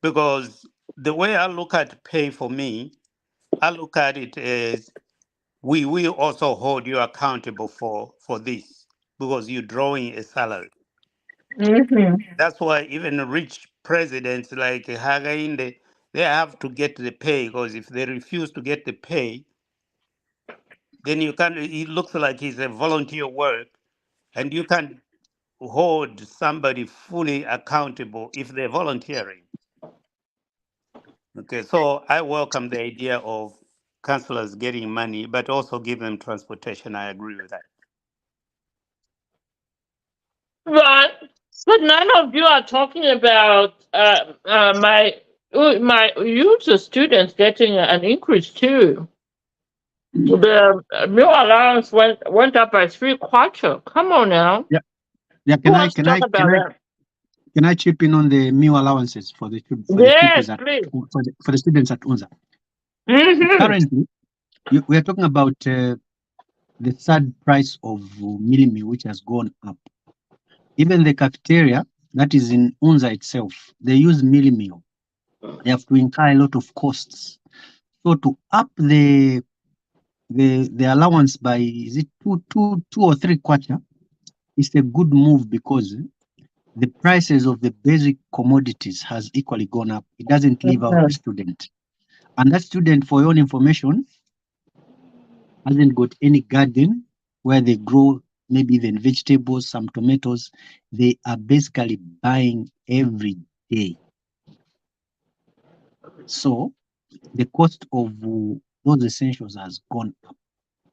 because the way I look at pay for me, I look at it as we will also hold you accountable for this because you're drawing a salary. That's why even rich presidents like Hagainde, they have to get the pay because if they refuse to get the pay, then it looks like it's a volunteer work and you can't hold somebody fully accountable if they're volunteering. Okay, so I welcome the idea of councillors getting money, but also give them transportation. I agree with that. Right, but none of you are talking about my youth students getting an increase too. The meal allowance went up by 3/4. Come on now. Yeah, Yeah, Who wants to talk about that? can I chip in on the meal allowances for the Yes, pupils at please. for the students at UNZA? Mm-hmm. Currently, we are talking about the third price of mealie meal, which has gone up. Even the cafeteria that is in UNZA itself, they use mealie meal. They have to incur a lot of costs. So to up the allowance by is it two or three kwacha, it's a good move because the prices of the basic commodities has equally gone up. It doesn't leave out the student. And that student, for your own information, hasn't got any garden where they grow maybe even vegetables, some tomatoes. They are basically buying every day. So the cost of those essentials has gone up.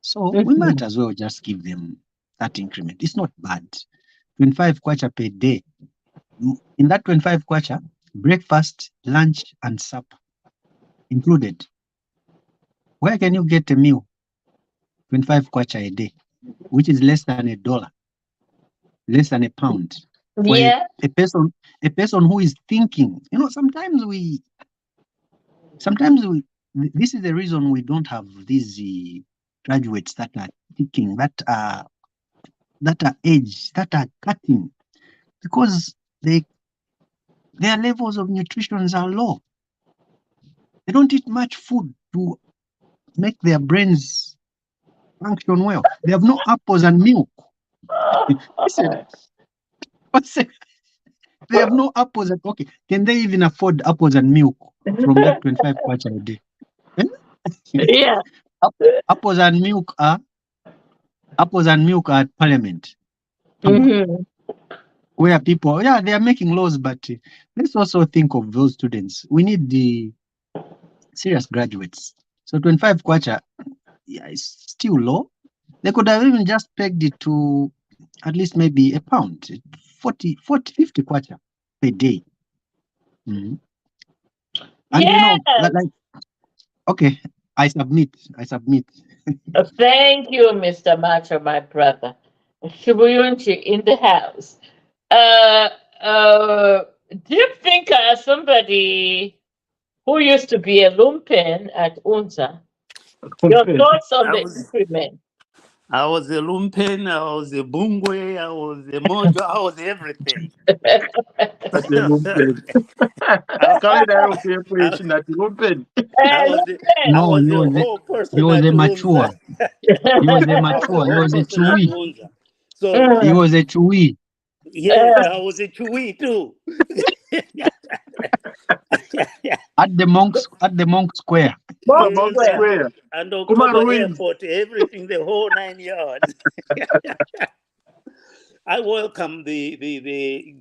So we might as well just give them that increment. It's not bad. 25 kwacha per day. In that 25 kwacha, breakfast, lunch, and supper included. Where can you get a meal? 25 kwacha a day, which is less than $1, less than £1. For Yeah. a person who is thinking, sometimes this is the reason we don't have these graduates that are thinking, that are aged, that are cutting, because their levels of nutrition are low. They don't eat much food to make their brains function well. They have no apples and milk. Listen, they have no apples and okay. Can they even afford apples and milk from that 25 kwacha a day? Yeah. Apples and milk are at Parliament. Mm-hmm. Where people, they are making laws, but let's also think of those students. We need the serious graduates. So 25 kwacha, is still low. They could have even just pegged it to at least maybe £1, 40, 50 kwacha per day. Mhm. And Yeah. okay, I submit. Thank you, Mr. Macho, my brother. Shubuyunchi in the house. Uh, do you think somebody who used to be a lumpen at UNZA, your thoughts on I the was increment? I was a lumpen, I was a bungwe, I was a mojo, I was everything. I'll call it out here for you, not open. I No, was the whole he person was at a Unza. mature. He was a I was the mature. He whole was a person at chewy. Unza. So He was a chewy yes, I was a Chui too. at the monk square. Monk Yes, Square. and Kuma October Ruins. Airport, everything, the whole 9 yards. I welcome the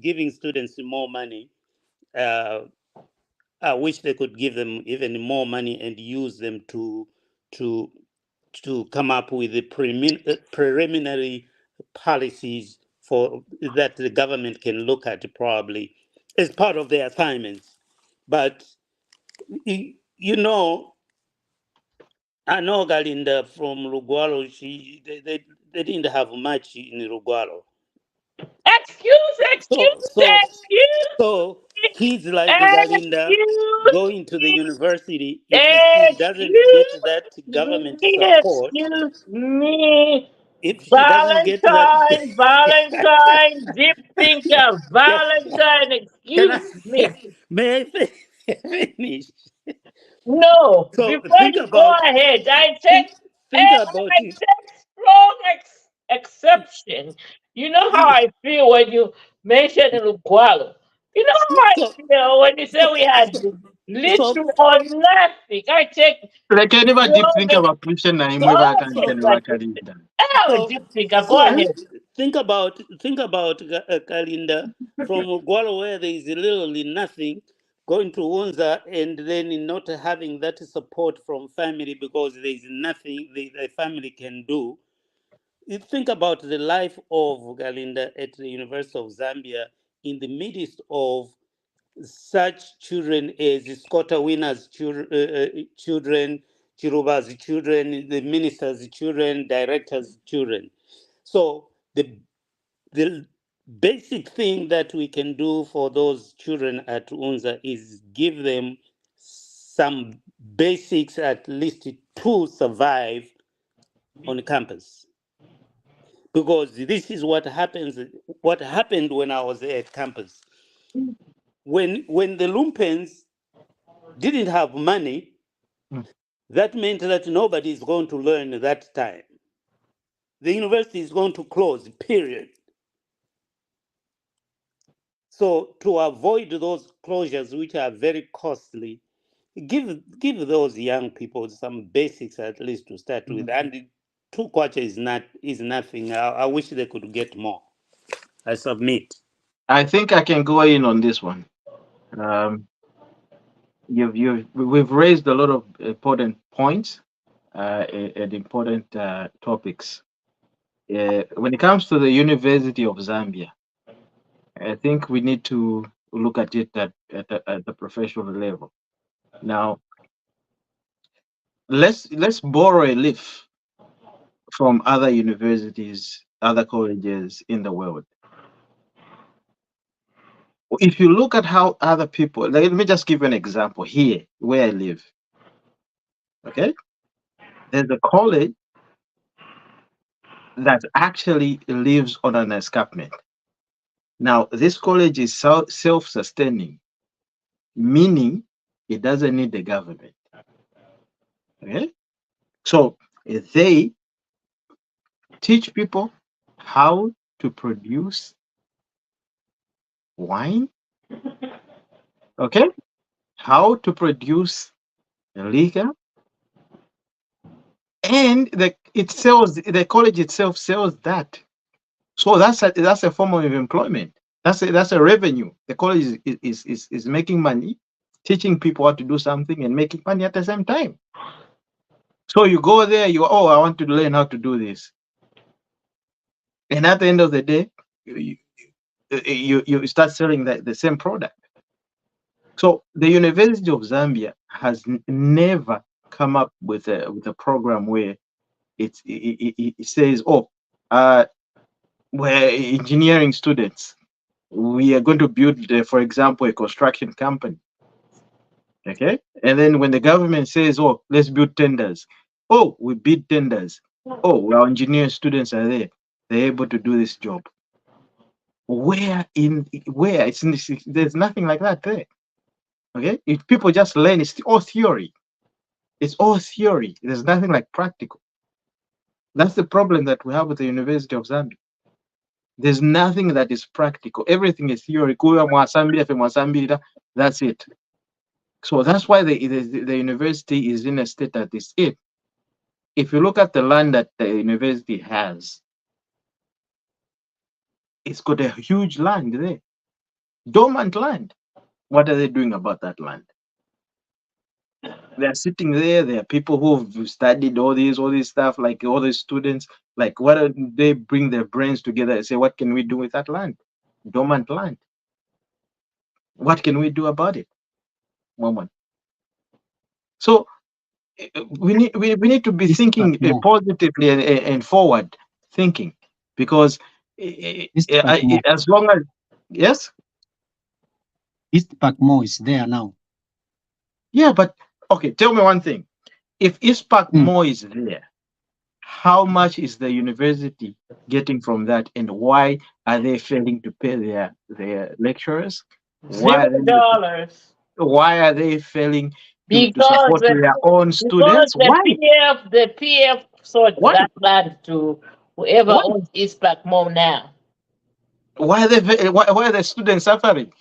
giving students more money. Uh, I wish they could give them even more money and use them to to come up with the preliminary policies for that the government can look at probably as part of their assignments. But you know, I know Galinda from Lugwalo. They didn't have much in Lugwalo. Excuse, So so excuse, so kids like Galinda excuse going to the me, university, if she doesn't get excuse that government me, support, excuse me. if she doesn't get that, Valentine, deep thinker, can, Valentine, can I excuse me. may I finish? No, So before you go ahead, think think about I it. take strong exception. You know how I feel when you mention Lukwalo. You know how I So feel when you say so we had so little or nothing. I take Like I never deep strong think about Christian na so imwe all bata things so like ngelwaka linda. I'm a so deep thinker. Go so ahead. think about Kalinda from Gwalo where there is literally nothing, going to Unza and then not having that support from family because there is nothing the family can do. You think about the life of Galinda at the University of Zambia in the midst of such children as Scotta Winners' children, Chiruba's children, the ministers' children, directors' children. So the basic thing that we can do for those children at UNZA is give them some basics, at least, to survive on campus. Because this is what happens. What happened when I was at campus? When the Lumpens didn't have money, that meant that nobody is going to learn that time. The university is going to close, period. So to avoid those closures, which are very costly, give those young people some basics at least to start with. And 2 kwacha is nothing. I wish they could get more. I submit. I think I can go in on this one. We've raised a lot of important points and important topics. When it comes to the University of Zambia, I think we need to look at it at the professional level. Now, let's borrow a leaf from other universities, other colleges in the world. If you look at how other people, let me just give you an example here where I live. Okay, there's a college that actually lives on an escarpment. Now, this college is self-sustaining, meaning it doesn't need the government. Okay, so they teach people how to produce wine. Okay, how to produce liquor, and the college itself sells that. So that's a form of employment. That's a revenue. The college is making money, teaching people how to do something and making money at the same time. So you go there, I want to learn how to do this, and at the end of the day, you start selling the same product. So the University of Zambia has never come up with a program where it says, we're engineering students. We are going to build, for example, a construction company. Okay, and then when the government says, let's build tenders, we bid tenders. Our engineering students are there. They're able to do this job. Where there's nothing like that there. Okay, if people just learn, it's all theory. It's all theory. There's nothing like practical. That's the problem that we have with the University of Zambia. There's nothing that is practical. Everything is theory. That's it. So that's why the university is in a state that is it. If you look at the land that the university has, it's got a huge land there, dormant land. What are they doing about that land? They're sitting there. There are people who've studied all this stuff, like all the students. Like, why don't they bring their brains together and say, what can we do with that land? Dormant land. What can we do about it? Moment. So we need to be thinking positively and forward thinking, because as long as yes, East Pakmo is there now. Yeah, but okay, tell me one thing. If East Pakmo is there, how much is the university getting from that, and why are they failing to pay their lecturers? $0. Why are they failing to support their own students? Why? The PF sold that land to whoever owns East Pakmo now. Why are the students suffering?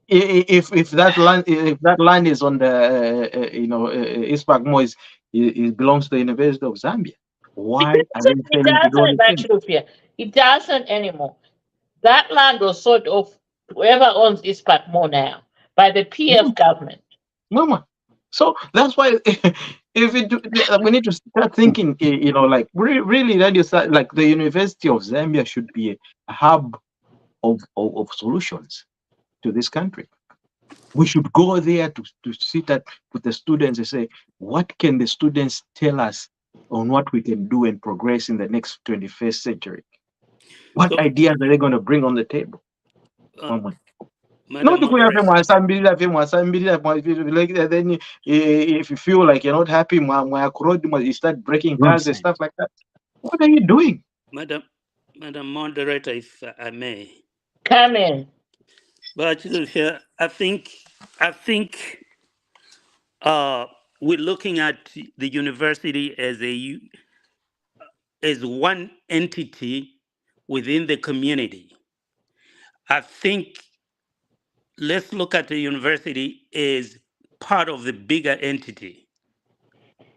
If that land is on the East Pakmo it belongs to the University of Zambia. Why are they failing to do anything? It doesn't anymore. That land was sold off to whoever owns East Pakmo now by the PF government. Mama. So that's why we need to start thinking, like really like the University of Zambia should be a hub of solutions to this country. We should go there to sit with the students and say, what can the students tell us on what we can do and progress in the next 21st century? What So, ideas are they going to bring on the table? Not Madam to go have Moderator, then if you feel like you're not happy, you start breaking Road cars and side. stuff like that. What are you doing? Madam Moderator, if I may. Come in. But here, I think we're looking at the university as one entity within the community. I think let's look at the university as part of the bigger entity.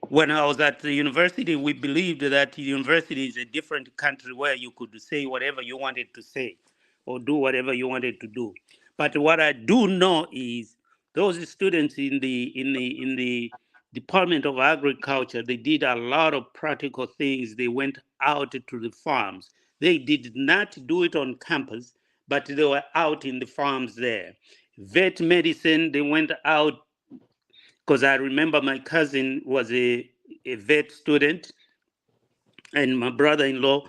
When I was at the university, we believed that the university is a different country where you could say whatever you wanted to say or do whatever you wanted to do. But what I do know is those students in the Department of Agriculture, they did a lot of practical things. They went out to the farms. They did not do it on campus, but they were out in the farms there. Vet medicine, they went out because I remember my cousin was a vet student, and my brother-in-law.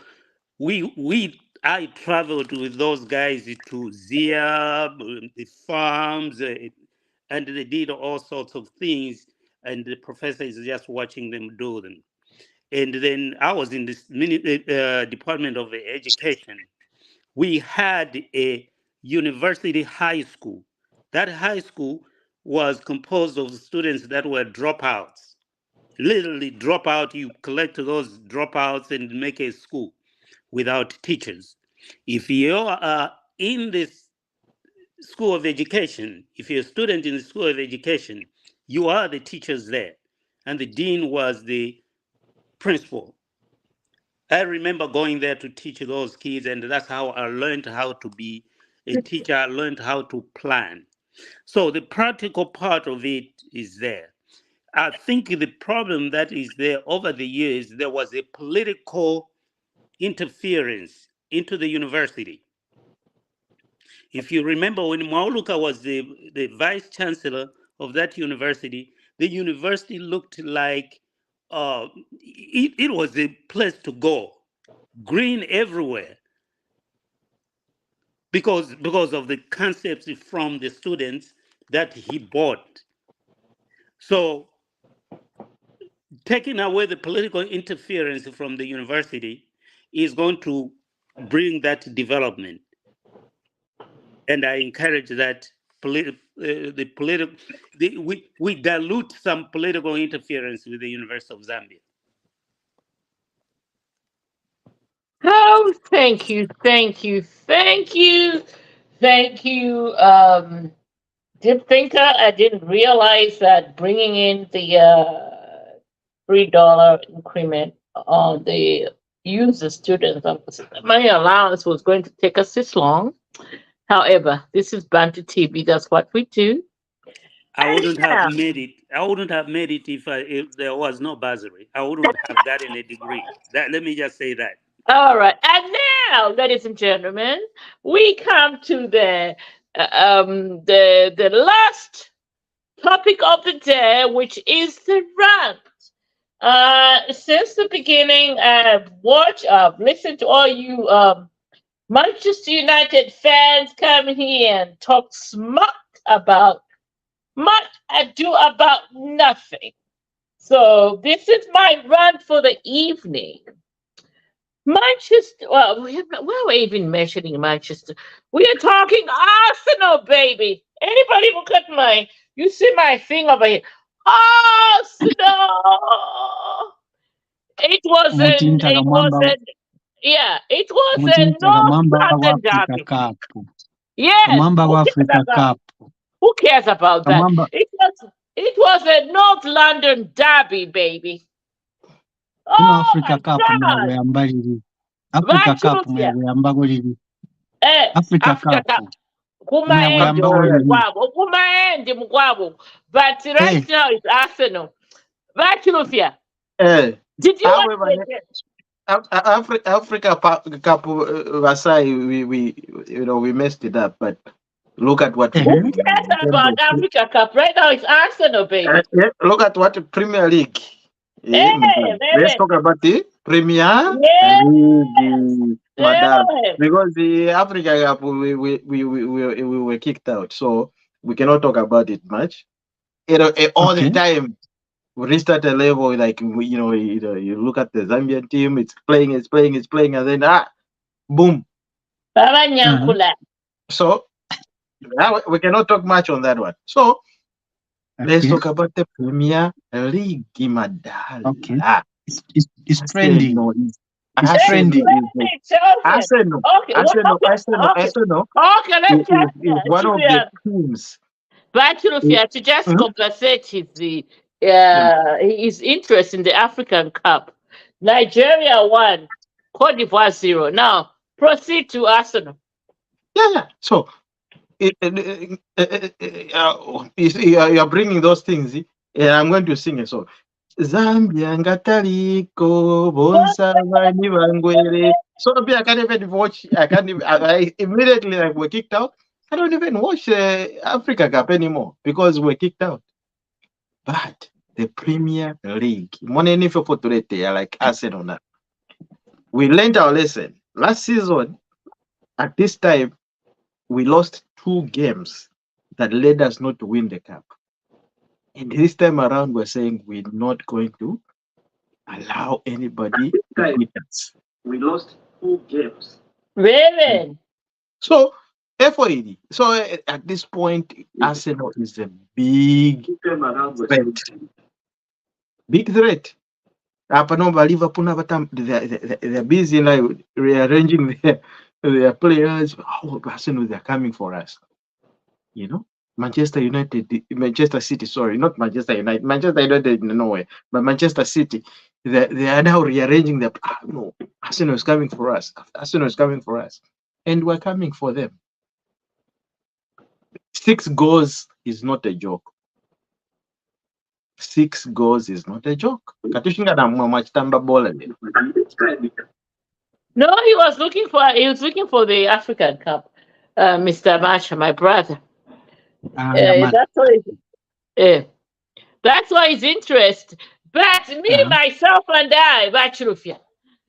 I traveled with those guys to Zia, the farms, and they did all sorts of things. And the professor is just watching them do them. And then I was in this Department of Education. We had a university high school. That high school was composed of students that were dropouts. Literally dropout, you collect those dropouts and make a school without teachers. If you are in this school of education, if you're a student in the school of education, you are the teachers there. And the dean was the principal. I remember going there to teach those kids, and that's how I learned how to be a teacher. I learned how to plan. So the practical part of it is there. I think the problem that is there over the years, there was a political interference into the university. If you remember, when Mauluka was the vice chancellor of that university, the university looked like it was a place to go, green everywhere, because of the concepts from the students that he bought. So taking away the political interference from the university is going to bring that development. And I encourage that we dilute some political interference with the University of Zambia. Oh, thank you, thank you, thank you, thank you, Deep Thinker. I didn't realize that bringing in the $3 increment on the user students money allowance was going to take us this long. However, this is Bantu TV. That's what we do. I wouldn't have Yeah. made it. I wouldn't have made it if there was no bursary. I wouldn't have gotten a degree. Let me just say that. All right. And now, ladies and gentlemen, we come to the last topic of the day, which is the rant. Since the beginning, I've listened to all you Manchester United fans come here and talk smart about much ado about nothing. So this is my rant for the evening. Manchester, well, where are we even mentioning Manchester? We are talking Arsenal, baby. Anybody look at you see my thing over here. Arsenal! It was a North London derby. Yes. Who cares about that? It was a North London derby, baby. Africa Cup Africa Cup Africa Cup kumaendi mkwabo, but right now it's Arsenal. Vachilufia. Did you watch it? Africa Cup, Vasai, we messed it up, but look at what. Who cares about Africa Cup? Right now it's Arsenal, baby. Look at what Premier League. Hey, let's talk about the Premier League. Madam, Yeah. because the Africa Cup we were kicked out, so we cannot talk about it much. All the Okay. time we restart a level like you look at the Zambian team, it's playing, and then boom. Baba Uh-huh. Nyankula. So we cannot talk much on that one. So let's Okay. talk about the Premier League, Madala. Okay. It's trending. Arsenal is It's trending. Arsenal. Okay, okay, let's Is one of the teams. Batrufia to just Mhm. compensate his interest in the African Cup. Nigeria won, Cote d'Ivoire 0. Now proceed to Arsenal. Yeah. So you're bringing those things. I'm going to sing a song. Zambia ngataliko bonsa bani bangwele. So I can't even watch. I immediately we're kicked out. I don't even watch Africa Cup anymore because we're kicked out. But the Premier League, money for like Arsenal now. We learned our lesson last season. At this time, we lost 2 games that led us not to win the cup. And this time around, we're saying we're not going to allow anybody to beat us. We lost 2 games. Really? So, FOED. So, at this point, Arsenal is a big threat. Big threat. Liverpool, they're busy like rearranging their players. Arsenal, they're coming for us. Manchester United, Manchester City, sorry, not Manchester United. Manchester United nowhere, but Manchester City, they are now rearranging their. No, Arsenal is coming for us. Arsenal is coming for us, and we're coming for them. 6 goals is not a joke. 6 goals is not a joke. Katushinga na much tamba ball. No, he was looking for the African Cup, Mr. Masha, my brother. That's why his interest. But me, myself, and I, Bachirufia,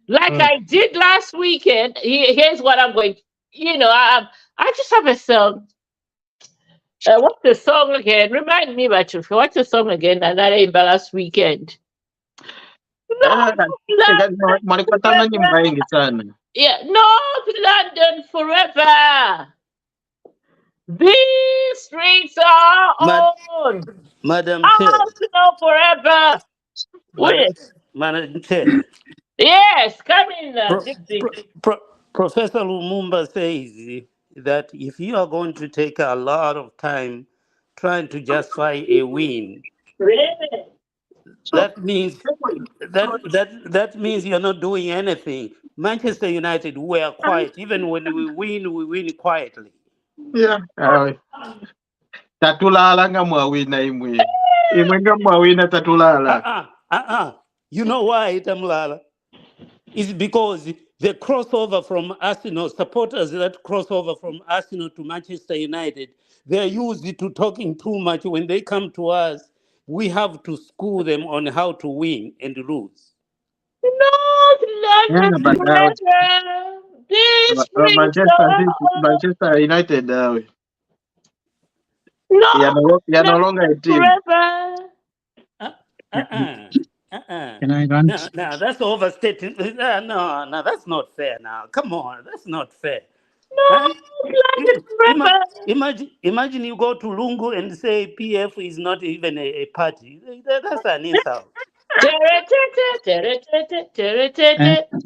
like I did last weekend. Here's what I'm going. I just have a song. What's the song again? Remind me, Bachirufia. What's the song again? And I did last weekend. North London forever. These streets are on. Madam Chair. Arsenal forever. Madam Chair. Yes, come in, Professor Lumumba says that if you are going to take a lot of time trying to justify a win, that means you're not doing anything. Manchester United were quiet. Even when we win quietly. Yeah. Tatulala nga mwawina imwe. Imwe nga mwawina tatulala. You know why, Tamlala? It's because the crossover from Arsenal, supporters that crossover from Arsenal to Manchester United, they're used to talking too much. When they come to us, we have to school them on how to win and lose. Manchester United, you're no longer a team. Can I rant? No, that's overstating. No, that's not fair. Now, come on, that's not fair. Imagine you go to Lungu and say PF is not even a party. That's an insult.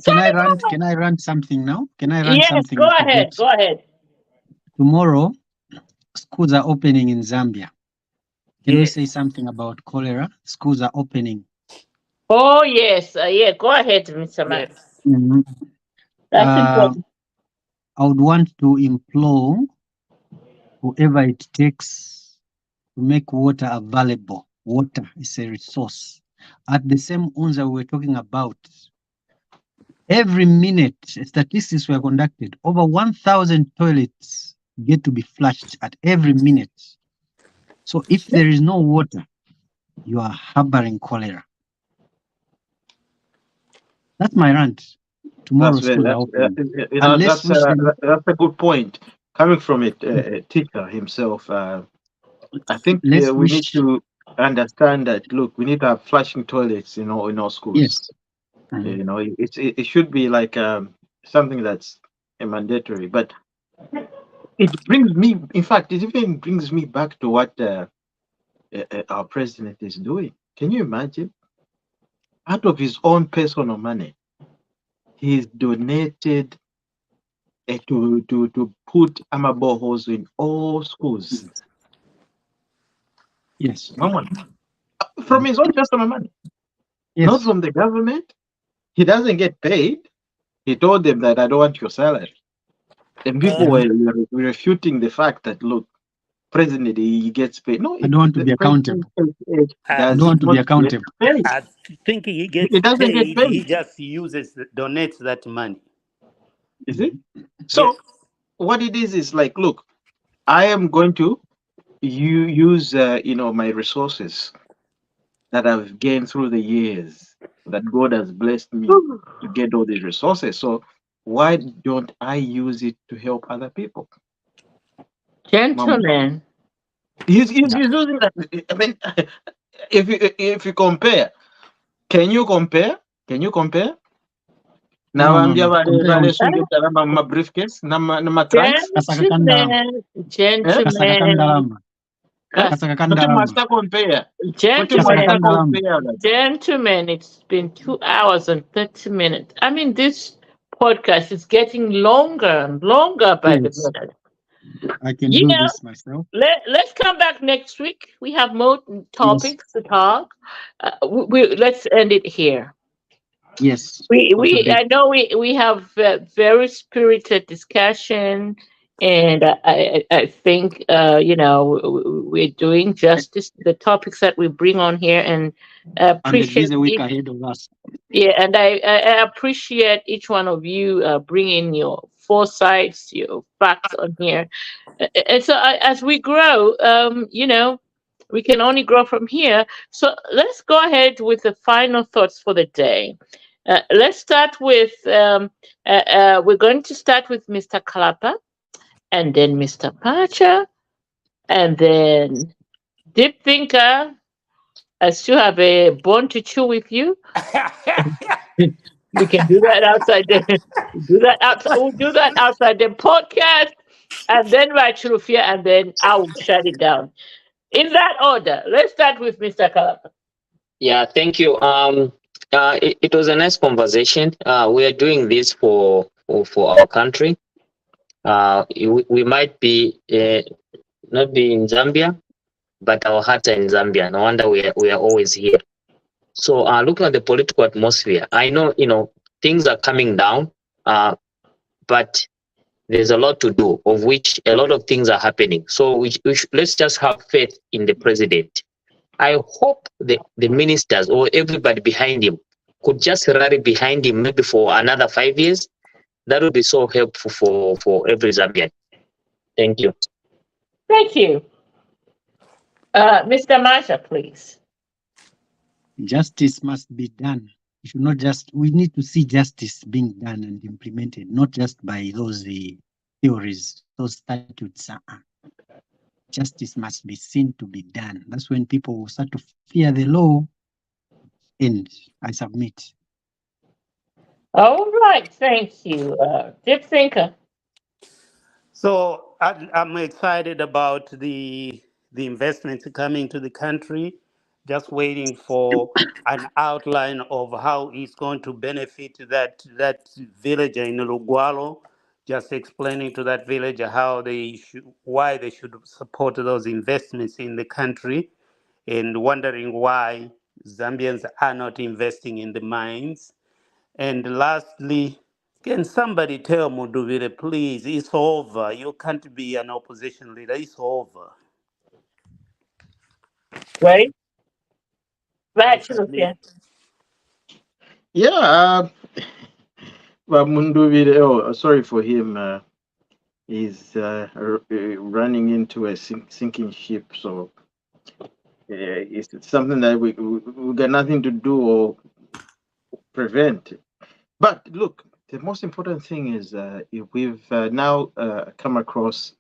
Can I rant something now? Can I rant something? Go ahead. Tomorrow, schools are opening in Zambia. Can we say something about cholera? Schools are opening. Oh, yes. Go ahead, Mr. Max. Mm-hmm. That's important. I would want to implore whoever it takes to make water available. Water is a resource. At the same UNZA we were talking about, every minute, statistics were conducted, over 1,000 toilets get to be flushed at every minute. So if there is no water, you are harboring cholera. That's my rant. Tomorrow That's very, schools are that's open. you know Unless that's a good point coming from a teacher himself. I think let's we need wish. to understand that. Look, we need to have flushing toilets, in our schools. Yes. You know, it should be like something that's mandatory. But it brings me, in fact, it even brings me back to what our president is doing. Can you imagine? Out of his own personal money, he's donated to put armor boreholes in all schools. Yes. Come on. From his own personal money, not Yes. from the government. He doesn't get paid. He told them that I don't want your salary. And people were refuting the fact that, look, president, he gets paid. No, I don't want to the be accountable. president I does don't want to be not get accountable. paid. I think he gets He doesn't get paid. He paid. just donates that money. Is it? Yes. So what it is like, look, I am going to use my resources that I've gained through the years, that God has blessed me to get all these resources. So why don't I use it to help other people? Gentlemen, He's using that. I mean, if you compare, can you compare? Can you compare? No. Nawaambia Compare vale with sungeta ma briefcase na trunks. Kasakakandalama. gentlemen, Kasakakandalama. Kuti Kasakakandalama. must compare. Kuti gentlemen, must compare. gentlemen, it's been 2 hours and 30 minutes. I mean, this podcast is getting longer and longer by the Yes. minute. I can You do know, this myself. let's come back next week. We have more topics to talk. Let's end it here. Yes. I know we have very spirited discussion, and I think we're doing justice to the topics that we bring on here, and And appreciate there's a week ahead of us. yeah, and I appreciate each one of you bringing your foresights, your facts on here. And so as we grow, we can only grow from here. So let's go ahead with the final thoughts for the day. Let's start with, we're going to start with Mr. Kalapa, and then Mr. Pacha, and then Deep Thinker. I still have a bone to chew with you. We can do that outside the we'll do that outside the podcast, and then Rachel Fear, and then I will shut it down. In that order, let's start with Mr. Kalapa. Yeah, thank you. It was a nice conversation. We are doing this for our country. We might be not be in Zambia, but our hearts are in Zambia. No wonder we are always here. So looking at the political atmosphere, I know things are coming down, but there's a lot to do, of which a lot of things are happening. So let's just have faith in the president. I hope the ministers or everybody behind him could just rally behind him maybe for another 5 years. That would be so helpful for every Zambian. Thank you. Thank you. Mr. Masha, please. Justice must be done. We should not just, we need to see justice being done and implemented, not just by those theories, those statutes. Justice must be seen to be done. That's when people will start to fear the law. And I submit. All right, thank you. Deep Thinker. So I'm excited about the investments coming to the country. Just waiting for an outline of how it's going to benefit that villager in Lugwalo. Just explaining to that villager why they should support those investments in the country, and wondering why Zambians are not investing in the mines. And lastly, can somebody tell Muduvire, please, it's over. You can't be an opposition leader. It's over. Right? I Right, submit. yeah. Yeah. Well, sorry for him. He's running into a sinking ship. So it's something that we got nothing to do or prevent. But look, the most important thing is if we've now come across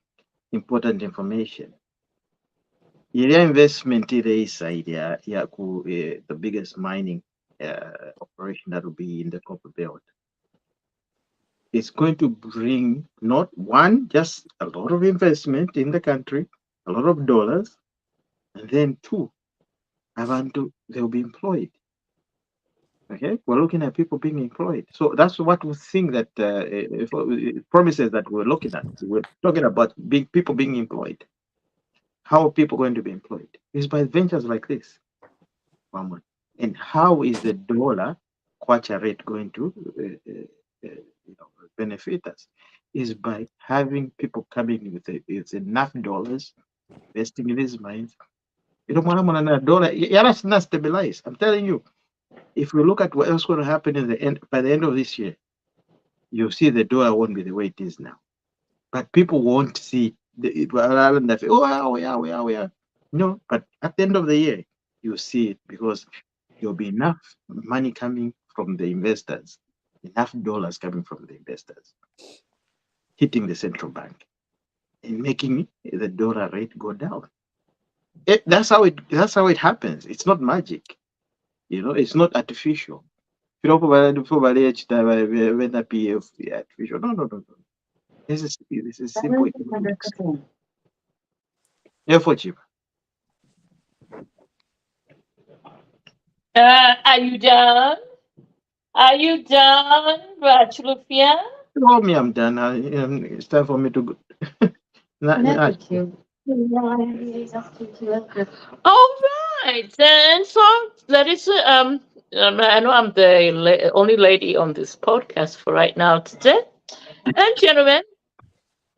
important information. Ile investment ile side ya the biggest mining operation that will be in the copper belt. It's going to bring not one, just a lot of investment in the country, a lot of dollars, and then two, abantu, they'll be employed. Okay, we're looking at people being employed. So that's what we think that promises that we're looking at. We're talking about people being employed. How are people going to be employed? It's by ventures like this. And how is the dollar kwacha rate going to benefit us? Is by having people coming with enough dollars, investing in these mines. You don't want another dollar. That's not stabilized. I'm telling you. If we look at what else going to happen by the end of this year, you'll see the dollar won't be the way it is now. But people won't see we are. No, but at the end of the year, you'll see it because there'll be enough money coming from the investors, enough dollars coming from the investors, hitting the central bank and making the dollar rate go down. That's how it happens. It's not magic. It's not artificial. Artificial. No. This is simple economics. Yeah, for cheap. Are you done? Are you done, Bachelofia? Oh, me, I'm done. It's time for me to go. All right, then. So that is I know I'm the only lady on this podcast for right now today, and gentlemen.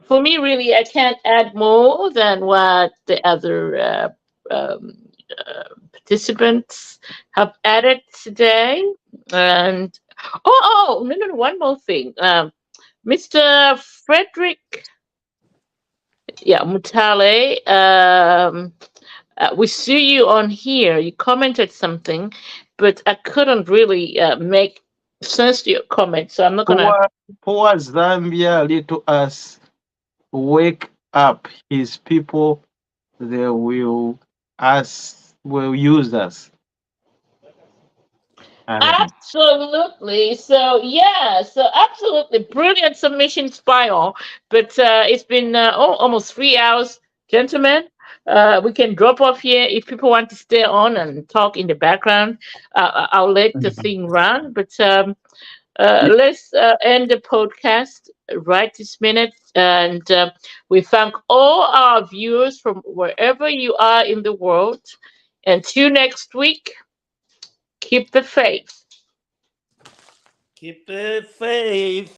For me, really, I can't add more than what the other participants have added today. And no, one more thing. Mr. Frederick, Mutale, we see you on here. You commented something, but I couldn't really make sense to your comment, so I'm not gonna. Poor Zambia, little us, wake up. His people, they will use us. Absolutely. So absolutely brilliant submission, Spiral. But it's been almost 3 hours, gentlemen. We can drop off here if people want to stay on and talk in the background. I'll let the thing run. But let's end the podcast right this minute. And we thank all our viewers from wherever you are in the world. Until next week, keep the faith. Keep the faith.